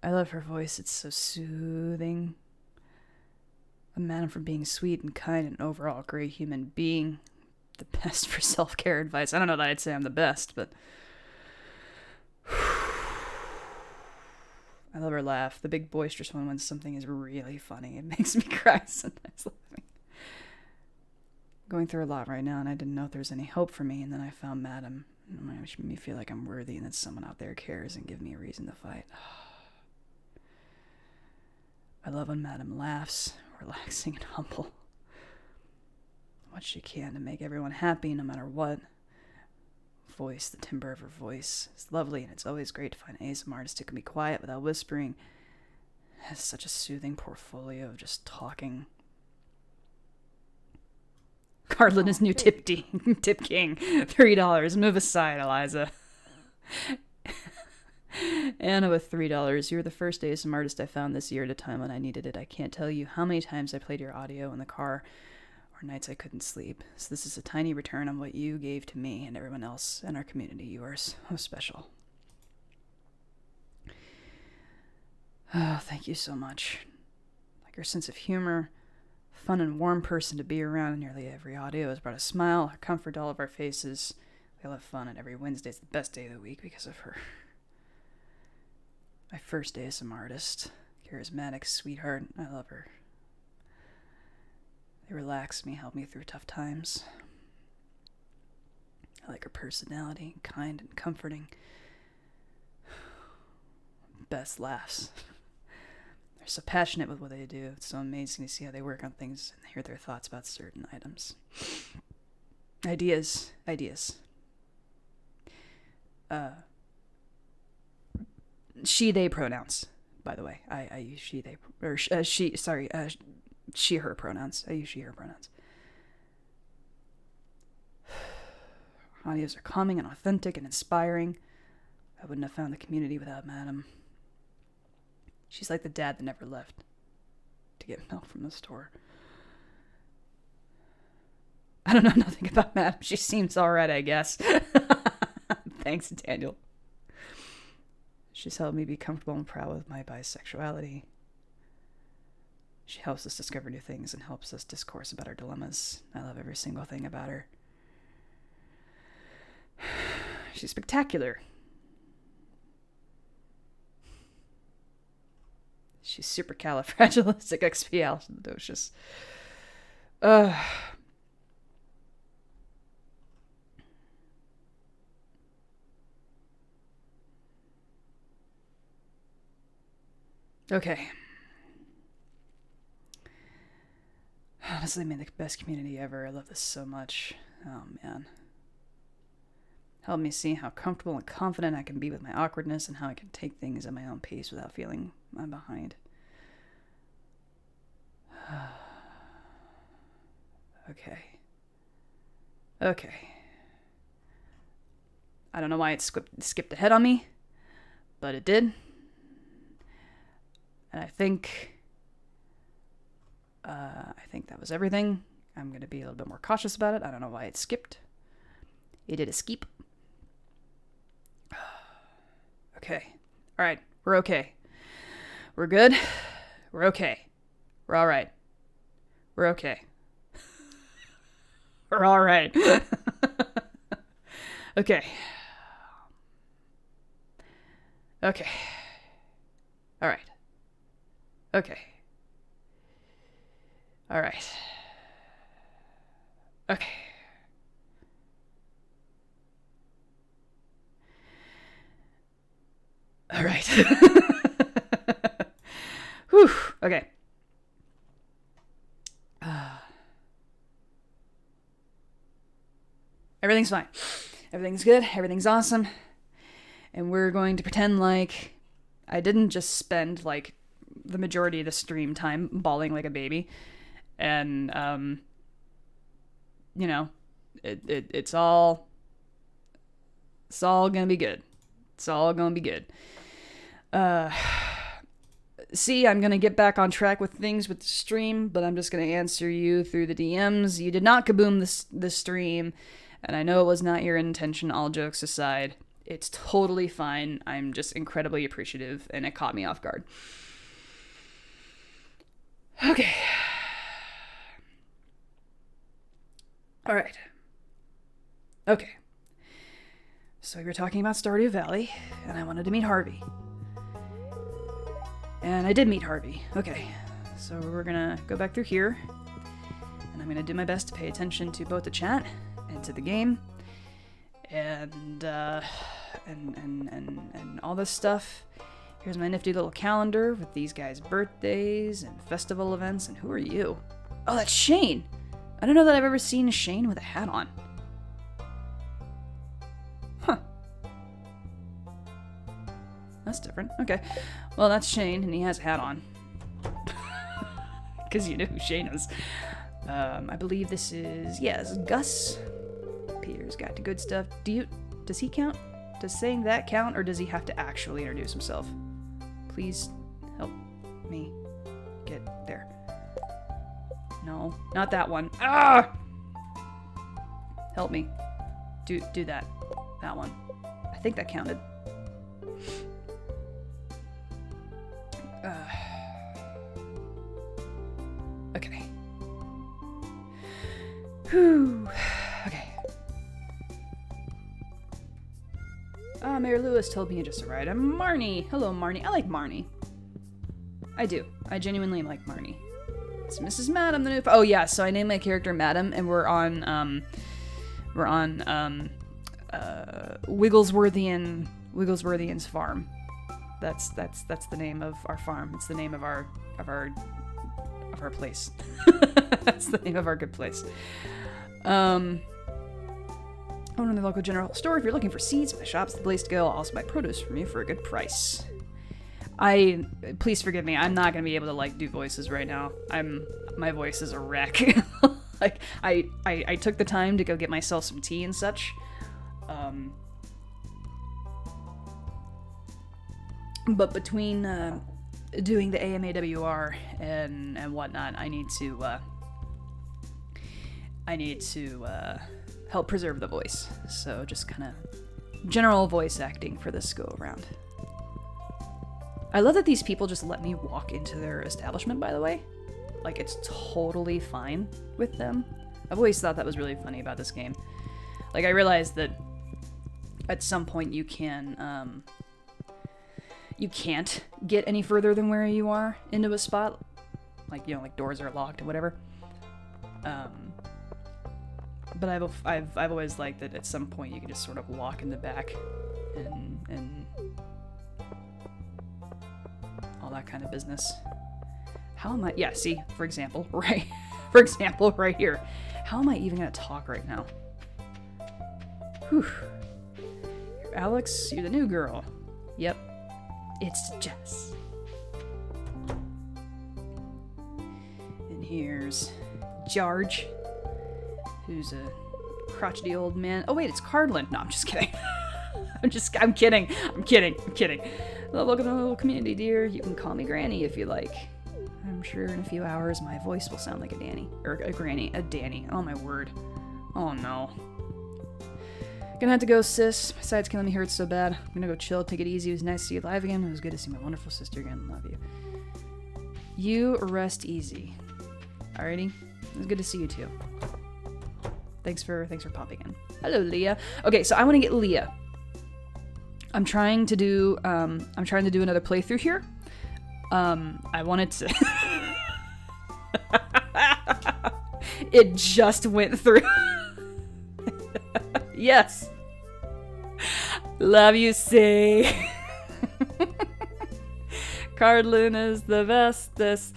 love her voice. It's so soothing. A man for being sweet and kind and overall a great human being. The best for self-care advice. I don't know that I'd say I'm the best, but I love her laugh. The big boisterous one when something is really funny. It makes me cry sometimes laughing. Going through a lot right now, and I didn't know if there was any hope for me, and then I found Madam, which made me feel like I'm worthy and that someone out there cares and give me a reason to fight. I love when Madam laughs, relaxing and humble. What she can to make everyone happy no matter what. Voice, the timbre of her voice is lovely, and it's always great to find an ASMR artist who can be quiet without whispering. Has such a soothing portfolio of just talking. Cardlin is new tip king. $3. Move aside, Eliza. Anna with $3. You were the first ASMR artist I found this year at a time when I needed it. I can't tell you how many times I played your audio in the car or nights I couldn't sleep. So this is a tiny return on what you gave to me and everyone else in our community. You are so special. Oh, thank you so much. Like your sense of humor, fun and warm person to be around. Nearly every audio has brought a smile, a comfort to all of our faces. We all have fun, and every Wednesday is the best day of the week because of her. My first ASMR artist, charismatic sweetheart. I love her. They relax me, help me through tough times. I like her personality, kind and comforting. Best laughs. They're so passionate with what they do. It's so amazing to see how they work on things and hear their thoughts about certain items. Ideas. she, they pronouns, by the way. I use she, they, or she, her pronouns. I use she, her pronouns. Audios are calming and authentic and inspiring. I wouldn't have found the community without Madam. She's like the dad that never left to get milk from the store. I don't know nothing about Madam. She seems alright, I guess. Thanks, Daniel. She's helped me be comfortable and proud with my bisexuality. She helps us discover new things and helps us discourse about our dilemmas. I love every single thing about her. She's spectacular. She's supercalifragilisticexpialidocious. Okay. Honestly, made the best community ever. I love this so much. Oh, man. Help me see how comfortable and confident I can be with my awkwardness and how I can take things at my own pace without feeling I'm behind. Okay. I don't know why it skipped ahead on me, but it did. And I think that was everything. I'm going to be a little bit more cautious about it. I don't know why it skipped. It did a skip. Okay. All right. We're okay. We're good. We're okay. We're all right. We're okay. We're all right. Okay. Okay. All right. Okay. All right. Okay. All right. Whew. Okay. Everything's fine. Everything's good. Everything's awesome. And we're going to pretend like I didn't just spend like the majority of the stream time bawling like a baby. And, you know, it's all gonna be good. It's all gonna be good. See, I'm gonna get back on track with things with the stream, but I'm just gonna answer you through the DMs. You did not kaboom the stream, and I know it was not your intention, all jokes aside. It's totally fine. I'm just incredibly appreciative, and it caught me off guard. Okay. All right. Okay. So we were talking about Stardew Valley, and I wanted to meet Harvey. And I did meet Harvey. Okay. So we're gonna go back through here, and I'm gonna do my best to pay attention to both the chat and to the game, and all this stuff. Here's my nifty little calendar with these guys' birthdays and festival events. And who are you? Oh, that's Shane. I don't know that I've ever seen Shane with a hat on. Huh. That's different. Okay. Well, that's Shane, and he has a hat on. Because you know who Shane is. I believe this is Gus. Peter's got the good stuff. Does he count? Does saying that count, or does he have to actually introduce himself? Please help me get there. No, not that one. Ah! Help me. Do that. That one. I think that counted. Okay. Whew. Okay. Mayor Lewis told me you just arrived. I'm Marnie. Hello, Marnie. I like Marnie. I do. I genuinely like Marnie. It's Mrs. Madam, the new... Oh, yeah, so I named my character Madam, and we're on Wigglesworthian's farm. That's the name of our farm. It's the name of our place. That's the name of our good place. Own in the local general store. If you're looking for seeds for the shops, the place to go. I'll also buy produce from you for a good price. Please forgive me. I'm not gonna be able to like do voices right now. My voice is a wreck. Like I took the time to go get myself some tea and such. But between doing the AMAWR and whatnot, I need to help preserve the voice. So just kind of general voice acting for this go around. I love that these people just let me walk into their establishment, by the way. Like, it's totally fine with them. I've always thought that was really funny about this game. Like, I realized that at some point you can't get any further than where you are into a spot. Like, you know, like doors are locked or whatever. But I've always liked that at some point you can just sort of walk in the back and all that kind of business. How am I? Yeah, see, for example, right here. How am I even gonna talk right now? Whew. Alex, you're the new girl. Yep. It's Jess. And here's George, who's a crotchety old man. Oh wait, it's Cardland. No, I'm just kidding. I'm kidding. Welcome to the little community, dear. You can call me Granny if you like. I'm sure in a few hours my voice will sound like a Danny. Or a Granny. A Danny. Oh my word. Oh no. Gonna have to go, sis. My side's killing me, hurts so bad. I'm gonna go chill, take it easy. It was nice to see you live again. It was good to see my wonderful sister again. Love you. You rest easy. Alrighty? It was good to see you too. Thanks for popping in. Hello, Leah. Okay, so I want to get Leah. I'm trying to do another playthrough here. I wanted to. It just went through. Yes. Love you, C. Cardlin is the bestest.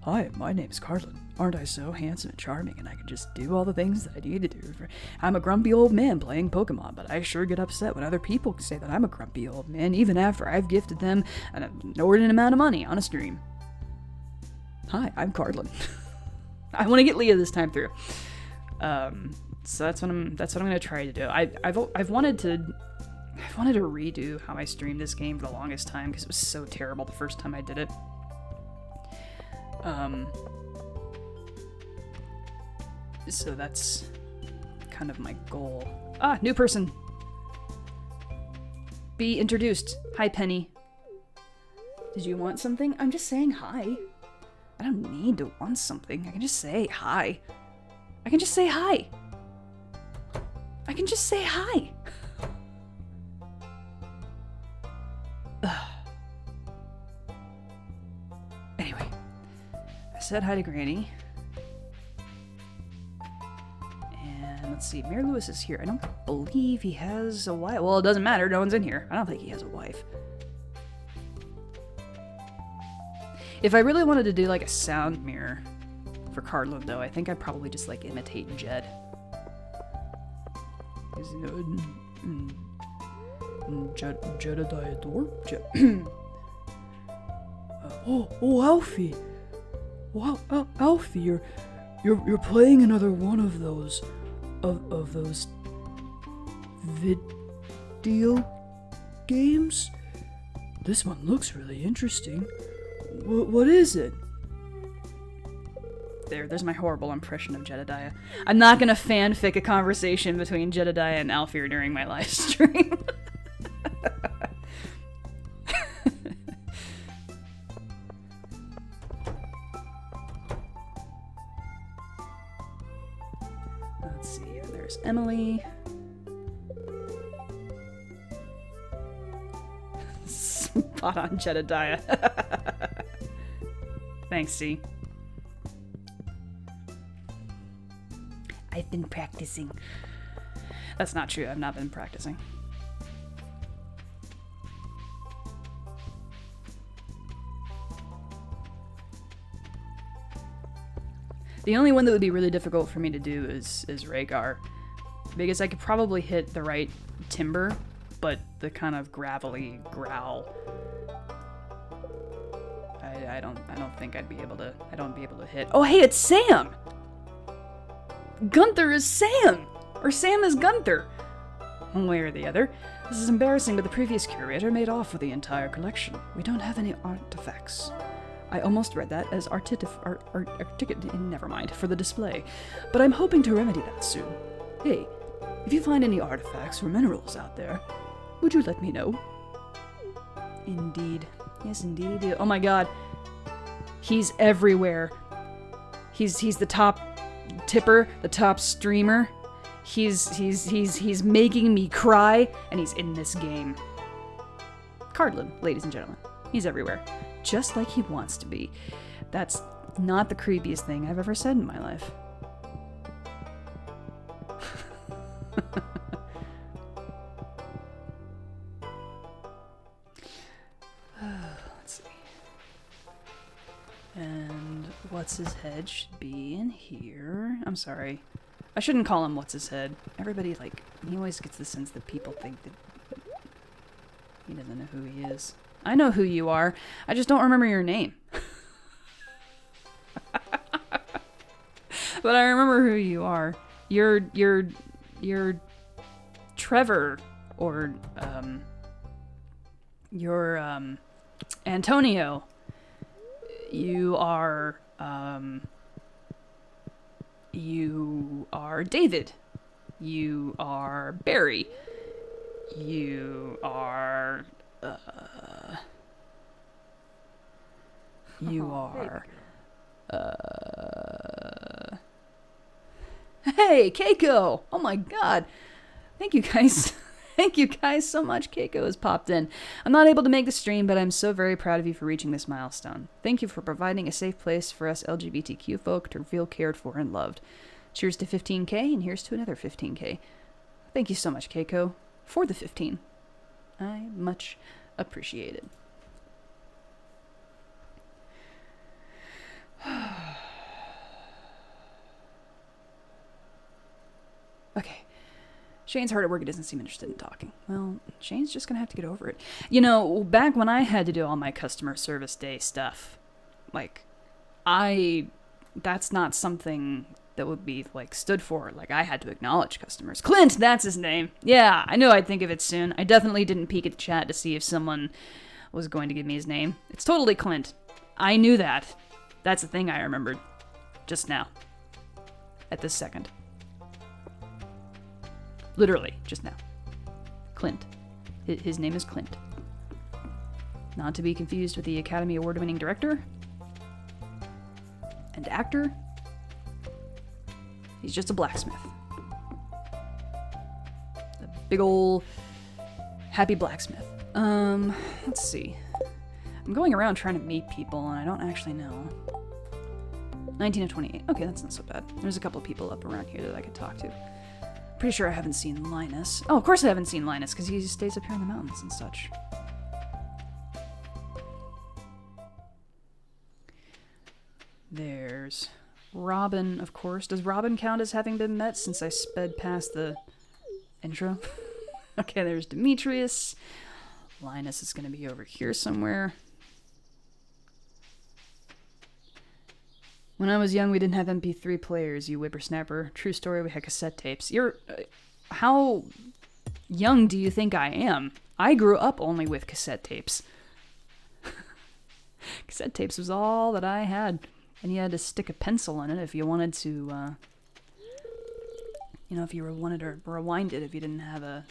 Hi, my name's Cardlin. Aren't I so handsome and charming, and I can just do all the things that I need to do? I'm a grumpy old man playing Pokemon, but I sure get upset when other people say that I'm a grumpy old man, even after I've gifted them an inordinate amount of money on a stream. Hi, I'm Cardlin. I want to get Leah this time through. So that's what I'm gonna try to do. I've wanted to redo how I streamed this game for the longest time because it was so terrible the first time I did it. So that's kind of my goal. Ah, new person. Be introduced. Hi, Penny. Did you want something? I'm just saying hi. I don't need to want something. I can just say hi. I can just say hi. Anyway, I said hi to Granny. And let's see, Mayor Lewis is here. I don't believe he has a wife. Well, it doesn't matter. No one's in here. I don't think he has a wife. If I really wanted to do like a sound mirror for Cardland, though, I think I'd probably just like imitate Jed. Jedediah Door? Oh, Alfie! Wow, Alfie, you're playing another one of those video games? This one looks really interesting. What is it? There's my horrible impression of Jedediah. I'm not gonna fanfic a conversation between Jedediah and Alfir during my live stream. Let's see here. There's Emily. Spot on, Jedediah. Thanks, C. I've been practicing. That's not true. I've not been practicing. The only one that would be really difficult for me to do is Rhaegar, because I could probably hit the right timbre, but the kind of gravelly growl actually, I don't think I'd be able to. I don't be able to hit. Oh, hey, it's Sam. Gunther is Sam, or Sam is Gunther. One way or the other. This is embarrassing, but the previous curator made off with the entire collection. We don't have any artifacts. I almost read that as never mind, for the display. But I'm hoping to remedy that soon. Hey, if you find any artifacts or minerals out there, would you let me know? Indeed. Yes, indeed I do. Oh my god. He's everywhere. He's the top tipper, the top streamer. He's making me cry, and he's in this game. Cardlin, ladies and gentlemen. He's everywhere. Just like he wants to be. That's not the creepiest thing I've ever said in my life. Let's see. And what's his head should be in here. I'm sorry. I shouldn't call him what's his head. Everybody, like, he always gets the sense that people think that he doesn't know who he is. I know who you are. I just don't remember your name. But I remember who you are. You're Trevor, or you're Antonio. You are David. You are Barry. You are Hey, Keiko! Oh my god. Thank you guys. Thank you guys so much. Keiko has popped in. I'm not able to make the stream, but I'm so very proud of you for reaching this milestone. Thank you for providing a safe place for us LGBTQ folk to feel cared for and loved. Cheers to 15k, and here's to another 15k. Thank you so much, Keiko, for the 15. I much appreciate it. Okay. Shane's hard at work. He doesn't seem interested in talking. Well, Shane's just gonna have to get over it. You know, back when I had to do all my customer service day stuff, like, that's not something that would be, like, stood for. Like, I had to acknowledge customers. Clint, that's his name. Yeah, I knew I'd think of it soon. I definitely didn't peek at the chat to see if someone was going to give me his name. It's totally Clint. I knew that. That's the thing I remembered. Just now. At this second. Literally, just now. Clint. His name is Clint. Not to be confused with the Academy Award-winning director and actor. He's just a blacksmith. A big ol' happy blacksmith. Let's see. I'm going around trying to meet people, and I don't actually know. 19 of 28. Okay, that's not so bad. There's a couple of people up around here that I could talk to. Pretty sure I haven't seen Linus. Oh, of course I haven't seen Linus, because he stays up here in the mountains and such. There's Robin, of course. Does Robin count as having been met since I sped past the intro? Okay, there's Demetrius. Linus is going to be over here somewhere. When I was young, we didn't have MP3 players, you whippersnapper. True story, we had cassette tapes. How young do you think I am? I grew up only with cassette tapes. Cassette tapes was all that I had. And you had to stick a pencil in it if you wanted to, if you wanted to rewind it if you didn't have a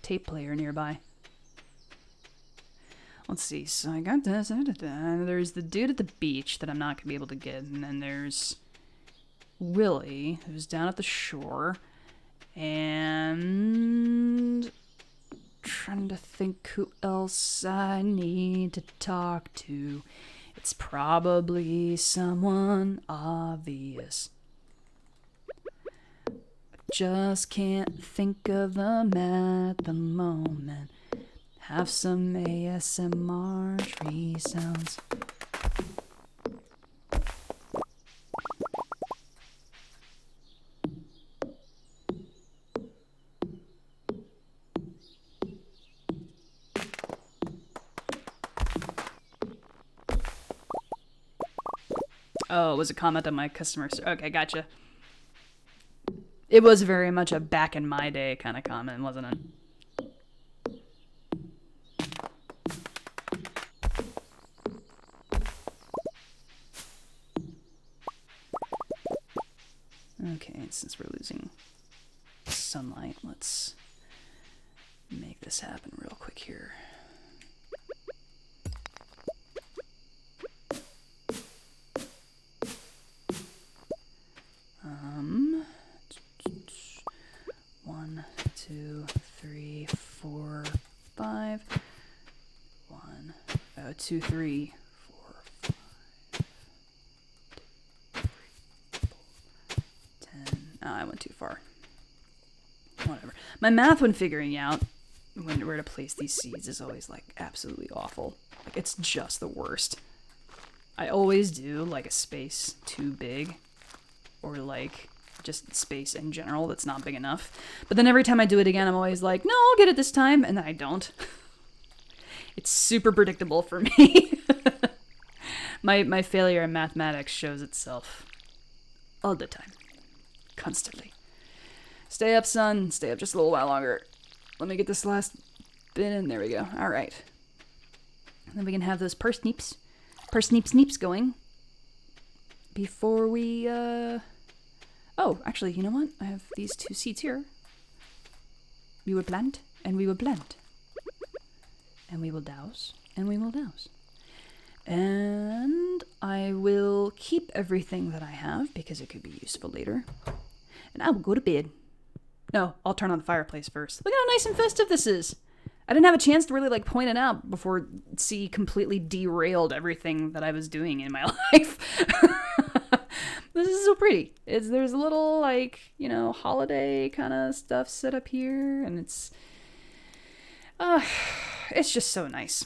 tape player nearby. Let's see, so I got this, there's the dude at the beach that I'm not going to be able to get, and then there's Willie, who's down at the shore, and trying to think who else I need to talk to. It's probably someone obvious. Just can't think of them at the moment. Have some ASMR tree sounds. Oh, it was a comment on my customer. Okay, gotcha. It was very much a back in my day kind of comment, wasn't it? Okay, since we're losing sunlight, let's make this happen real quick here. One, two, three, four, five. 2, 3, 4, 5, 2, 3, 4, 10. Oh, I went too far. Whatever. My math when figuring out where to place these seeds is always like absolutely awful. Like it's just the worst. I always do like a space too big, or like just space in general that's not big enough. But then every time I do it again, I'm always like, no, I'll get it this time, and then I don't. It's super predictable for me. My failure in mathematics shows itself all the time. Constantly. Stay up, son. Stay up just a little while longer. Let me get this last bit in. There we go. All right. And then we can have those parsnips going before we, Oh, actually, you know what? I have these 2 seeds here. We will plant, and we will plant. And we will douse, and we will douse. And I will keep everything that I have, because it could be useful later. And I will go to bed. No, I'll turn on the fireplace first. Look at how nice and festive this is. I didn't have a chance to really, point it out before C completely derailed everything that I was doing in my life. This is so pretty. There's a little, holiday kind of stuff set up here, and it's just so nice.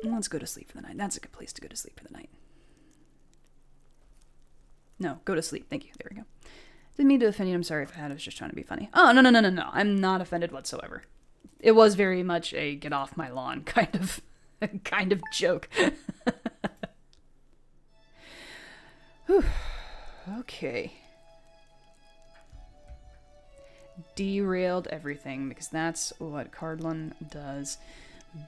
Let's go to sleep for the night. That's a good place to go to sleep for the night. No, go to sleep. Thank you. There we go. Didn't mean to offend you. I'm sorry if I had. I was just trying to be funny. Oh, no. I'm not offended whatsoever. It was very much a get off my lawn kind of joke. Whew. Okay. Derailed everything, because that's what Cardlin does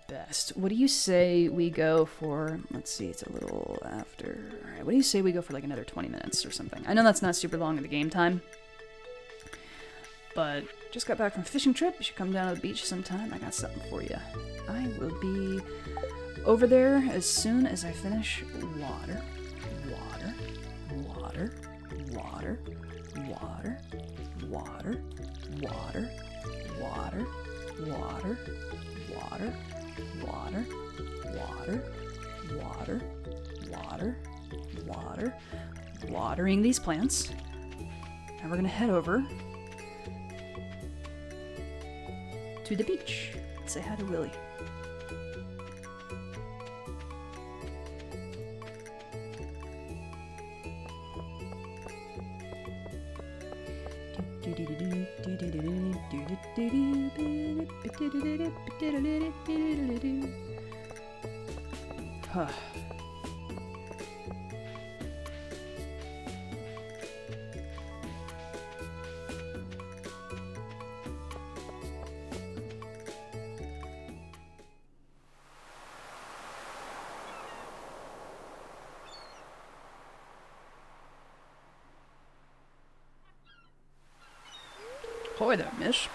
best. What do you say we go for, let's see, it's a little after. Alright, what do you say we go for another 20 minutes or something? I know that's not super long of the game time, but just got back from a fishing trip. You should come down to the beach sometime. I got something for you. I will be over there as soon as I finish water. Watering these plants. And we're gonna head over to the beach. Say hi to Willie. Huh. Hoy there, miss.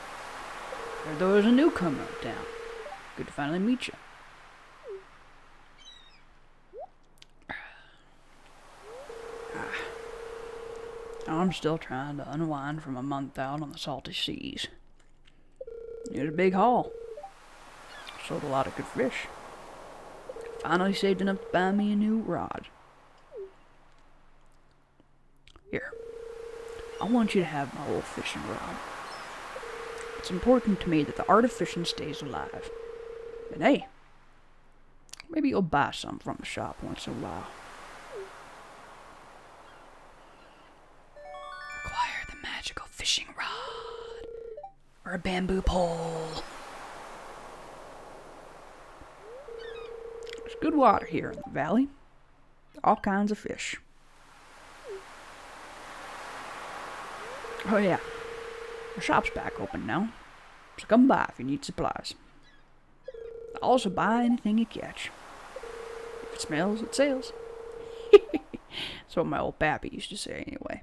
Heard there was a newcomer uptown. Good to finally meet you. I'm still trying to unwind from a month out on the salty seas. It was a big haul. Sold a lot of good fish. Finally saved enough to buy me a new rod. Here. I want you to have my old fishing rod. It's important to me that the art of fishing stays alive. And hey, maybe you'll buy some from the shop once in a while. Acquire the magical fishing rod. Or a bamboo pole. There's good water here in the valley. All kinds of fish. Oh yeah, the shop's back open now, so come by if you need supplies. Also buy anything you catch. If it smells, it sells. That's what my old pappy used to say anyway.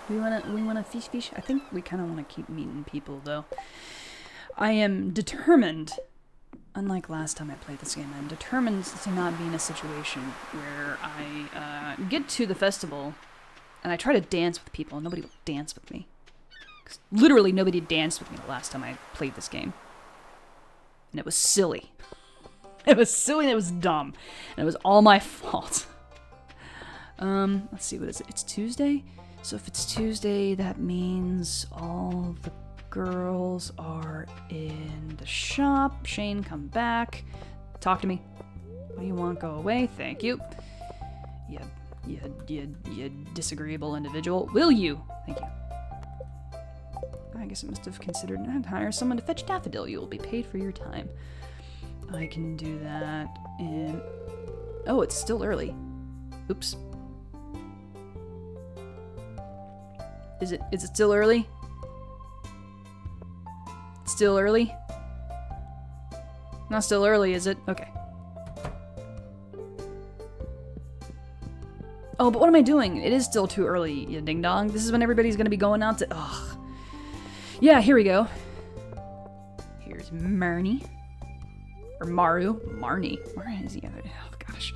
We wanna fish. I think we kind of want to keep meeting people though. I am determined. Unlike last time I played this game, I'm determined to not be in a situation where I get to the festival and I try to dance with people and nobody will dance with me. 'Cause literally nobody danced with me the last time I played this game. And it was silly. It was silly and it was dumb. And it was all my fault. Let's see, what is it? It's Tuesday? So if it's Tuesday, that means all the girls are in the shop. Shane, come back. Talk to me. What do you want? Go away. Thank you. You disagreeable individual. Will you? Thank you. I guess I must have considered hire someone to fetch Daffodil. You will be paid for your time. I can do that in... Oh, it's still early. Oops. Is it still early? It's still early? Not still early, is it? Okay. Oh, but what am I doing? It is still too early, you ding-dong. This is when everybody's gonna be going out to... Ugh. Yeah, here we go. Here's Marnie. Or Maru. Marnie. Marnie is the other... Oh, gosh.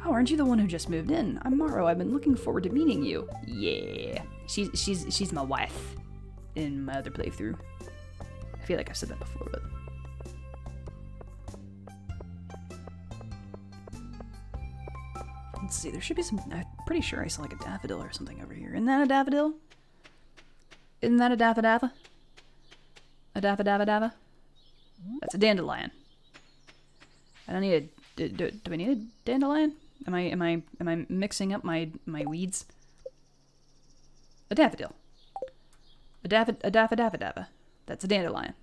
Oh, aren't you the one who just moved in? I'm Maru. I've been looking forward to meeting you. Yeah. She's my wife in my other playthrough. I feel like I've said that before, but... Let's see, there should be some... I'm pretty sure I saw like a daffodil or something over here. Isn't that a daffodil? Isn't that a daffodava? A daffodava? That's a dandelion. I don't need a... Do I need a dandelion? Am I mixing up my weeds? A daffodil. A daffodava. That's a dandelion.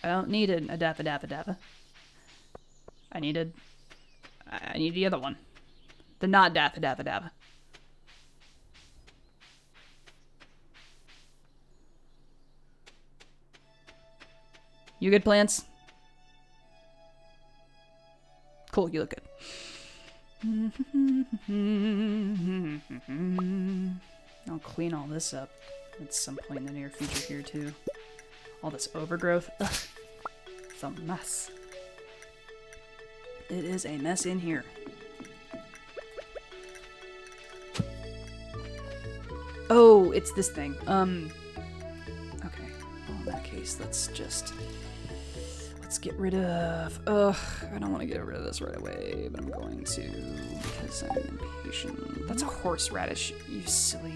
I don't need a daffodava. I need the other one. The not daffodava. You good, plants? Cool, you look good. I'll clean all this up at some point in the near future here, too. All this overgrowth. Ugh. It's a mess. It is a mess in here. Oh, it's this thing. Okay. Well, in that case, let's get rid of... Ugh, I don't want to get rid of this right away, but I'm going to because I'm impatient. That's a horseradish, you silly...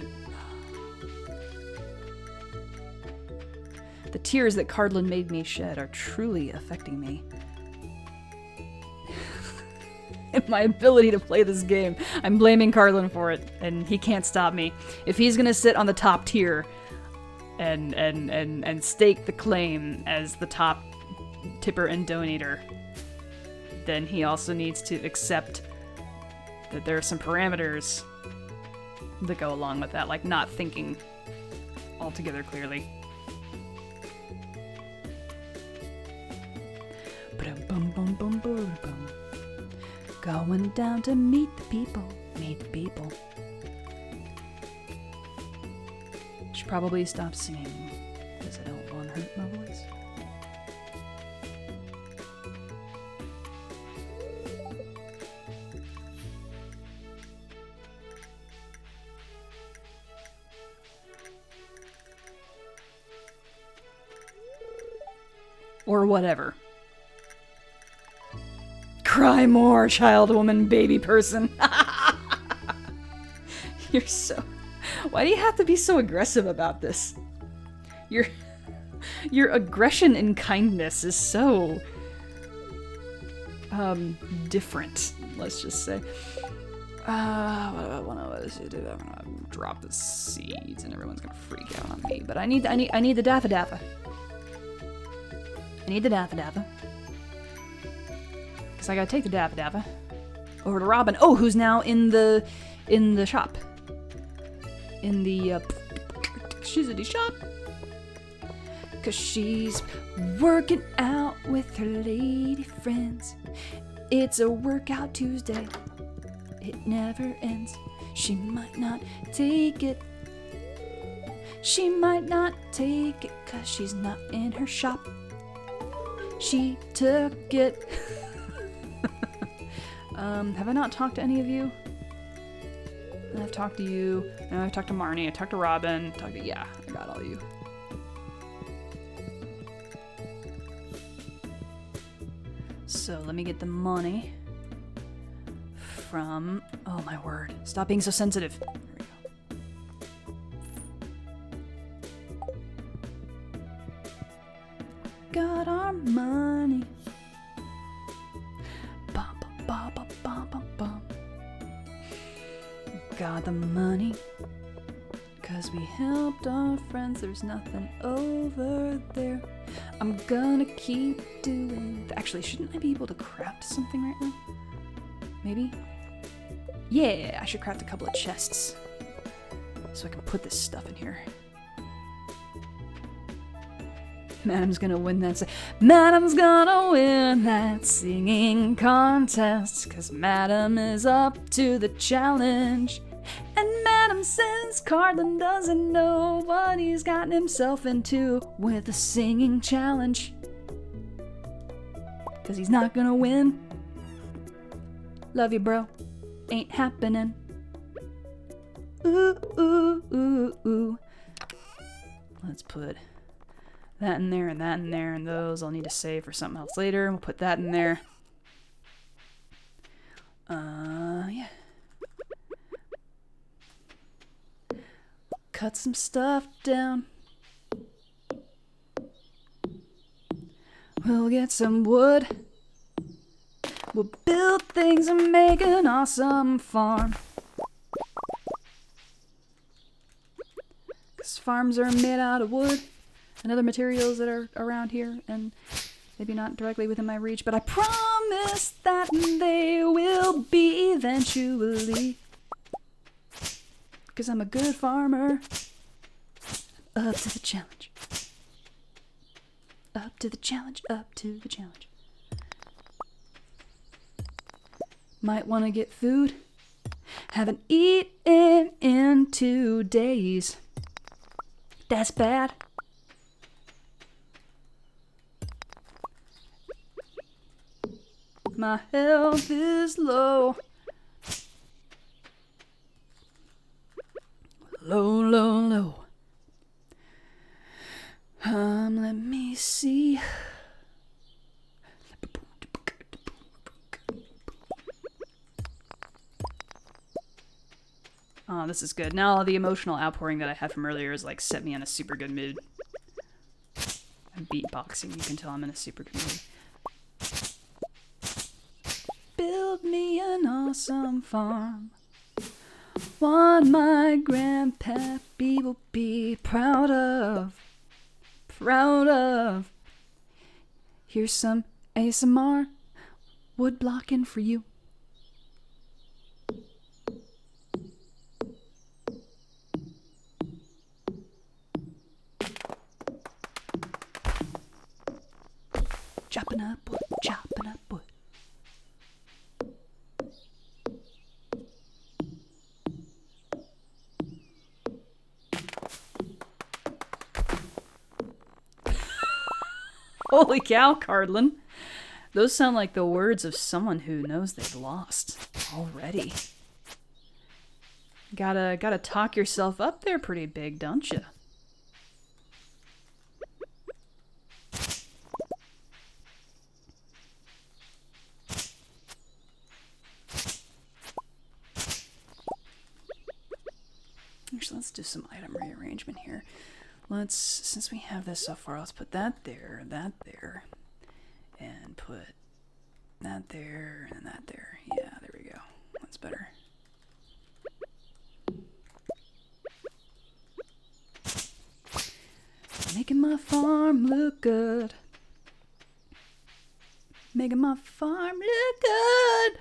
The tears that Cardlin made me shed are truly affecting me. And my ability to play this game. I'm blaming Cardlin for it, and he can't stop me. If he's gonna sit on the top tier and stake the claim as the top tipper and donator, then he also needs to accept that there are some parameters that go along with that, like not thinking altogether clearly. Boom, boom, boom, boom, boom. Going down to meet the people. Should probably stop singing because I don't want to hurt my voice. Or whatever. Cry more, child, woman, baby person. You're so... Why do you have to be so aggressive about this? Your aggression and kindness is so... different, let's just say. What do I want to do? I'm gonna drop the seeds, and everyone's gonna freak out on me. But I need the Daffy Daffa. I need the Daffy Daffa. Cause I gotta take the Daffy Daffa over to Robin. Oh, who's now in the shop? In the she's in the shop. Cause she's working out with her lady friends. It's a workout Tuesday. It never ends. She might not take it. She might not take it cause she's not in her shop. She took it. Have I not talked to any of you? I've talked to you. No, I've talked to Marnie. I talked to Robin. Yeah, I got all of you. So let me get the money from... Oh my word. Stop being so sensitive. There we go. Got our money. Bum, bum, bum, bum, bum, bum. Got the money. Cause we helped our friends. There's nothing over there. I'm gonna keep doing... Actually, shouldn't I be able to craft something right now? Maybe? Yeah, I should craft a couple of chests. So I can put this stuff in here. Madam's gonna win that... Madam's gonna win that singing contest. Cause Madam is up to the challenge. And Madam says Carlin doesn't know what he's gotten himself into with the singing challenge. Cause he's not gonna win. Love you, bro. Ain't happening. Ooh, ooh, ooh, ooh. Let's put that in there and that in there, and those I'll need to save for something else later. We'll put that in there. Yeah. Cut some stuff down. We'll get some wood. We'll build things and make an awesome farm. Because farms are made out of wood and other materials that are around here and maybe not directly within my reach, but I promise that they will be eventually. Because I'm a good farmer. Up to the challenge. Up to the challenge. Up to the challenge. Might want to get food. Haven't eaten in 2 days. That's bad. My health is low. Low, low, low. Let me see. Oh, this is good. Now the emotional outpouring that I had from earlier is like set me in a super good mood. I'm beatboxing, you can tell I'm in a super good mood. Build me an awesome farm. One my grandpappy will be proud of. Proud of. Here's some ASMR wood blocking for you. Chopping up wood, chopping up wood. Holy cow, Cardlin. Those sound like the words of someone who knows they've lost already. Gotta talk yourself up there pretty big, don't you? Actually, let's do some item rearrangement here. Since we have this so far, let's put that there, and put that there, and that there. Yeah, there we go. That's better. farm look good. Making my farm look good.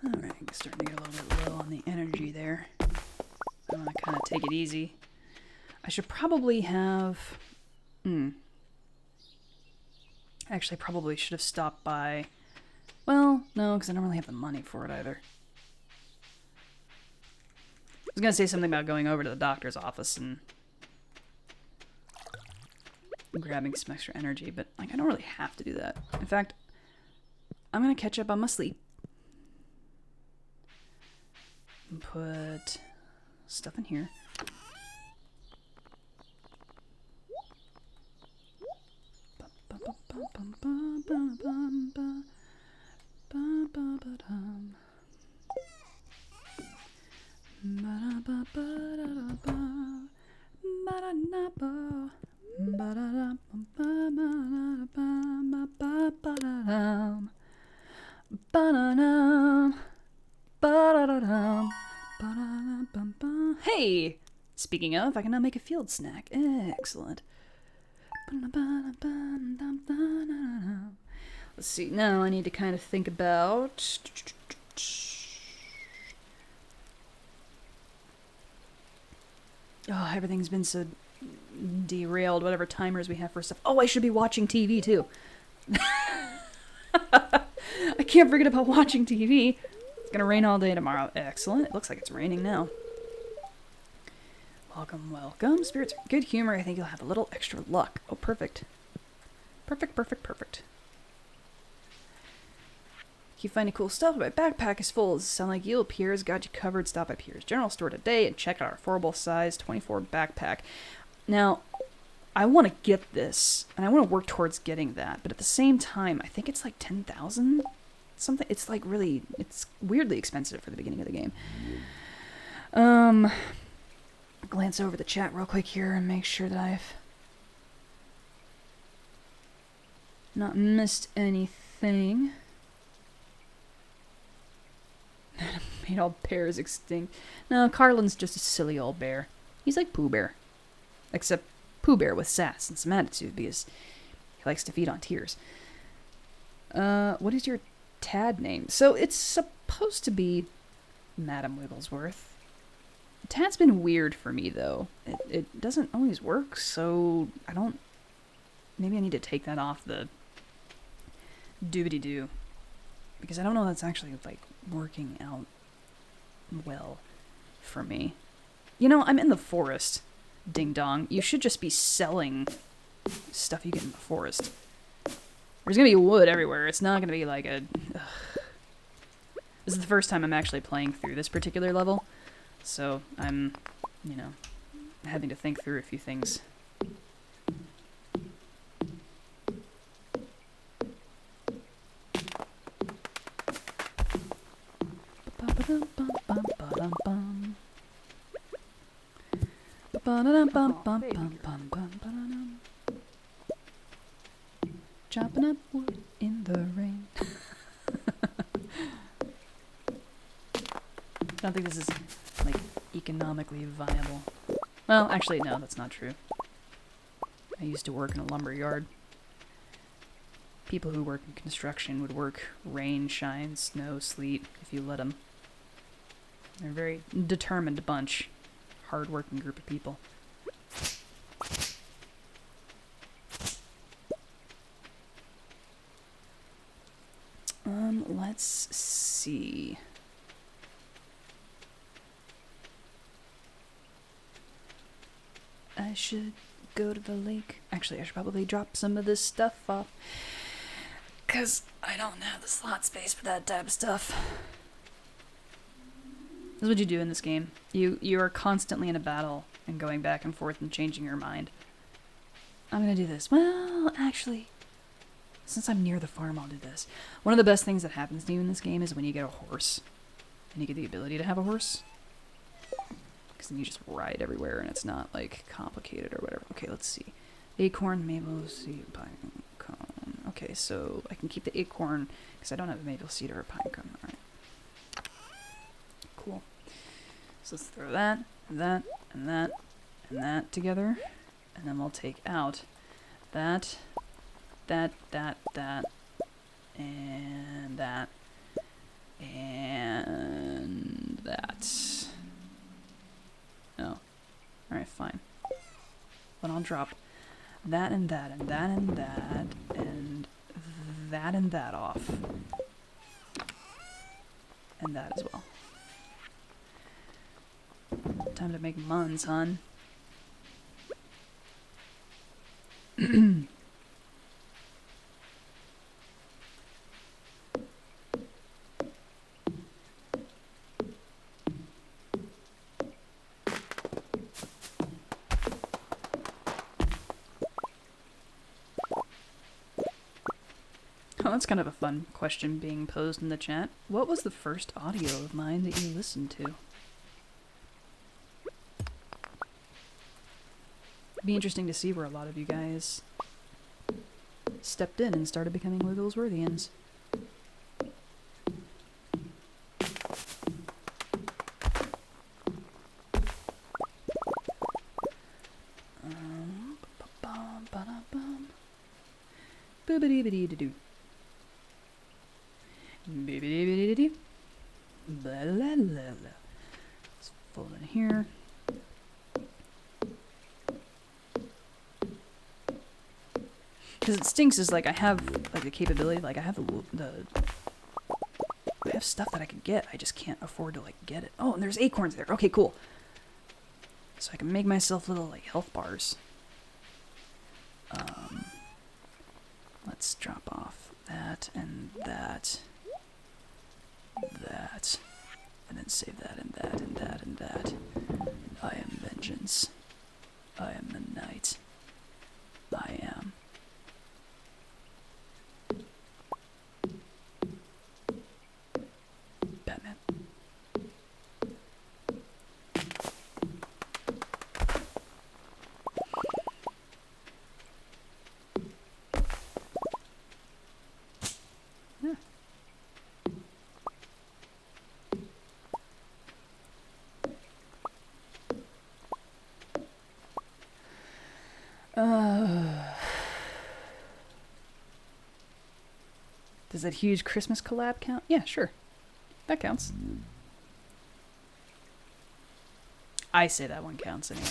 Alright, starting to get a little bit low on the energy there. I want to kind of take it easy. I should probably have... Actually, probably should have stopped by... Well, no, because I don't really have the money for it either. I was going to say something about going over to the doctor's office and grabbing some extra energy, but like I don't really have to do that. In fact, I'm going to catch up on my sleep. And put stuff in here. Hey! Speaking of, I can now make a field snack. Excellent. Let's see, now I need to kind of think about... Oh, everything's been so derailed, whatever timers we have for stuff. Oh, I should be watching TV, too. I can't forget about watching TV. It's gonna rain all day tomorrow. Excellent. It looks like it's raining now. Welcome, welcome. Spirits, good humor. I think you'll have a little extra luck. Oh, perfect. Perfect, perfect, perfect. Keep finding cool stuff. My backpack is full. Does it sound like you? Pierre's got you covered. Stop by Pierre's General Store today and check out our affordable size 24 backpack. Now, I want to get this, and I want to work towards getting that, but at the same time, I think it's like 10,000 something. It's like really, it's weirdly expensive for the beginning of the game. Glance over the chat real quick here and make sure that I've not missed anything. Made all bears extinct. No, Carlin's just a silly old bear. He's like Pooh Bear. Except Pooh Bear with sass and some attitude because he likes to feed on tears. What is your Tad name? So it's supposed to be Madam Wigglesworth. Tad's been weird for me, though. It doesn't always work, so I don't... Maybe I need to take that off the doobity-doo. Because I don't know that's actually, like, working out well for me. You know, I'm in the forest, ding-dong. You should just be selling stuff you get in the forest. There's gonna be wood everywhere. It's not gonna be like a... Ugh. This is the first time I'm actually playing through this particular level. So I'm, you know, having to think through a few things. Chopping up wood in the rain. I don't think this is, like, economically viable. Well, actually, no, that's not true. I used to work in a lumber yard. People who work in construction would work rain, shine, snow, sleet, if you let them. They're a very determined bunch. Hard-working group of people. Let's see. I should go to the lake. Actually, I should probably drop some of this stuff off. Because I don't have the slot space for that type of stuff. This is what you do in this game. You are constantly in a battle and going back and forth and changing your mind. I'm gonna do this. Well, actually, Since I'm near the farm, I'll do this. One of the best things that happens to you in this game is when you get a horse. And you get the ability to have a horse. Because then you just ride everywhere and it's not, like, complicated or whatever. Okay, let's see. Acorn, maple seed, pine cone. Okay, so I can keep the acorn because I don't have a maple seed or a pine cone. Alright. Cool. So let's throw that, and that, and that, and that together. And then we'll take out that, that, and that, and that. Oh. Alright, fine. Then I'll drop that and that and that and that and that and that off. And that as well. Time to make muns, hun. Oh, that's kind of a fun question being posed in the chat. What was the first audio of mine that you listened to? It'd be interesting to see where a lot of you guys stepped in and started becoming Wigglesworthians. Boobity-bitty-doo. Boobity-bitty-doo. Blah, blah, blah, blah. Let's fold in here. Because it stinks is like I have like the capability, like I have I have stuff that I could get. I just can't afford to like get it. Oh, and there's acorns there. Okay, cool. So I can make myself little like health bars. Let's drop off that and that, that, and then save that and that and that and that. And I am vengeance. I am the knight. I am. Batman. Does that huge Christmas collab count? Yeah, sure. That counts. I say that one counts anyway.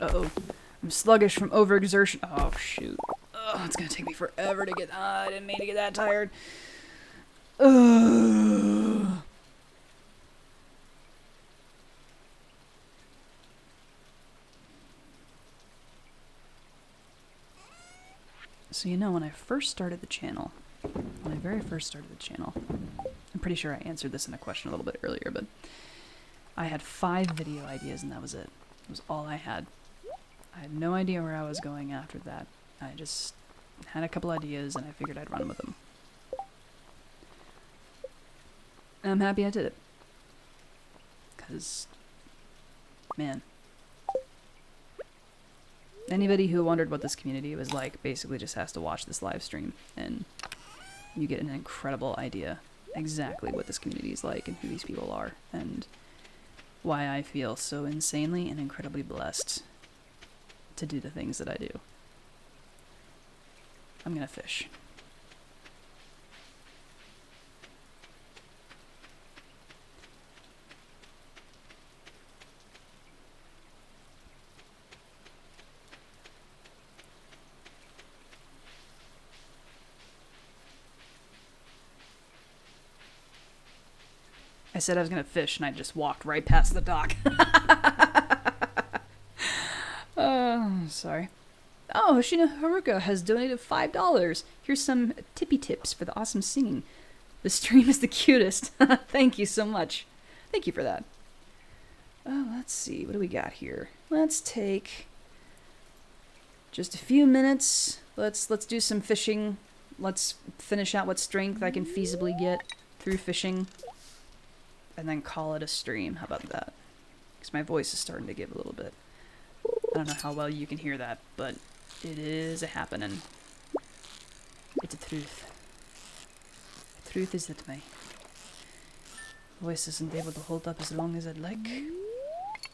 Uh-oh. I'm sluggish from overexertion. Oh, shoot. Oh, it's gonna take me forever to get... I didn't mean to get that tired. Ugh. So, you know, when I first started the channel, I'm pretty sure I answered this in a question a little bit earlier, but I had 5 video ideas and that was it. It was all I had. I had no idea where I was going after that. I just had a couple ideas and I figured I'd run with them. And I'm happy I did it. Because, man. Anybody who wondered what this community was like basically just has to watch this live stream and you get an incredible idea exactly what this community is like and who these people are and why I feel so insanely and incredibly blessed to do the things that I do. I'm gonna fish. I said I was gonna fish and I just walked right past the dock. Sorry. Oh, Hoshina Haruka has donated $5. Here's some tippy tips for the awesome singing. The stream is the cutest. Thank you so much. Thank you for that. Oh, let's see. What do we got here? Let's take just a few minutes. Let's do some fishing. Let's finish out what strength I can feasibly get through fishing. And then call it a stream. How about that? Because my voice is starting to give a little bit. I don't know how well you can hear that, but it is a happening. It's a truth. The truth is that my voice isn't able to hold up as long as I'd like.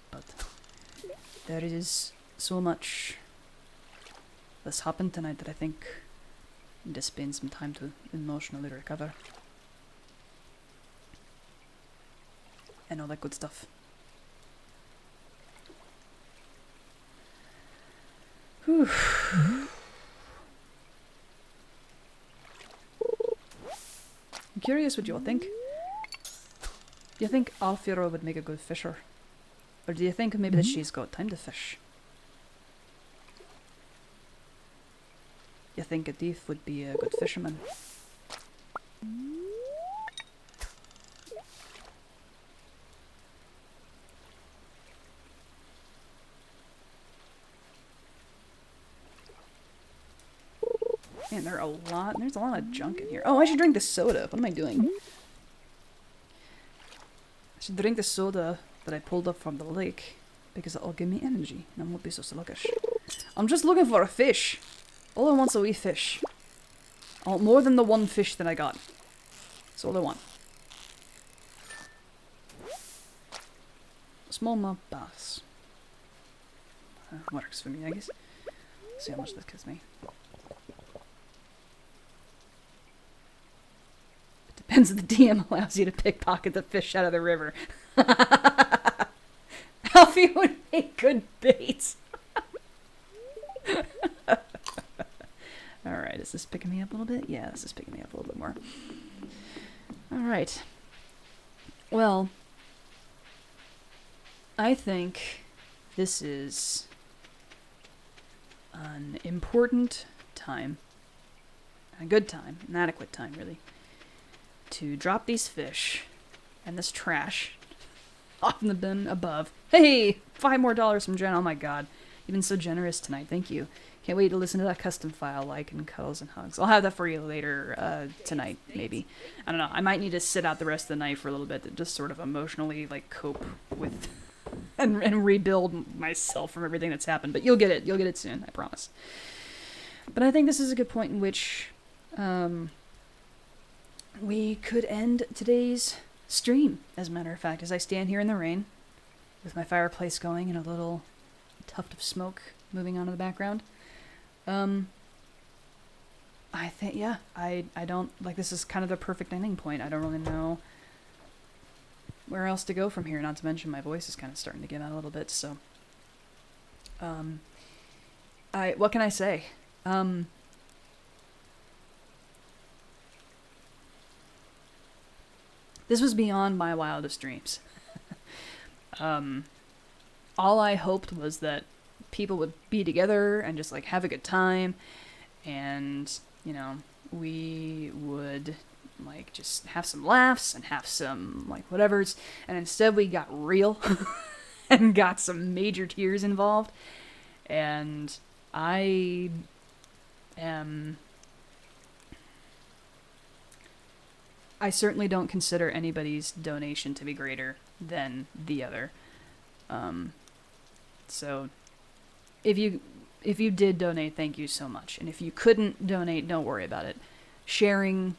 But there is so much that's happened tonight that I think I just spend some time to emotionally recover. And all that good stuff. Whew. I'm curious what you all think. Do you think Alfira would make a good fisher? Or do you think maybe that she's got time to fish? You think a thief would be a good fisherman? Man, there's a lot of junk in here. Oh, I should drink the soda. What am I doing? I should drink the soda that I pulled up from the lake because it'll give me energy and I won't be so sluggish. I'm just looking for a fish. All I want's a wee fish. I want more than the one fish that I got. That's all I want. Smallmouth bass. Works for me, I guess. Let's see how much this gives me. Depends if the DM allows you to pickpocket the fish out of the river. Alfie would make good bait. Alright, is this picking me up a little bit? Yeah, this is picking me up a little bit more. Alright. Well, I think this is an important time. A good time. An adequate time, really. To drop these fish and this trash off in the bin above. Hey! $5 more from Jen. Oh my god. You've been so generous tonight. Thank you. Can't wait to listen to that custom file, like, and cuddles and hugs. I'll have that for you later tonight, maybe. I don't know. I might need to sit out the rest of the night for a little bit to just sort of emotionally, like, cope with and rebuild myself from everything that's happened. But you'll get it. You'll get it soon. I promise. But I think this is a good point in which we could end today's stream, as a matter of fact, as I stand here in the rain with my fireplace going and a little tuft of smoke moving on in the background. I think, yeah, I don't, like, this is kind of the perfect ending point. I don't really know where else to go from here, not to mention my voice is kind of starting to give out a little bit, so. What can I say? This was beyond my wildest dreams. All I hoped was that people would be together and just, like, have a good time, and, you know, we would, like, just have some laughs and have some, like, whatevers, and instead we got real and got some major tears involved, and I certainly don't consider anybody's donation to be greater than the other. So if you did donate, thank you so much. And if you couldn't donate, don't worry about it. Sharing,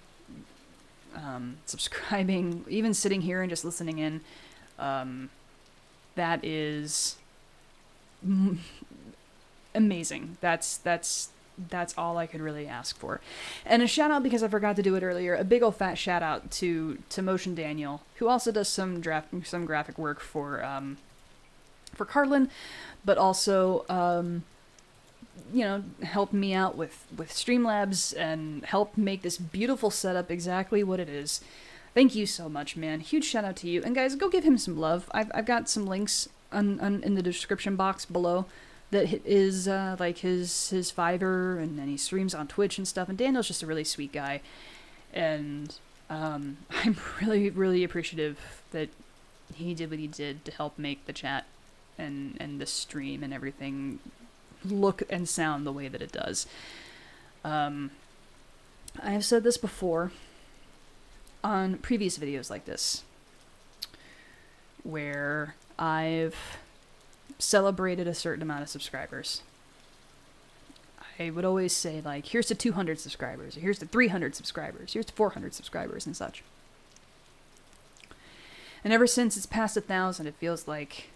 subscribing, even sitting here and just listening in, that is amazing. That's all I could really ask for. And a shout out, because I forgot to do it earlier, a big old fat shout out to Motion Daniel, who also does some graphic work for Carlin, but also helped me out with Streamlabs and helped make this beautiful setup exactly what it is. Thank you so much, man. Huge shout out to you. And guys, go give him some love. I've got some links in the description box below that is like his Fiverr, and then he streams on Twitch and stuff. And Daniel's just a really sweet guy, and I'm really, really appreciative that he did what he did to help make the chat and the stream and everything look and sound the way that it does. I have said this before on previous videos like this, where I've celebrated a certain amount of subscribers. I would always say, like, here's to 200 subscribers, or here's to 300 subscribers, here's to 400 subscribers, and such. And ever since it's past 1,000, it feels like...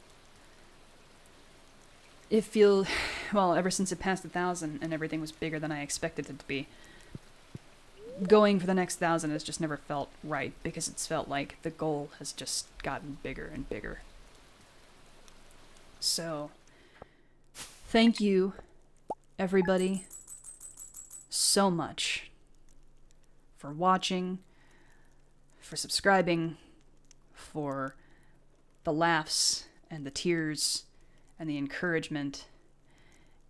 ever since it passed 1,000 and everything was bigger than I expected it to be, going for the next 1,000 has just never felt right, because it's felt like the goal has just gotten bigger and bigger. So, thank you, everybody, so much for watching, for subscribing, for the laughs and the tears and the encouragement,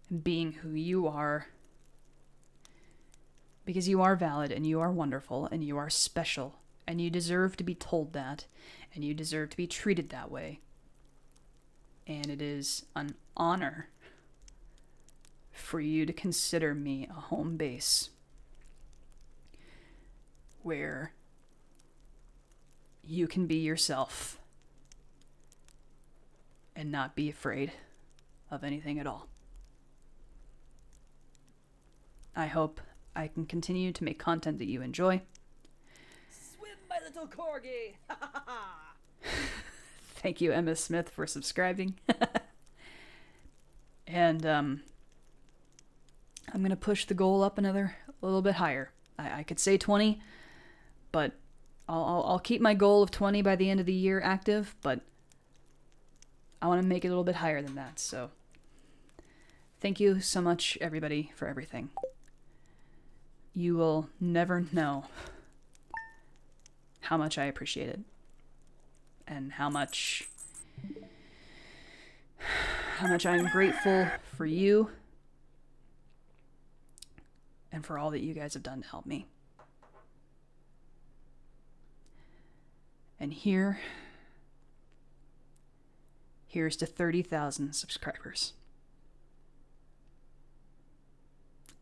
and being who you are. Because you are valid, and you are wonderful, and you are special, and you deserve to be told that, and you deserve to be treated that way. And it is an honor for you to consider me a home base where you can be yourself and not be afraid of anything at all. I hope I can continue to make content that you enjoy. Swim, my little corgi! Ha ha ha! Thank you, Emma Smith, for subscribing. And I'm going to push the goal up a little bit higher. I could say 20, but I'll keep my goal of 20 by the end of the year active, but I want to make it a little bit higher than that. So thank you so much, everybody, for everything. You will never know how much I appreciate it, and how much I'm grateful for you and for all that you guys have done to help me. And here's to 30,000 subscribers.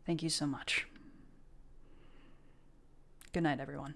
Thank you so much. Good night, everyone.